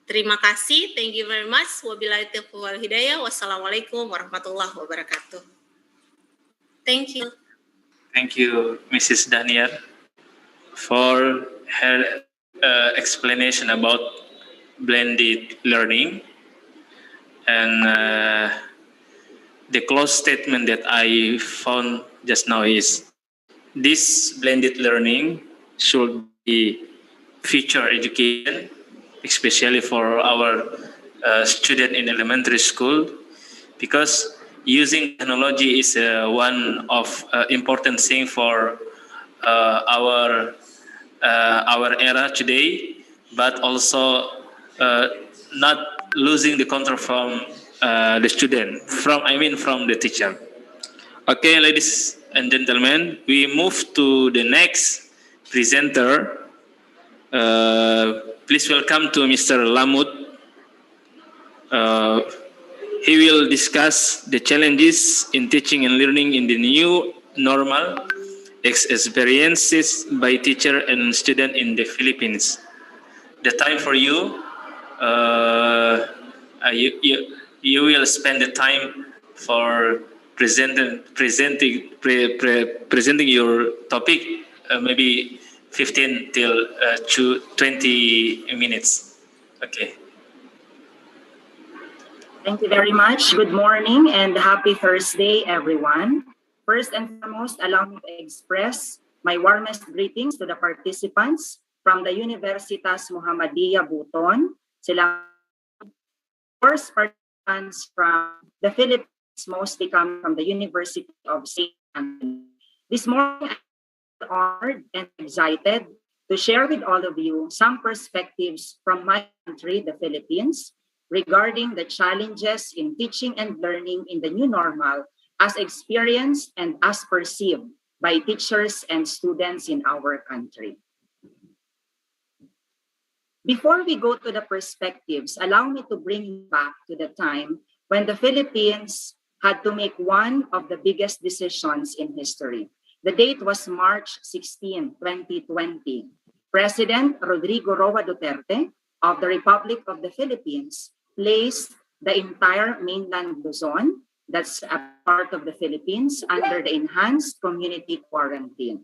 Terima kasih. Thank you very much. Wabillahi taufiq wal hidayah. Wassalamualaikum warahmatullahi wabarakatuh. Thank you. Thank you, Mrs. Daniel, for her explanation about blended learning. And the close statement that I found just now is this blended learning should be future education, especially for our student in elementary school, because using technology is one of important thing for our era today, but also not losing the control from the student, from the teacher. Okay, ladies and gentlemen, we move to the next presenter. Please welcome to Mr. Lamut. He will discuss the challenges in teaching and learning in the new normal, experiences by teacher and student in the Philippines. The time for you, you will spend the time for presenting your topic, maybe 15 till 20 minutes. Okay. Thank you very much. Good morning and happy Thursday, everyone. First and foremost, allow me to express my warmest greetings to the participants from the Universitas Muhammadiyah Buton. Sila, of course, participants from the Philippines, mostly come from the University of St. Anthony. This morning, honored and excited to share with all of you some perspectives from my country, the Philippines, regarding the challenges in teaching and learning in the new normal as experienced and as perceived by teachers and students in our country. Before we go to the perspectives, allow me to bring you back to the time when the Philippines had to make one of the biggest decisions in history. The date was March 16, 2020. President Rodrigo Roa Duterte of the Republic of the Philippines placed the entire mainland Luzon, that's a part of the Philippines, under the enhanced community quarantine.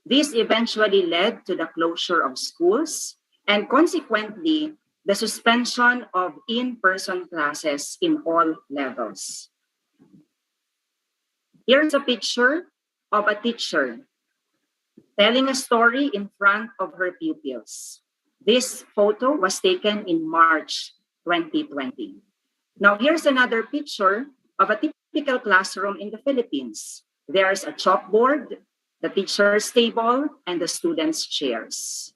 This eventually led to the closure of schools and consequently the suspension of in-person classes in all levels. Here's a picture of a teacher telling a story in front of her pupils. This photo was taken in March 2020. Now here's another picture of a typical classroom in the Philippines. There's a chalkboard, the teacher's table, and the students' chairs.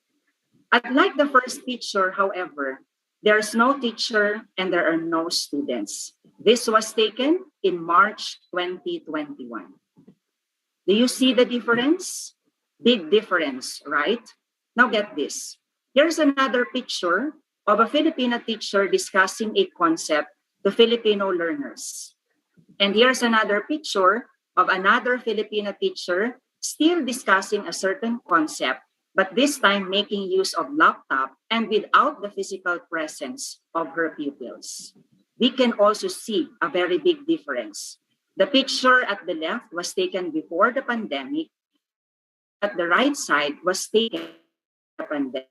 Unlike the first picture, however, there's no teacher and there are no students. This was taken in March 2021. Do you see the difference? Big difference, right? Now get this. Here's another picture of a Filipino teacher discussing a concept to Filipino learners. And here's another picture of another Filipino teacher still discussing a certain concept, but this time making use of laptop and without the physical presence of her pupils. We can also see a very big difference. The picture at the left was taken before the pandemic. At the right side was taken the pandemic.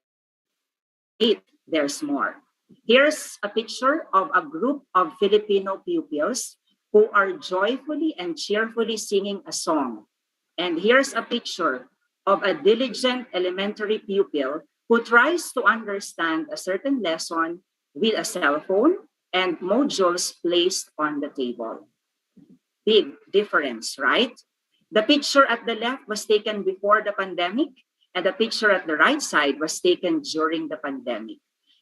There's more. Here's a picture of a group of Filipino pupils who are joyfully and cheerfully singing a song. And here's a picture of a diligent elementary pupil who tries to understand a certain lesson with a cell phone and modules placed on the table. Big difference, right? The picture at the left was taken before the pandemic, and the picture at the right side was taken during the pandemic.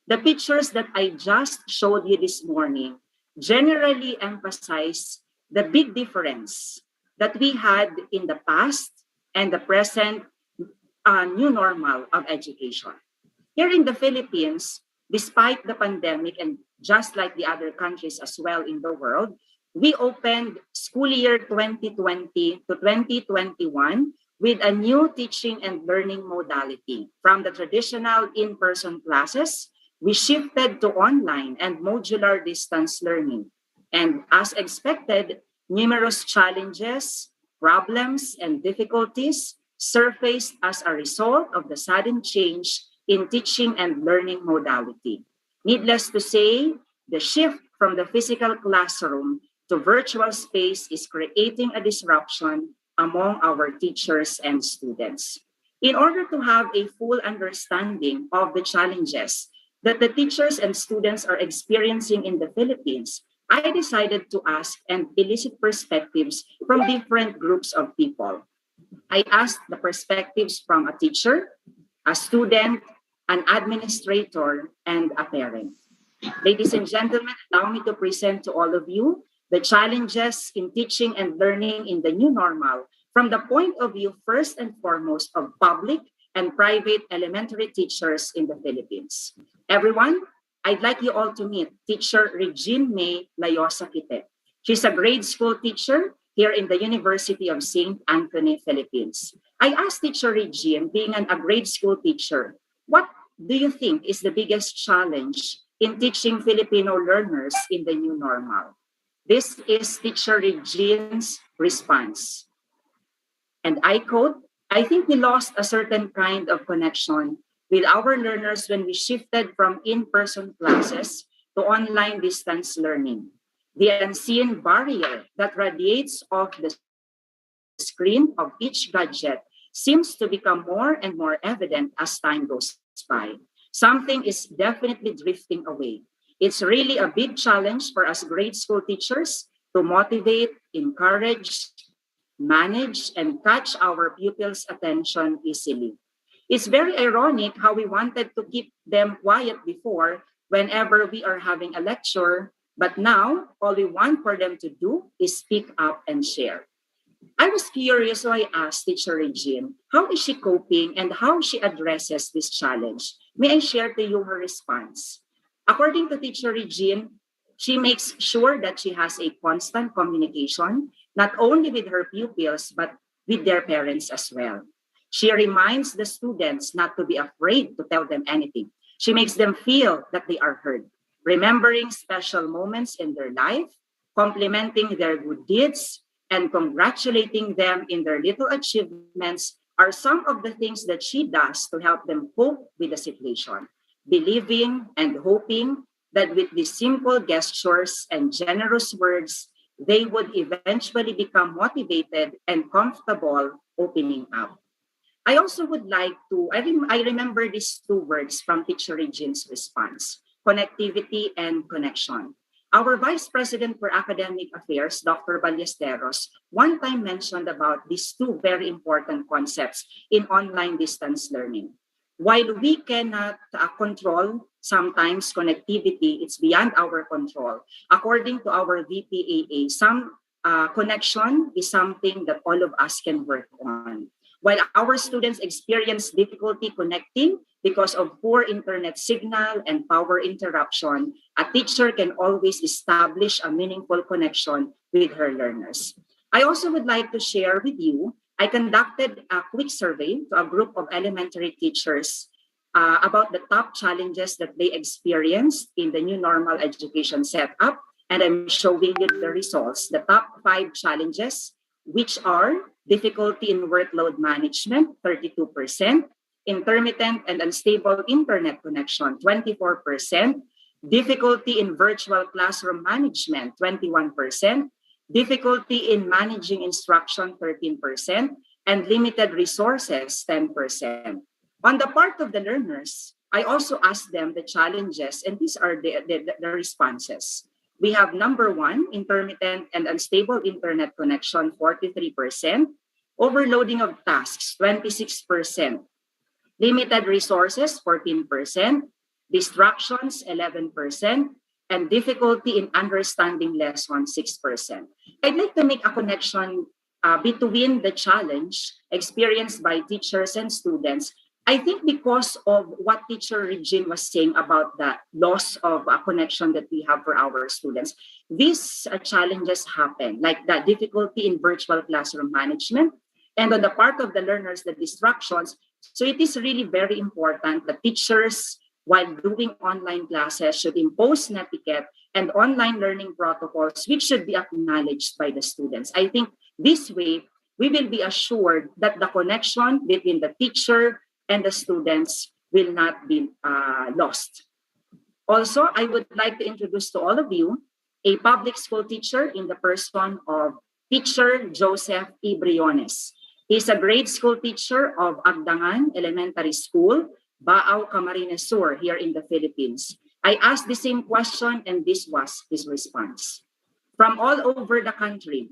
The pictures that I just showed you this morning generally emphasize the big difference that we had in the past and the present new normal of education. Here in the Philippines, despite the pandemic and just like the other countries as well in the world, we opened school year 2020 to 2021 with a new teaching and learning modality. From the traditional in-person classes, we shifted to online and modular distance learning. And as expected, numerous challenges, problems, and difficulties surfaced as a result of the sudden change in teaching and learning modality. Needless to say, the shift from the physical classroom to virtual space is creating a disruption among our teachers and students. In order to have a full understanding of the challenges that the teachers and students are experiencing in the Philippines, I decided to ask and elicit perspectives from different groups of people. I asked the perspectives from a teacher, a student, an administrator, and a parent. Ladies and gentlemen, allow me to present to all of you the challenges in teaching and learning in the new normal from the point of view, first and foremost, of public and private elementary teachers in the Philippines. Everyone, I'd like you all to meet teacher Regine May Layosa Kite. She's a grade school teacher here in the University of St. Anthony, Philippines. I asked teacher Regine, being a grade school teacher, what do you think is the biggest challenge in teaching Filipino learners in the new normal? This is teacher Regine's response. And I quote, I think we lost a certain kind of connection with our learners when we shifted from in-person classes to online distance learning. The unseen barrier that radiates off the screen of each gadget seems to become more and more evident as time goes by. Something is definitely drifting away. It's really a big challenge for us grade school teachers to motivate, encourage, manage, and catch our pupils' attention easily. It's very ironic how we wanted to keep them quiet before whenever we are having a lecture, but now all we want for them to do is speak up and share. I was curious, so I asked teacher Regine, how is she coping and how she addresses this challenge? May I share to you her response? According to teacher Regine, she makes sure that she has a constant communication, not only with her pupils, but with their parents as well. She reminds the students not to be afraid to tell them anything. She makes them feel that they are heard, remembering special moments in their life, complimenting their good deeds, and congratulating them in their little achievements are some of the things that she does to help them cope with the situation, believing and hoping that with these simple gestures and generous words, they would eventually become motivated and comfortable opening up. I also would like to, I remember these two words from Teacher Regine's response, connectivity and connection. Our Vice President for Academic Affairs, Dr. Ballesteros, one time mentioned about these two very important concepts in online distance learning. While we cannot control sometimes connectivity, it's beyond our control. According to our VPAA, some connection is something that all of us can work on. While our students experience difficulty connecting because of poor internet signal and power interruption, a teacher can always establish a meaningful connection with her learners. I also would like to share with you, I conducted a quick survey to a group of elementary teachers about the top challenges that they experienced in the new normal education setup, and I'm showing you the results. The top 5 challenges, which are difficulty in workload management, 32%, intermittent and unstable internet connection, 24%, difficulty in virtual classroom management, 21%, difficulty in managing instruction, 13%, and limited resources, 10%. On the part of the learners, I also asked them the challenges, and these are the responses. We have number 1, intermittent and unstable internet connection, 43%, overloading of tasks, 26%, limited resources, 14%, distractions, 11%, and difficulty in understanding lessons, 6%. I'd like to make a connection between the challenge experienced by teachers and students. I think because of what Teacher Regine was saying about the loss of a connection that we have for our students, these challenges happen, like the difficulty in virtual classroom management, and on the part of the learners, the distractions. So it is really very important that teachers, while doing online classes, should impose netiquette and online learning protocols, which should be acknowledged by the students. I think this way, we will be assured that the connection between the teacher and the students will not be lost. Also, I would like to introduce to all of you a public school teacher in the person of Teacher Joseph E. Briones. He's a grade school teacher of Agdangan Elementary School, Baao, Camarines Sur, here in the Philippines. I asked the same question, and this was his response. From all over the country,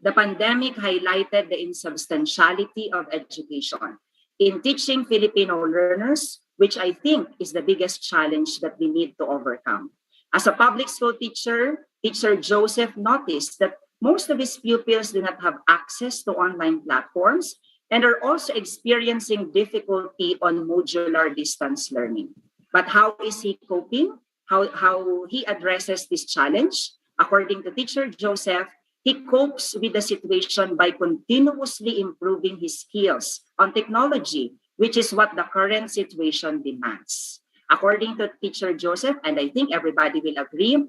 the pandemic highlighted the insubstantiality of education in teaching Filipino learners, which I think is the biggest challenge that we need to overcome. As a public school teacher, Teacher Joseph noticed that most of his pupils do not have access to online platforms and are also experiencing difficulty on modular distance learning. But how is he coping? How he addresses this challenge? According to Teacher Joseph, he copes with the situation by continuously improving his skills on technology, which is what the current situation demands. According to Teacher Joseph, and I think everybody will agree,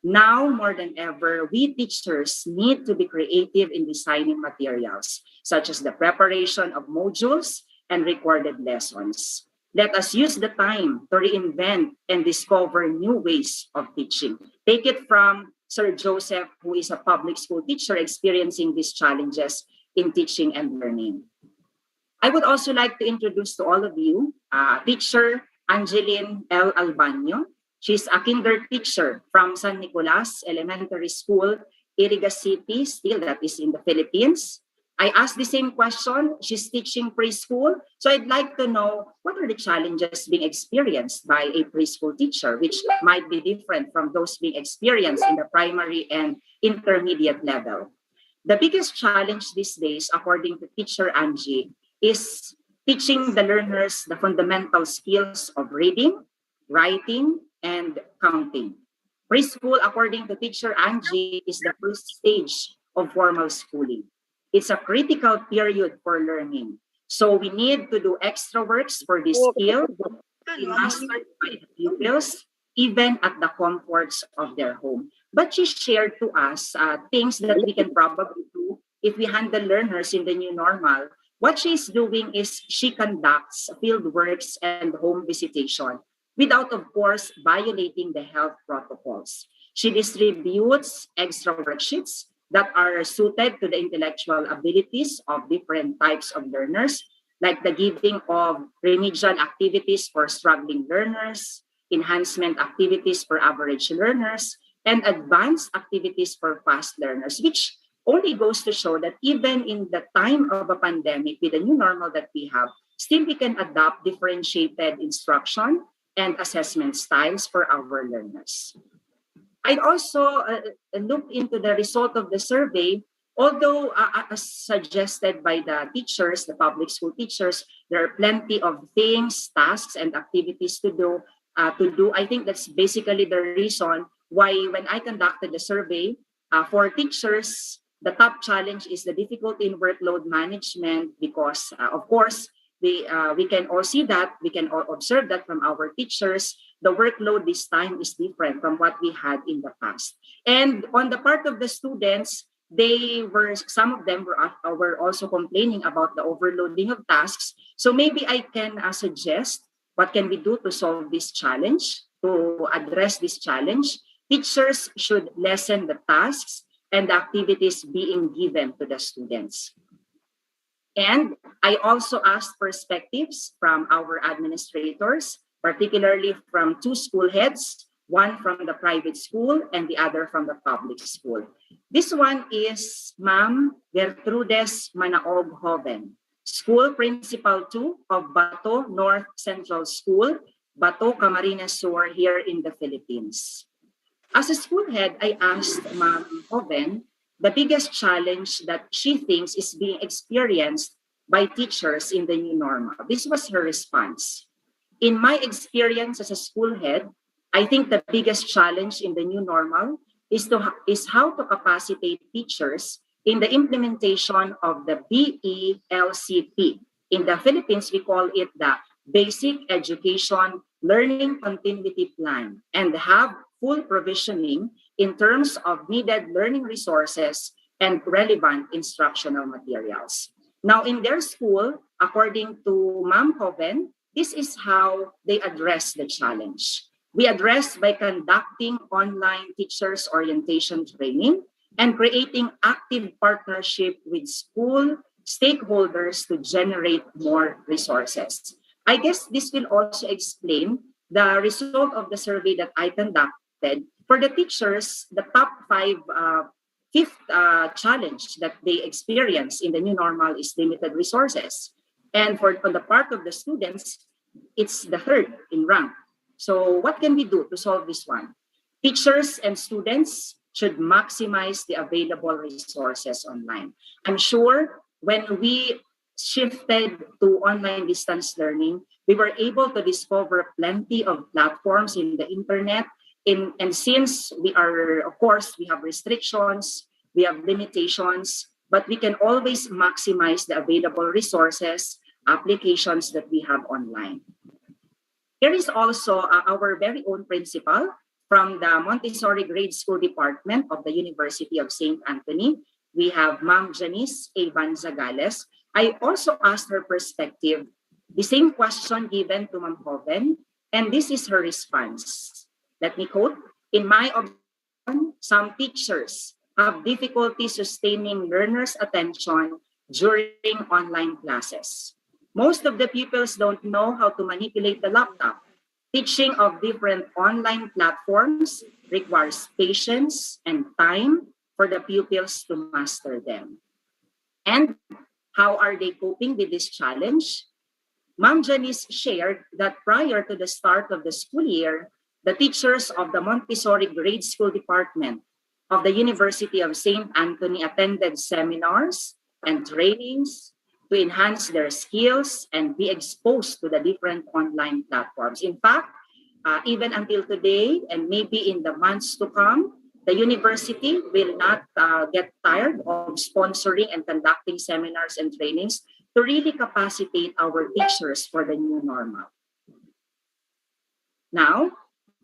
now more than ever, we teachers need to be creative in designing materials, such as the preparation of modules and recorded lessons. Let us use the time to reinvent and discover new ways of teaching. Take it from Sir Joseph, who is a public school teacher experiencing these challenges in teaching and learning. I would also like to introduce to all of you Teacher Angeline L. Albano. She's a kinder teacher from San Nicolas Elementary School, Iriga City, still that is in the Philippines. I asked the same question. She's teaching preschool. So I'd like to know what are the challenges being experienced by a preschool teacher, which might be different from those being experienced in the primary and intermediate level. The biggest challenge these days, according to Teacher Angie, is teaching the learners the fundamental skills of reading, writing, and counting. Preschool, according to Teacher Angie, is the first stage of formal schooling. It's a critical period for learning. So we need to do extra works for this skill to be mastered by the pupils, even at the comforts of their home. But she shared to us things that we can probably do if we handle learners in the new normal. What she's doing is she conducts field works and home visitation without, of course, violating the health protocols. She distributes extra worksheets that are suited to the intellectual abilities of different types of learners, like the giving of remedial activities for struggling learners, enhancement activities for average learners, and advanced activities for fast learners, which only goes to show that even in the time of a pandemic, with the new normal that we have, still we can adopt differentiated instruction and assessment styles for our learners. I'd also looked into the result of the survey. Although as suggested by the teachers, the public school teachers, there are plenty of things, tasks, and activities to do. I think that's basically the reason why when I conducted the survey for teachers, the top challenge is the difficulty in workload management because, of course, we can all see that, we can all observe that from our teachers. The workload this time is different from what we had in the past. And on the part of the students, some of them were also complaining about the overloading of tasks. So maybe I can suggest what can we do to solve this challenge, to address this challenge. Teachers should lessen the tasks and the activities being given to the students. And I also asked perspectives from our administrators, particularly from two school heads, one from the private school and the other from the public school. This one is Ma'am Gertrudes Manaog Hoven, School Principal 2 of Bato North Central School, Bato, Camarines Sur, here in the Philippines. As a school head, I asked Ma'am Hoven the biggest challenge that she thinks is being experienced by teachers in the new normal. This was her response. In my experience as a school head, I think the biggest challenge in the new normal is how to capacitate teachers in the implementation of the BELCP. In the Philippines, we call it the Basic Education Learning Continuity Plan, and have full provisioning in terms of needed learning resources and relevant instructional materials. Now, in their school, according to Ma'am Hoven, this is how they address the challenge. We address by conducting online teachers orientation training and creating active partnership with school stakeholders to generate more resources. I guess this will also explain the result of the survey that I conducted. For the teachers, the top fifth challenge that they experience in the new normal is limited resources. And on the part of the students, it's the third in rank. So what can we do to solve this one? Teachers and students should maximize the available resources online. I'm sure when we shifted to online distance learning, we were able to discover plenty of platforms in the internet. And since we have restrictions, we have limitations, but we can always maximize the available resources, applications that we have online. Here is also our very own principal from the Montessori Grade School Department of the University of St. Anthony. We have Ma'am Janice A. Banzagales. I also asked her perspective, the same question given to Ma'am Hoven, and this is her response. Let me quote, "In my opinion, some teachers have difficulty sustaining learners' attention during online classes. Most of the pupils don't know how to manipulate the laptop. Teaching of different online platforms requires patience and time for the pupils to master them." And how are they coping with this challenge? Ma'am Janice shared that prior to the start of the school year, the teachers of the Montessori Grade School Department of the University of St. Anthony attended seminars and trainings to enhance their skills and be exposed to the different online platforms. In fact, even until today, and maybe in the months to come, the university will not get tired of sponsoring and conducting seminars and trainings to really capacitate our teachers for the new normal. Now,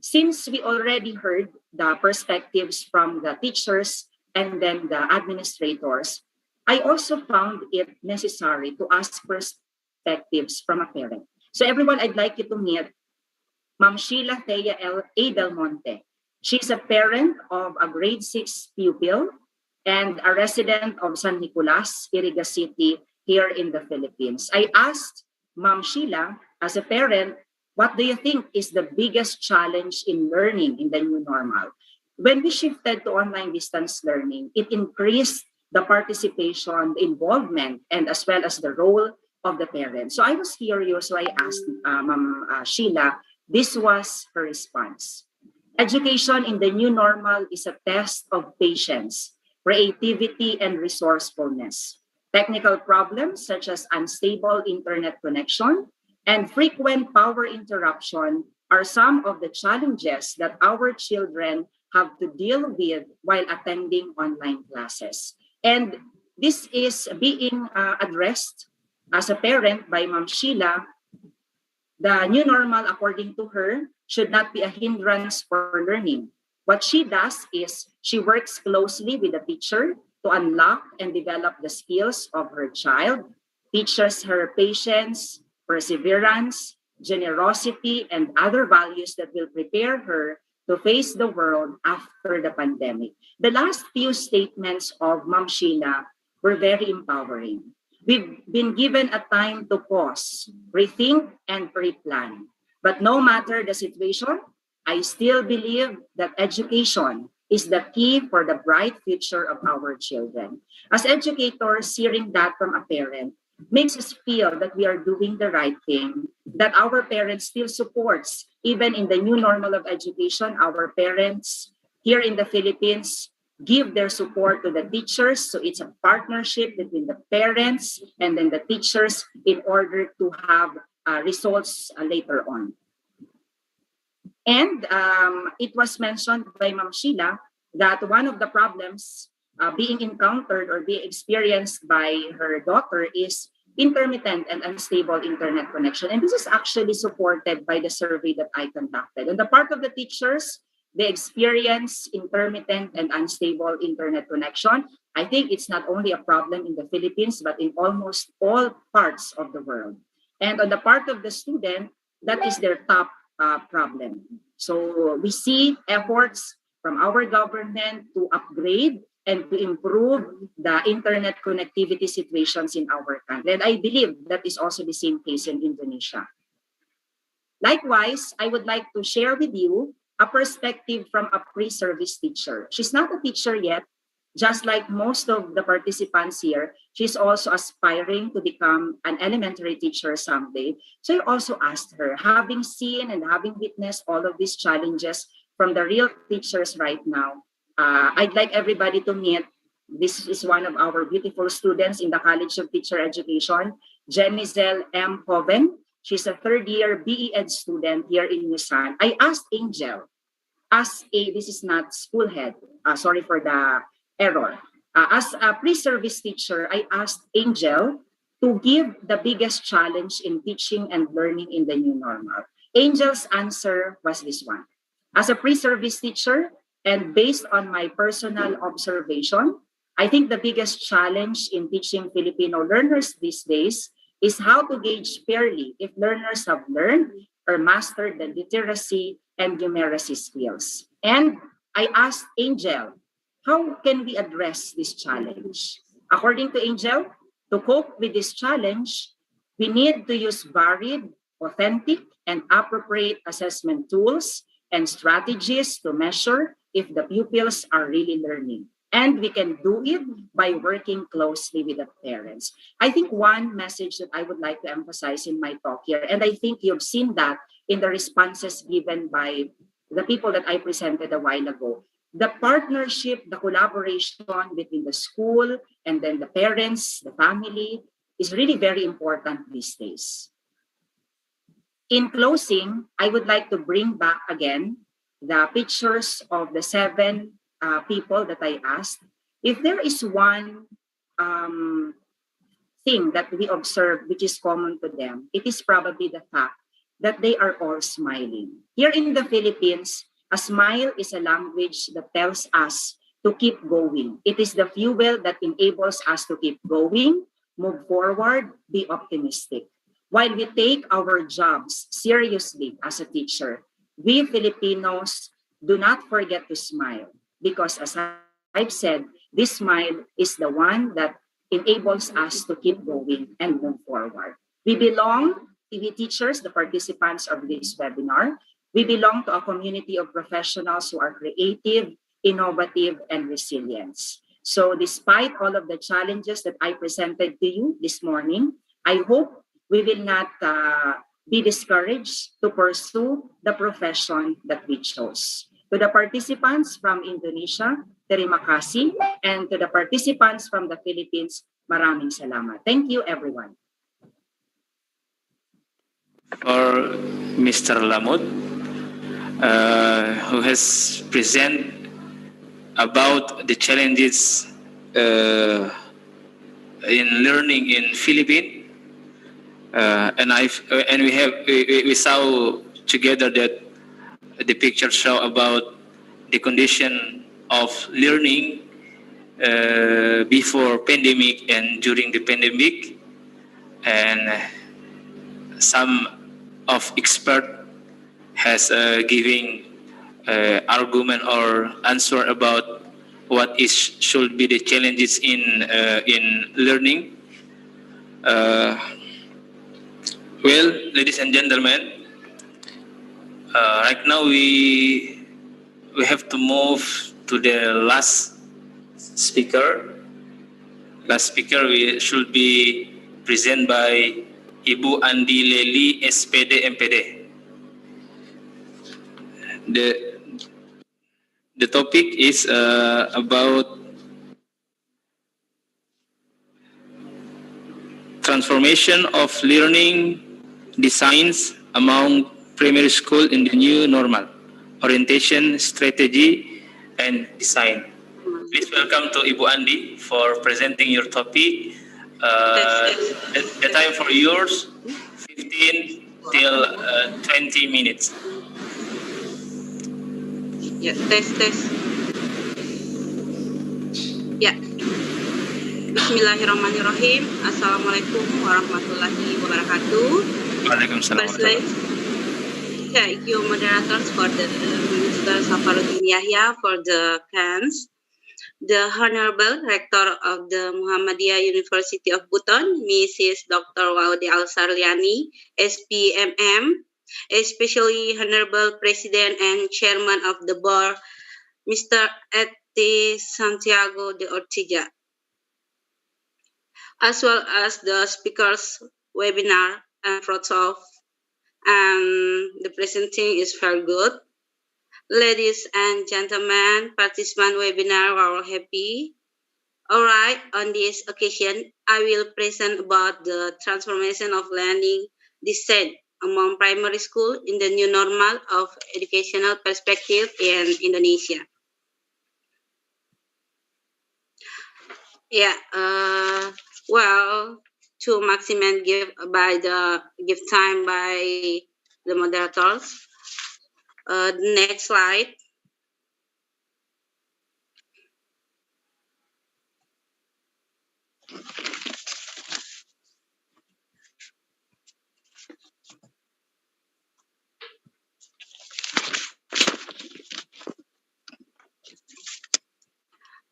since we already heard the perspectives from the teachers and then the administrators, I also found it necessary to ask perspectives from a parent. So everyone, I'd like you to meet Ma'am Sheila Thea A. Del Monte. She's a parent of a grade 6 pupil and a resident of San Nicolas, Iriga City, here in the Philippines. I asked Ma'am Sheila, as a parent, what do you think is the biggest challenge in learning in the new normal? When we shifted to online distance learning, it increased the participation, the involvement, and as well as the role of the parents. So I was curious, so I asked Ma'am Sheila. This was her response. Education in the new normal is a test of patience, creativity, and resourcefulness. Technical problems such as unstable internet connection and frequent power interruption are some of the challenges that our children have to deal with while attending online classes. And this is being addressed as a parent by Ma'am Sheila. The new normal, according to her, should not be a hindrance for learning. What she does is she works closely with the teacher to unlock and develop the skills of her child, teaches her patience, perseverance, generosity, and other values that will prepare her to face the world after the pandemic. The last few statements of Ma'am Sheila were very empowering. We've been given a time to pause, rethink, and pre-plan. But no matter the situation, I still believe that education is the key for the bright future of our children. As educators, hearing that from a parent makes us feel that we are doing the right thing, that our parents still supports, even in the new normal of education, our parents here in the Philippines give their support to the teachers. So it's a partnership between the parents and then the teachers in order to have results later on. And it was mentioned by Ma'am Sheila that one of the problems being encountered or being experienced by her daughter is intermittent and unstable internet connection. And this is actually supported by the survey that I conducted. On the part of the teachers, they experience intermittent and unstable internet connection. I think it's not only a problem in the Philippines, but in almost all parts of the world. And on the part of the student, that is their top problem. So we see efforts from our government to upgrade and to improve the internet connectivity situations in our country. And I believe that is also the same case in Indonesia. Likewise, I would like to share with you a perspective from a pre-service teacher. She's not a teacher yet. Just like most of the participants here, she's also aspiring to become an elementary teacher someday. So I also asked her, having seen and having witnessed all of these challenges from the real teachers right now, I'd like everybody to meet. This is one of our beautiful students in the College of Teacher Education, Jenizel M. Hoven. She's a third-year BE Ed student here in Buton. I asked Angel, this is not school head, sorry for the error. As a pre-service teacher, I asked Angel to give the biggest challenge in teaching and learning in the new normal. Angel's answer was this one. As a pre-service teacher, and based on my personal observation, I think the biggest challenge in teaching Filipino learners these days is how to gauge fairly if learners have learned or mastered the literacy and numeracy skills. And I asked Angel, how can we address this challenge? According to Angel, to cope with this challenge, we need to use varied, authentic, and appropriate assessment tools and strategies to measure if the pupils are really learning. And we can do it by working closely with the parents. I think one message that I would like to emphasize in my talk here, and I think you've seen that in the responses given by the people that I presented a while ago, the partnership, the collaboration between the school and then the parents, the family, is really very important these days. In closing, I would like to bring back again the pictures of the 7 people that I asked, if there is one thing that we observe which is common to them, it is probably the fact that they are all smiling. Here in the Philippines, a smile is a language that tells us to keep going. It is the fuel that enables us to keep going, move forward, be optimistic. While we take our jobs seriously as a teacher, we Filipinos do not forget to smile because, as I've said, this smile is the one that enables us to keep going and move forward. We belong, TV teachers, the participants of this webinar, we belong to a community of professionals who are creative, innovative, and resilient. So despite all of the challenges that I presented to you this morning, I hope we will not be discouraged to pursue the profession that we chose. To the participants from Indonesia, terima kasih, and to the participants from the Philippines, maraming salamat. Thank you, everyone. For Mr. Lamut, who has presented about the challenges in learning in Philippines, and we saw together that the pictures show about the condition of learning before pandemic and during the pandemic, and some of expert has giving argument or answer about what should be the challenges in learning. Well, ladies and gentlemen, right now we have to move to the last speaker. Last speaker should be presented by Ibu Andi Leli, SPD MPD. The topic is about transformation of learning designs among primary school in the new normal, orientation, strategy, and design. Please welcome to Ibu Andi for presenting your topic. The time for yours, 15 till 20 minutes. Ya, tes. Ya. Bismillahirrahmanirrahim. Assalamualaikum warahmatullahi wabarakatuh. Waalaikumsalam. Thank you, moderators, for the Minister Safaruddin Yahya for the cans. The Honorable Rector of the Muhammadiyah University of Buton, Mrs. Dr. Waudi Al-Sarliani, SPMM, especially Honorable President and Chairman of the Board, Mr. Eti Santiago de Ortega, as well as the speakers webinar and Frotov, and the presenting is very good. Ladies and gentlemen, participant webinar are happy. All right, on this occasion, I will present about the transformation of learning design among primary school in the new normal of educational perspective in Indonesia. Yeah, well, to maximum give time by the moderators. Next slide.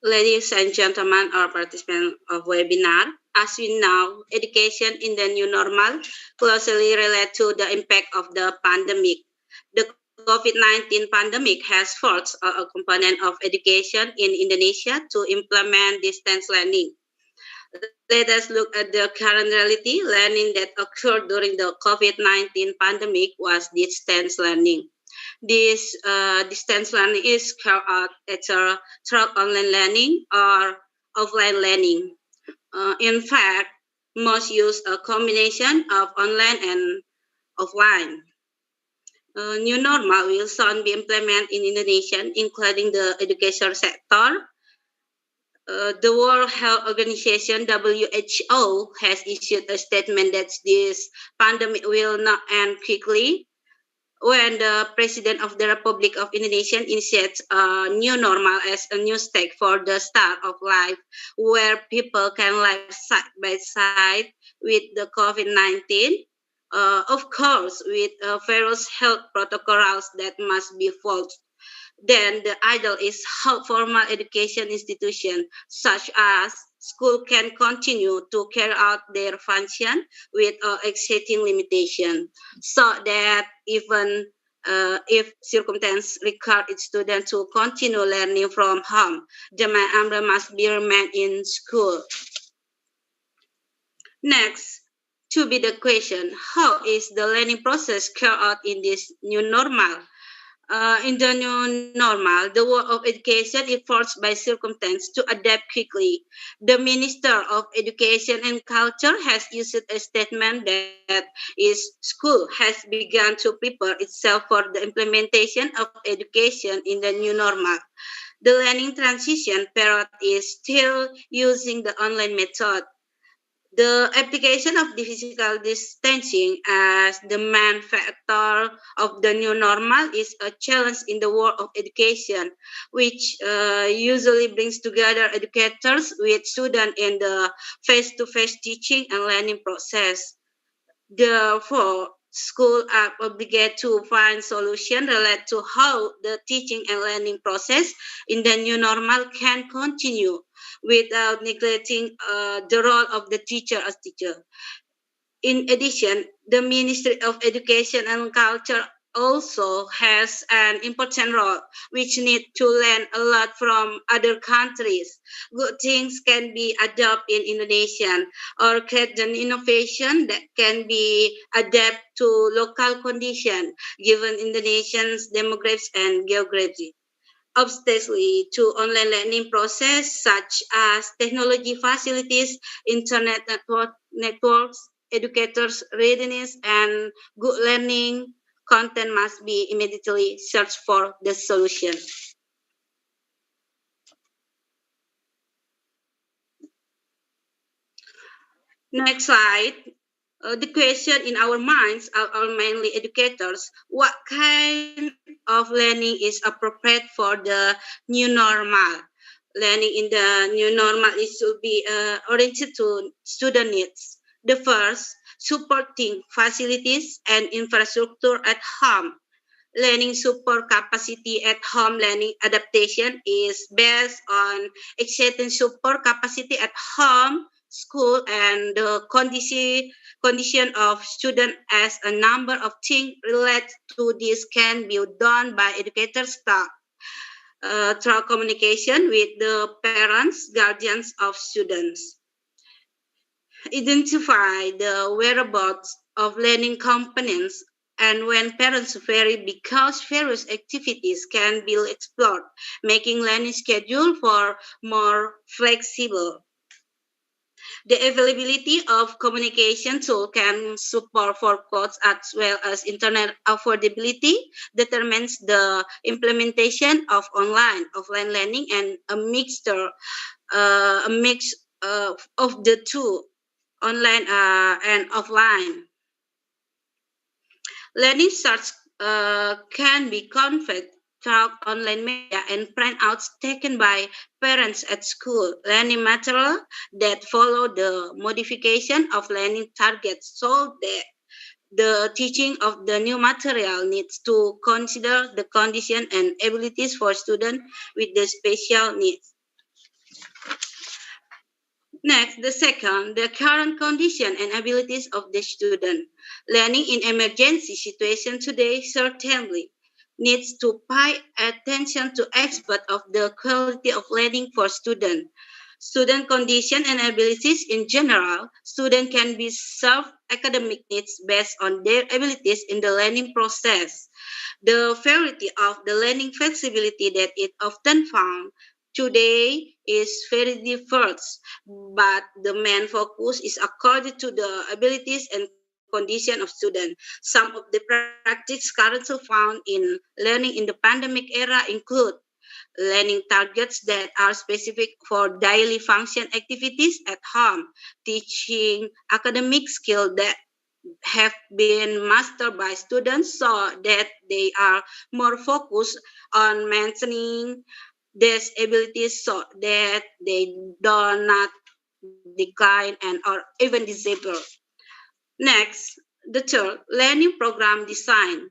Ladies and gentlemen, our participants of webinar, as we know, education in the new normal closely relates to the impact of the pandemic. The COVID-19 pandemic has forced a component of education in Indonesia to implement distance learning. Let us look at the current reality. Learning that occurred during the COVID-19 pandemic was distance learning. This distance learning is carried out either through online learning or offline learning. In fact, most use a combination of online and offline. new normal will soon be implemented in Indonesia, including the education sector. The World Health Organization (WHO) has issued a statement that this pandemic will not end quickly. When the President of the Republic of Indonesia initiates a new normal as a new stage for the start of life, where people can live side by side with the COVID-19, of course, with various health protocols that must be followed. Then the ideal is how formal education institutions such as school can continue to carry out their function with existing limitation, so that even if circumstances require its students to continue learning from home, the main must be remain in school. Next, to be the question, how is the learning process carried out in this new normal? In the new normal, the world of education is forced by circumstance to adapt quickly. The Minister of Education and Culture has issued a statement that its school has begun to prepare itself for the implementation of education in the new normal. The learning transition period is still using the online method. The application of the physical distancing as the main factor of the new normal is a challenge in the world of education, which usually brings together educators with students in the face-to-face teaching and learning process. Therefore, schools are obligated to find solutions related to how the teaching and learning process in the new normal can continue without neglecting the role of the teacher as teacher. In addition, the Ministry of Education and Culture also has an important role, which need to learn a lot from other countries. Good things can be adopted in Indonesian or create an innovation that can be adapted to local conditions given Indonesians' demographics and geography. Obviously, to online learning process such as technology facilities, networks, educators' readiness, and good learning content must be immediately searched for the solution. Next slide. The question in our minds are mainly educators. What kind of learning is appropriate for the new normal? Learning in the new normal is to be oriented to student needs. The first, supporting facilities and infrastructure at home. Learning support capacity at home learning adaptation is based on existing support capacity at home, school, and the condition of student as a number of things related to this can be done by educators staff through communication with the parents, guardians of students. Identify the whereabouts of learning components and when parents vary because various activities can be explored, making learning schedule for more flexible. The availability of communication tool can support for codes as well as internet affordability determines the implementation of online, offline learning and a mix of the two, online and offline. Learning starts can be configured through online media and printouts taken by parents at school. Learning material that follow the modification of learning targets so that the teaching of the new material needs to consider the condition and abilities for students with the special needs. Next, the second, the current condition and abilities of the student. Learning in emergency situation today certainly needs to pay attention to aspect of the quality of learning for student. Student condition and abilities in general, student can be served academic needs based on their abilities in the learning process. The variety of the learning flexibility that is often found today is very diverse, but the main focus is according to the abilities and condition of students. Some of the practices currently found in learning in the pandemic era include learning targets that are specific for daily function activities at home, teaching academic skills that have been mastered by students so that they are more focused on maintaining these abilities so that they do not decline and or even disable. Next, the third, learning program design.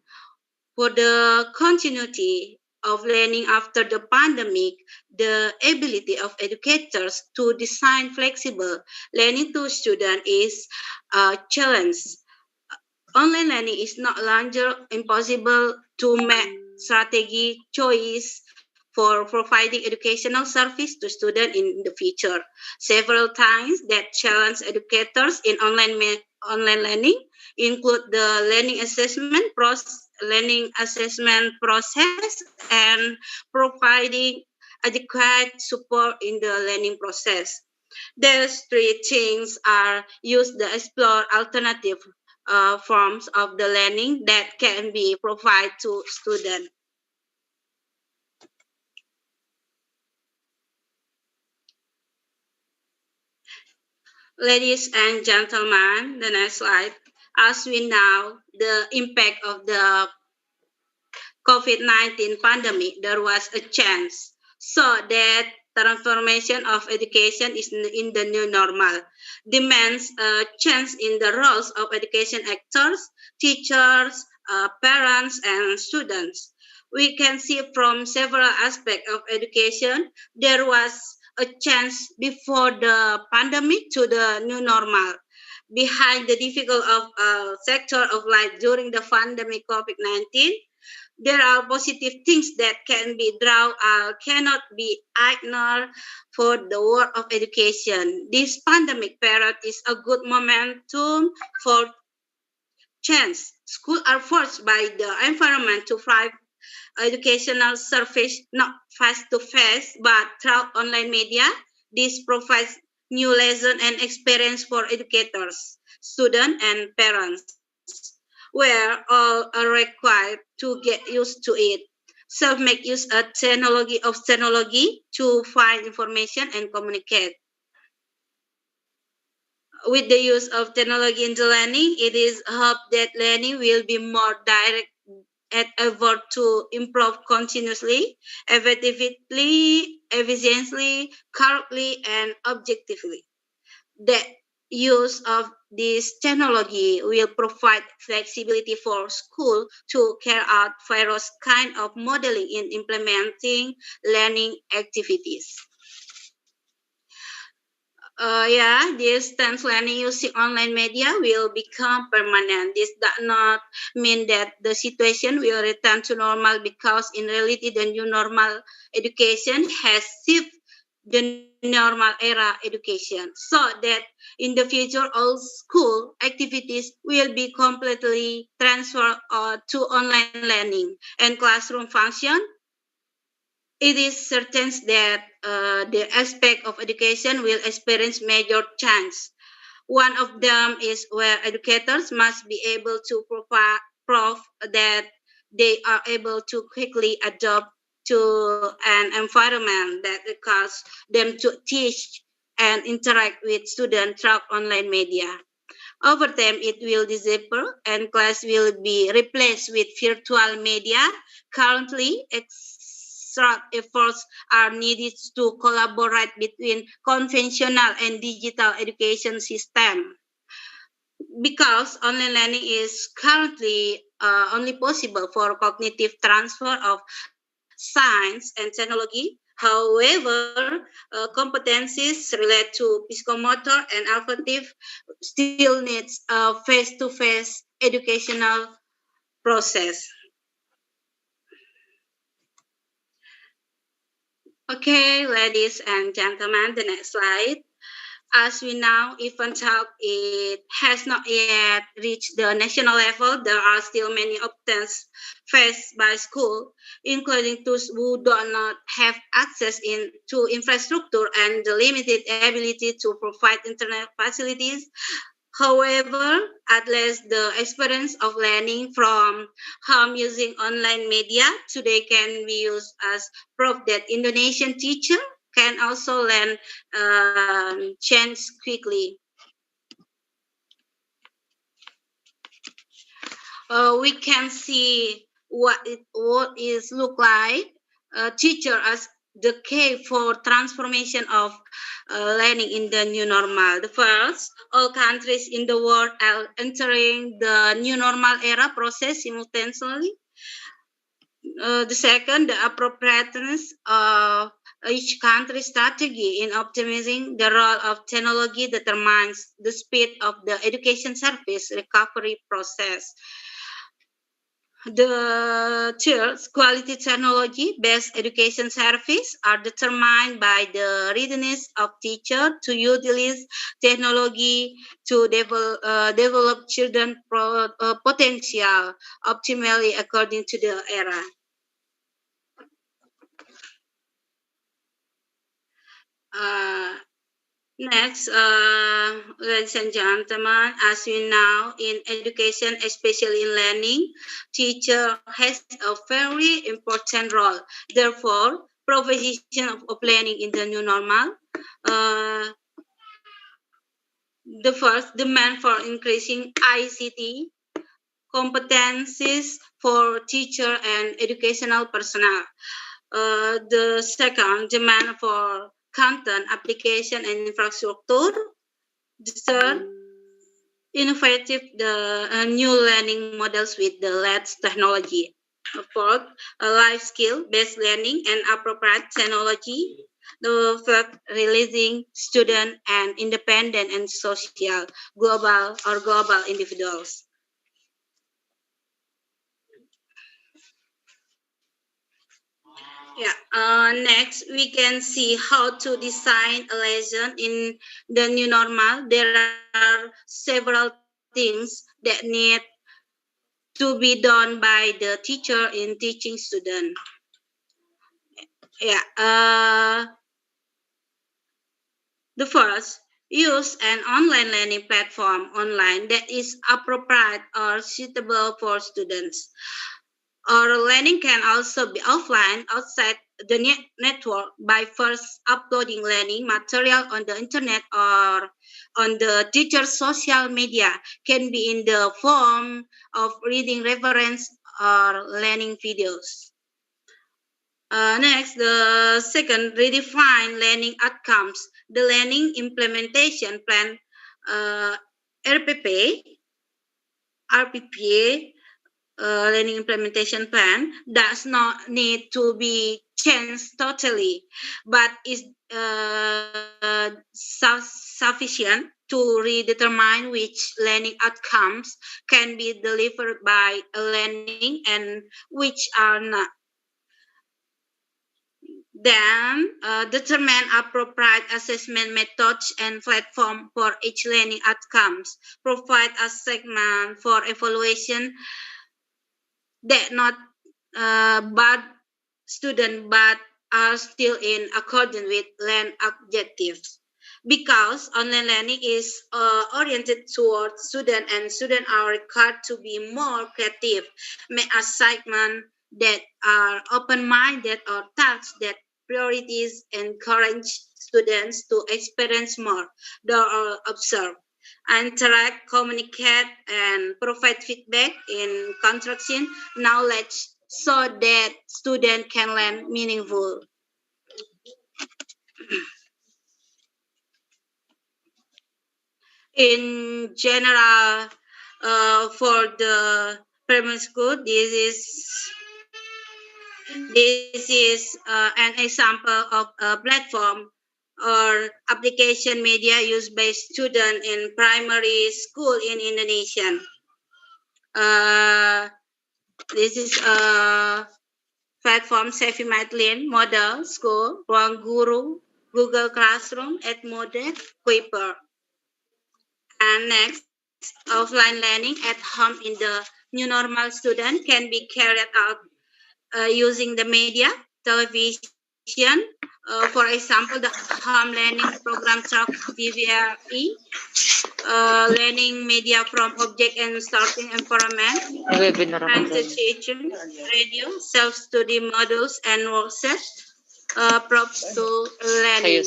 For the continuity of learning after the pandemic, the ability of educators to design flexible learning to students is a challenge. Online learning is no longer impossible to make strategy choice for providing educational service to students in the future. Several times that challenge educators in online learning include the learning assessment process and providing adequate support in the learning process. These three things are used to explore alternative forms of the learning that can be provided to students. Ladies and gentlemen, the next slide. As we know, the impact of the COVID-19 pandemic, there was a chance so that transformation of education is in the new normal demands a change in the roles of education actors, teachers, parents, and students. We can see from several aspects of education, there was a change before the pandemic to the new normal. Behind the difficult of sector of life during the pandemic COVID-19, there are positive things that can be drawn cannot be ignored for the world of education. This pandemic period is a good momentum for change. Schools are forced by the environment to provide educational service not face to face but through online media. This provides new lesson and experience for educators, students, and parents, where all are required to get used to it. Some make use of technology to find information and communicate. With the use of technology in the learning, it is hoped that learning will be more direct and effort to improve continuously, effectively, efficiently, correctly, and objectively. The use of this technology will provide flexibility for school to carry out various kind of modeling in implementing learning activities. Distance learning using online media will become permanent. This does not mean that the situation will return to normal because in reality the new normal education has shifted the normal era education so that in the future all school activities will be completely transferred to online learning and classroom function. It is certain that the aspect of education will experience major change. One of them is where educators must be able to prove that they are able to quickly adapt to an environment that requires them to teach and interact with students through online media. Over time, it will disappear and class will be replaced with virtual media. Currently, extra efforts are needed to collaborate between conventional and digital education system. Because online learning is currently only possible for cognitive transfer of science and technology. However, competencies related to psychomotor and affective still needs a face-to-face educational process. Okay, ladies and gentlemen, the next slide. As we know, even though it has not yet reached the national level, there are still many obstacles faced by schools, including those who do not have access to infrastructure and the limited ability to provide internet facilities. However, at least the experience of learning from home using online media today can be used as proof that Indonesian teacher can also learn change quickly. We can see what is look like teacher as the key for transformation of learning in the new normal. The first, all countries in the world are entering the new normal era process simultaneously. The second, the appropriateness of each country's strategy in optimizing the role of technology determines the speed of the education service recovery process. The third, quality technology-based education service are determined by the readiness of teacher to utilize technology to develop children potential optimally according to the era. Next, ladies and gentlemen, as we know, in education, especially in learning, teacher has a very important role. Therefore, provision of learning in the new normal. The first, demand for increasing ICT competencies for teacher and educational personnel. The second, demand for content, application, and infrastructure. The third, innovative new learning models with the latest technology. Fourth, life skill-based learning and appropriate technology. The fifth, releasing student and independent and social, global individuals. Yeah. Next, we can see how to design a lesson in the new normal. There are several things that need to be done by the teacher in teaching student. Yeah. The first, use an online learning platform online that is appropriate or suitable for students. Or learning can also be offline outside the network by first uploading learning material on the internet or on the teacher's social media, can be in the form of reading reference or learning videos. Next, the second, redefine learning outcomes. The learning implementation plan, RPP, learning implementation plan does not need to be changed totally, but is sufficient to redetermine which learning outcomes can be delivered by learning and which are not. Then determine appropriate assessment methods and platform for each learning outcomes. Provide a segment for evaluation that not bad student but are still in accordance with learn objectives. Because online learning is oriented towards student and students are required to be more creative, make assignments that are open-minded or tasks that priorities encourage students to experience more, or observe, interact, communicate, and provide feedback in construction knowledge so that students can learn meaningful. In general, for the primary school, this is an example of a platform or application media used by students in primary school in Indonesia. This is a platform Sevi Madeline, Model School, Ruang Guru, Google Classroom, Edmodo, Kuiper. And next, offline learning at home in the new normal student can be carried out using the media, television, For example, the home learning program through VVRE, learning media from object and starting environment, presentation, radio, self-study modules and workshops, props to learning.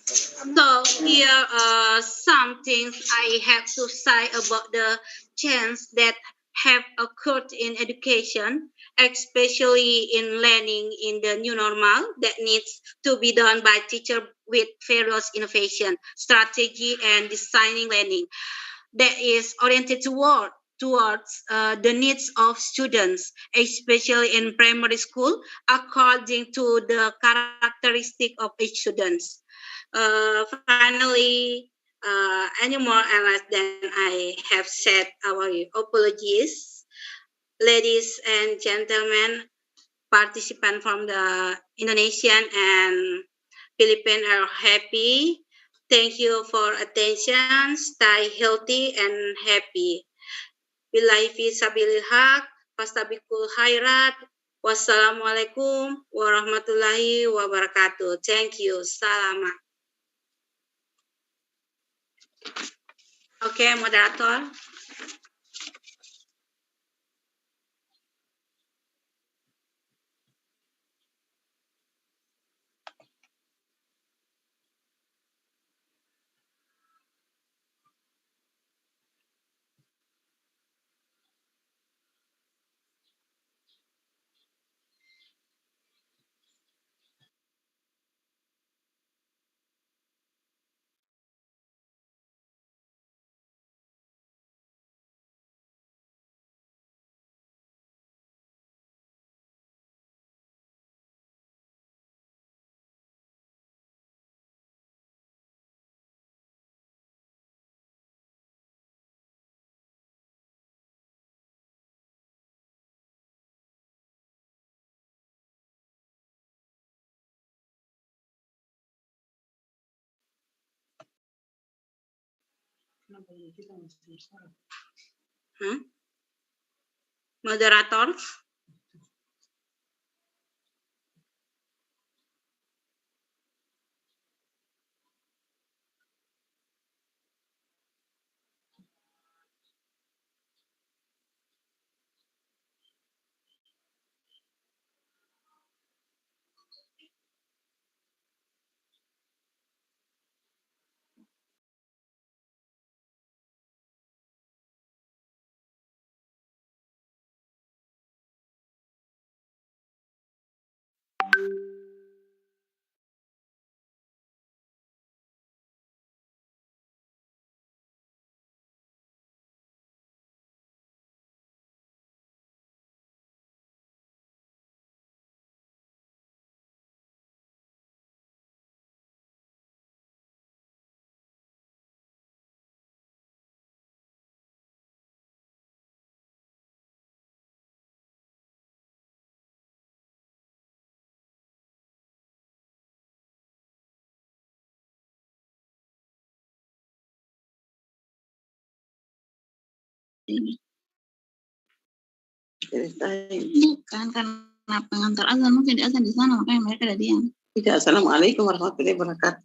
So here are some things I have to say about the change that have occurred in education, especially in learning in the new normal that needs to be done by teachers with various innovation, strategy, and designing learning that is oriented towards the needs of students, especially in primary school, according to the characteristic of each students. Finally, any more else than I have said, our apologies. Ladies and gentlemen, participants from the Indonesian and Philippine are happy. Thank you for attention. Stay healthy and happy. Billahi fi sabilil haq, fastabikul khairat. Wassalamualaikum warahmatullahi wabarakatuh. Thank you. Salamat. Oke, moderator. Moderator. Bukan karena pengantar azan, mungkin di azan di sana makanya mereka ada diam. Tidak. Assalamualaikum warahmatullahi wabarakatuh.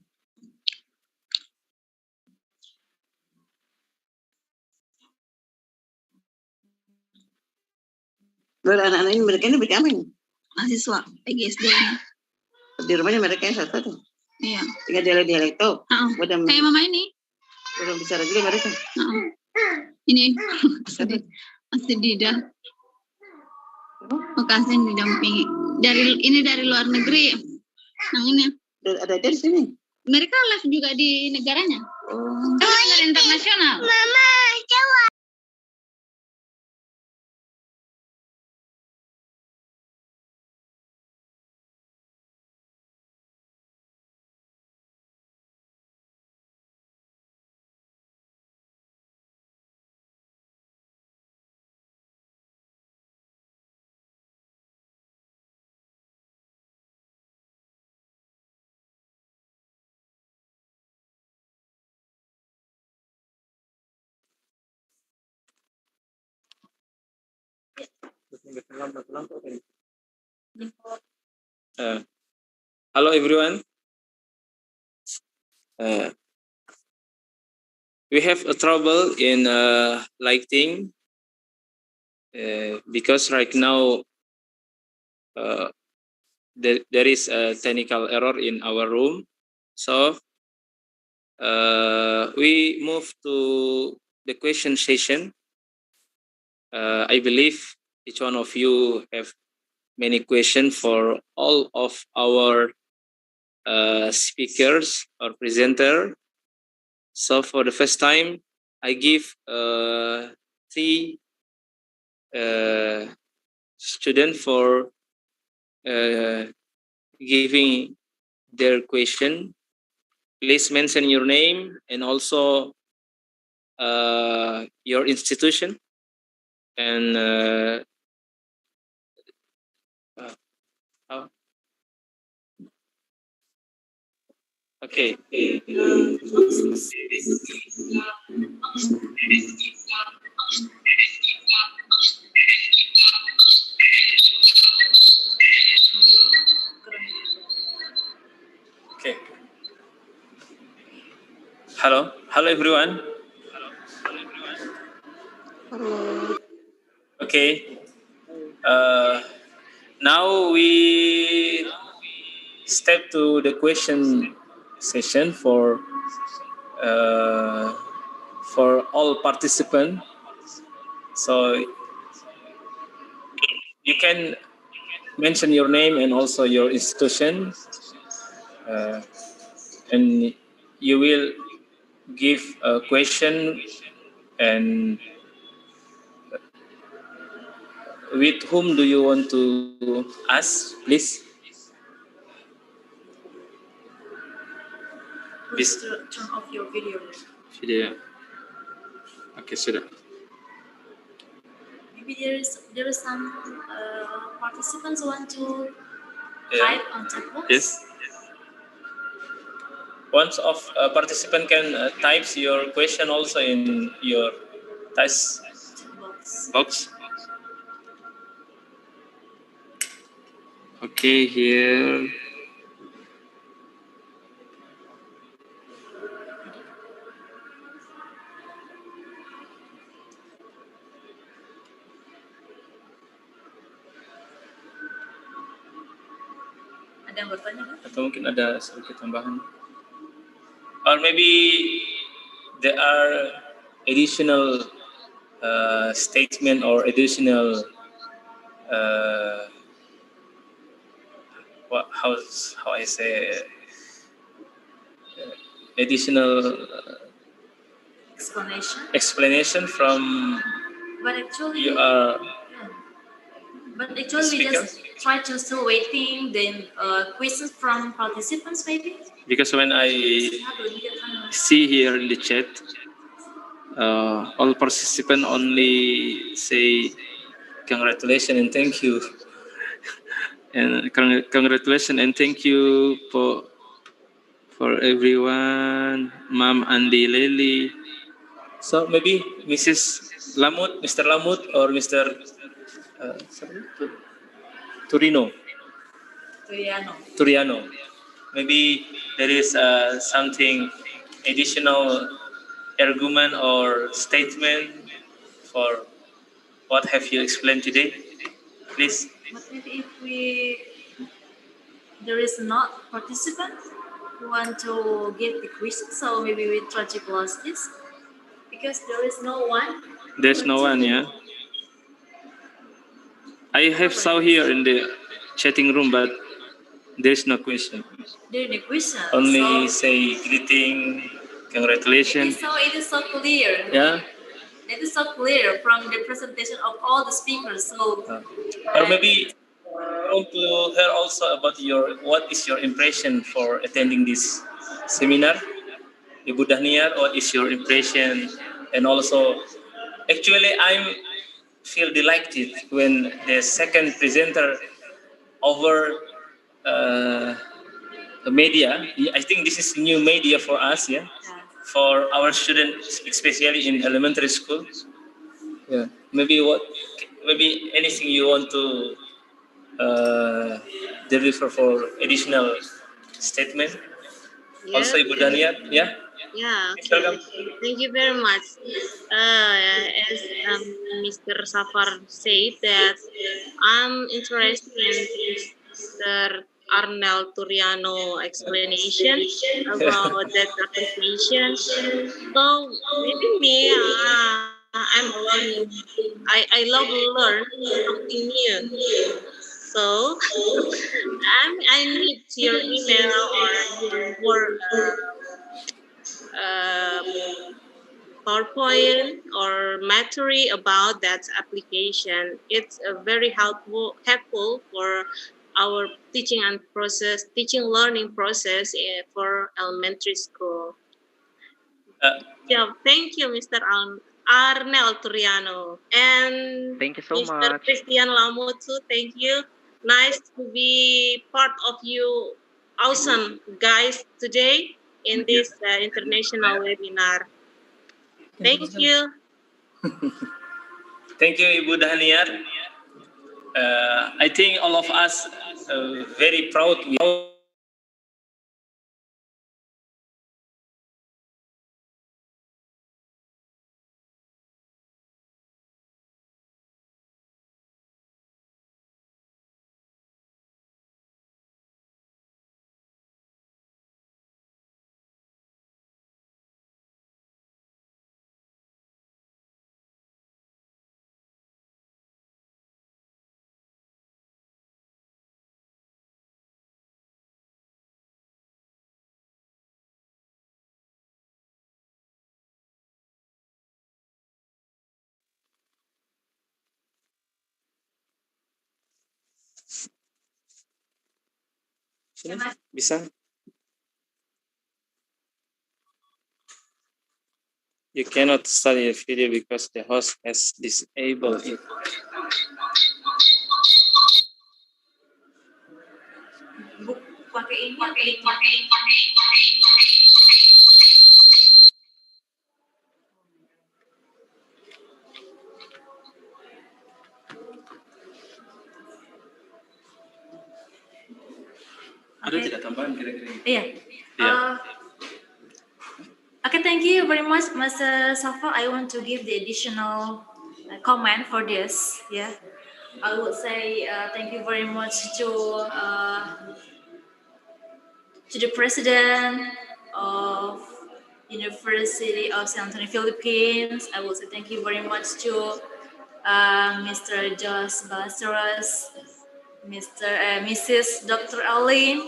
Anak-anak ini mereka ini bagaimana ini? Mahasiswa PGSD. Di rumahnya mereka yang satu. Iya. Tinggal dialek-dialek tuh. Kayak mama ini. Belum bicara juga mereka. Ini masih Dida. Bekasnya didampingi. Dari luar negeri. Yang ini. Ada di sini. Mereka live juga di negaranya. Kan negara internasional. Mama, jawab. Hello everyone. We have a trouble in lighting because right now there is a technical error in our room. So we move to the question session. I believe each one of you have many questions for all of our speakers or presenter. So for the first time, I give three students for giving their question. Please mention your name and also your institution and okay. Okay. Hello everyone. Okay. Now we step to the question session for all participants. So you can mention your name and also your institution, and you will give a question and with whom do you want to ask, please? Please turn off your video. Video. Okay, sudah. Maybe there is some participants who want to type on chat box. Yes. Once of participant can type your question also in your task box. Okay, here. Ada yang bertanya kan? Atau mungkin ada sedikit tambahan. Or maybe there are additional statement or additional how I say additional explanation from But actually, you are. But actually, we just try to still waiting. Then questions from participants maybe. Because when I see here in the chat, all participants only say congratulations and thank you, and congratulations and thank you for everyone, Ma'am Andi Lely. So maybe Mrs. Lamut, Mr. Lamut, or Mr. Turiano. Maybe there is something additional argument or statement for what have you explained today, please. But maybe if there is not participant who want to give the question, so maybe we try to close this because there is no one. There's no one, yeah. I have saw here in the chatting room, but there's no question. There's no question. Only say greeting, congratulations. It is so clear. Yeah. It is so clear from the presentation of all the speakers. So, or maybe I want to hear also about what is your impression for attending this seminar, Ibu Dahniar. What is your impression? And also, actually, I feel delighted when the second presenter over media. I think this is new media for us, yeah, for our students, especially in elementary school. Yeah, maybe anything you want to deliver for additional statement. Yes. Also, Ibu Daniar, yeah. Yeah, Welcome. okay. Thank you very much. As Mr. Safar said that I'm interested in Mr. Arnel Turiano explanation about that application. So maybe me, I'm a learning. I love learn something new. So I need your email or your more uh, PowerPoint or material about that application. It's very helpful for our teaching learning process for elementary school. Yeah, thank you, Mr. Arnel Turiano. And Thank you so Mr. much. Christian Lamotu, thank you. Nice to be part of you awesome guys today in this international webinar. Thank you. Thank you, Ibu Daniar. I think all of us very proud with bisa. You cannot study the video because the host has disabled it. Ada tidak tambahan kira-kira? Iya. Okay, thank you very much, Mr. Safa. I want to give the additional comment for this. Yeah, I would say thank you very much to the president of University of San Antonio, Philippines. I would say thank you very much to Mr. Jos Balasteros, Mrs. Dr. Aline.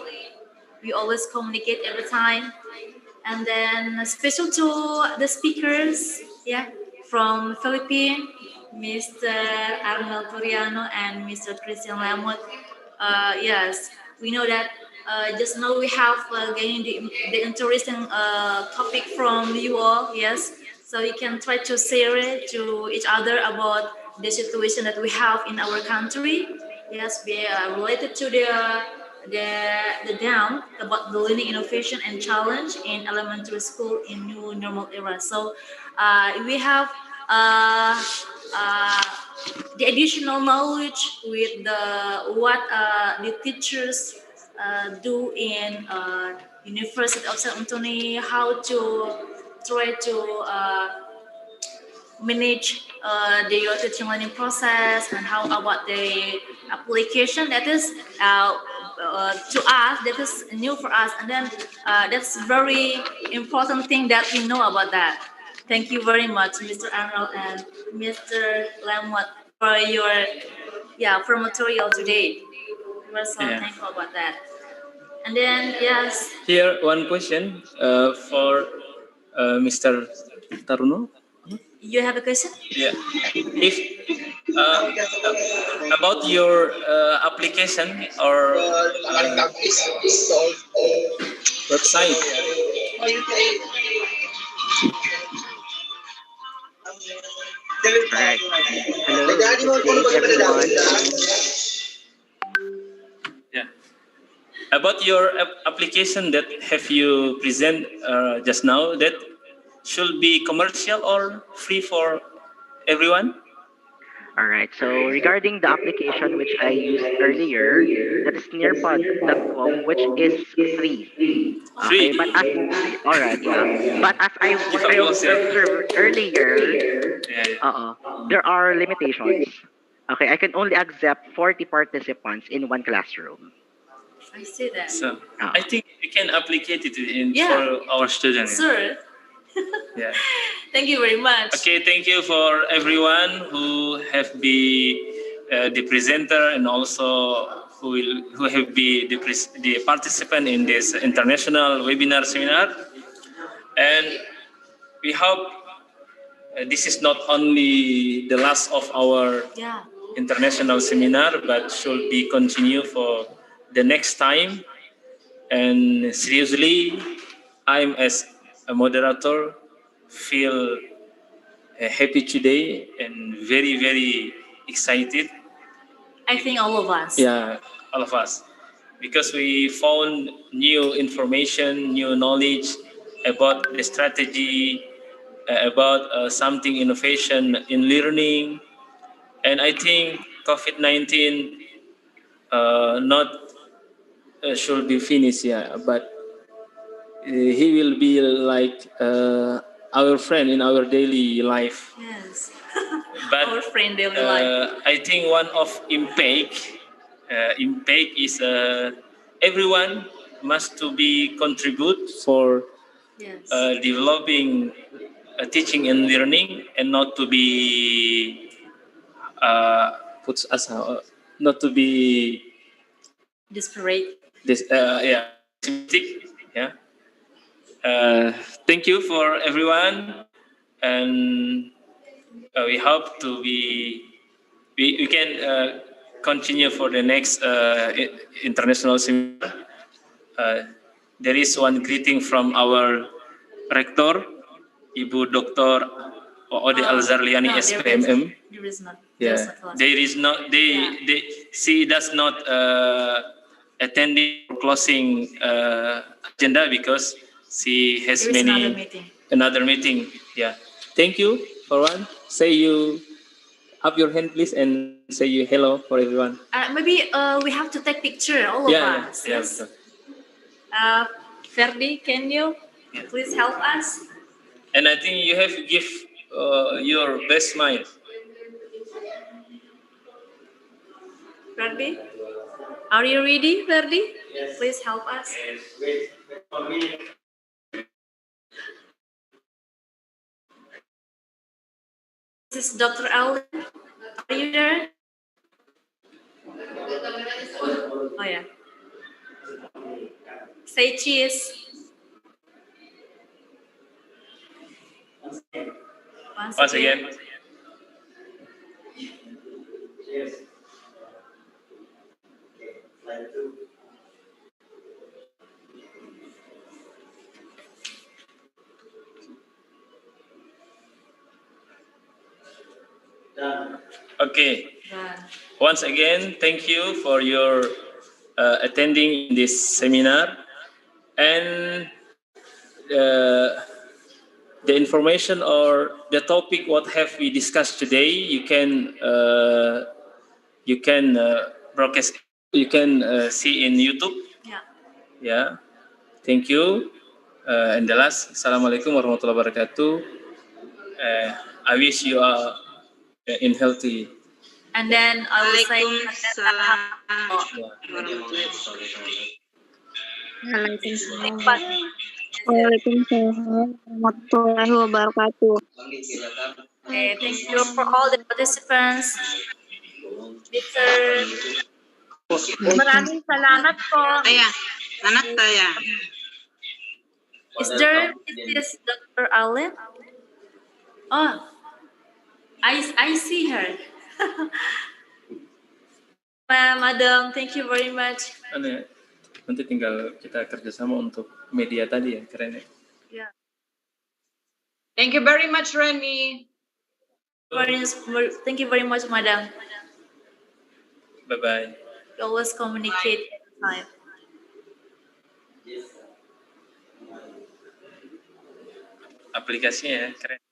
We always communicate every time. And then special to the speakers, yeah, from Philippines, Mr. Arnel Turiano and Mr. Christian Lamont. Yes, we know that just now we have gained the interesting topic from you all, yes. So you can try to share it to each other about the situation that we have in our country. Yes, be related to the down about the learning innovation and challenge in elementary school in new normal era. So we have the additional knowledge with what the teachers do in University of San Antonio, how to try to manage the teaching learning process and how about the application that is to us, that is new for us, and then that's very important thing that we know about that. Thank you very much, Mr. Arnold and Mr. Lamont, for your for material today. We're so thankful about that. And then yes. Here one question for Mr. Taruno. You have a question? Yeah. If about your application or website. Alright. Hello, good day, everyone. Yeah. About your application that have you present just now, that should be commercial or free for everyone? All right. So regarding the application which I used earlier, that is nearpod.com, which is free. Okay, but as all right, yeah. But as I what I observed earlier, there are limitations. Okay, I can only accept 40 participants in one classroom. I see that. So I think we can applicate it for our students. Sure. Yeah. Thank you very much. Okay, thank you for everyone who have been the presenter and also who have been the participant in this international webinar seminar. And we hope this is not only the last of our international seminar, but should be continue for the next time. And seriously, I'm as a moderator feel happy today and very, very excited. I think all of us. Yeah, all of us. Because we found new information, new knowledge about the strategy, about something innovation in learning. And I think COVID-19 not should be finished, but he will be like our friend in our daily life. Yes. But Our friend daily life. I think one of impact is everyone must to be contribute for Yes. developing teaching and learning, and not to be puts us not to be Desperate. pessimistic. Yeah. Thank you for everyone, and we hope to be we can continue for the next international seminar. There is one greeting from our rector, Ibu Dr. Ode Alzarliani, SPMM. There is not. Yeah, there is not. She does not attending closing agenda because she has There is many another meeting. another meeting. Yeah. Thank you for one. Say you up your hand, please, and say you hello for everyone. Maybe we have to take picture, all of us. Yes. Ferdi, can you please help us? And I think you have to give your best smile. Ferdi, are you ready, Ferdi? Yes. Please help us. Yes. Wait for me. This is Dr. Allen. Are you there? Oh yeah. Say cheese. Once again. Yes. Okay. Once again, thank you for your attending this seminar, and the information or the topic what have we discussed today, you can broadcast, you can see in YouTube. Yeah. Thank you. And the last, Assalamualaikum warahmatullahi wabarakatuh. I wish you are in healthy. And then I will say Waalaikumsalam warahmatullahi wabarakatuh. Okay, thank you for all the participants. Mr. Maraming salamat po. Salamat tayo. Is there Mrs. Dr. Allen? Oh, I see her. Madam, thank you very much. Nanti tinggal kita kerjasama untuk media tadi ya, keren ya. Yeah. Thank you very much, Remy. Thank you very much, Madam. Bye-bye. We always communicate at the time. Aplikasinya ya, keren.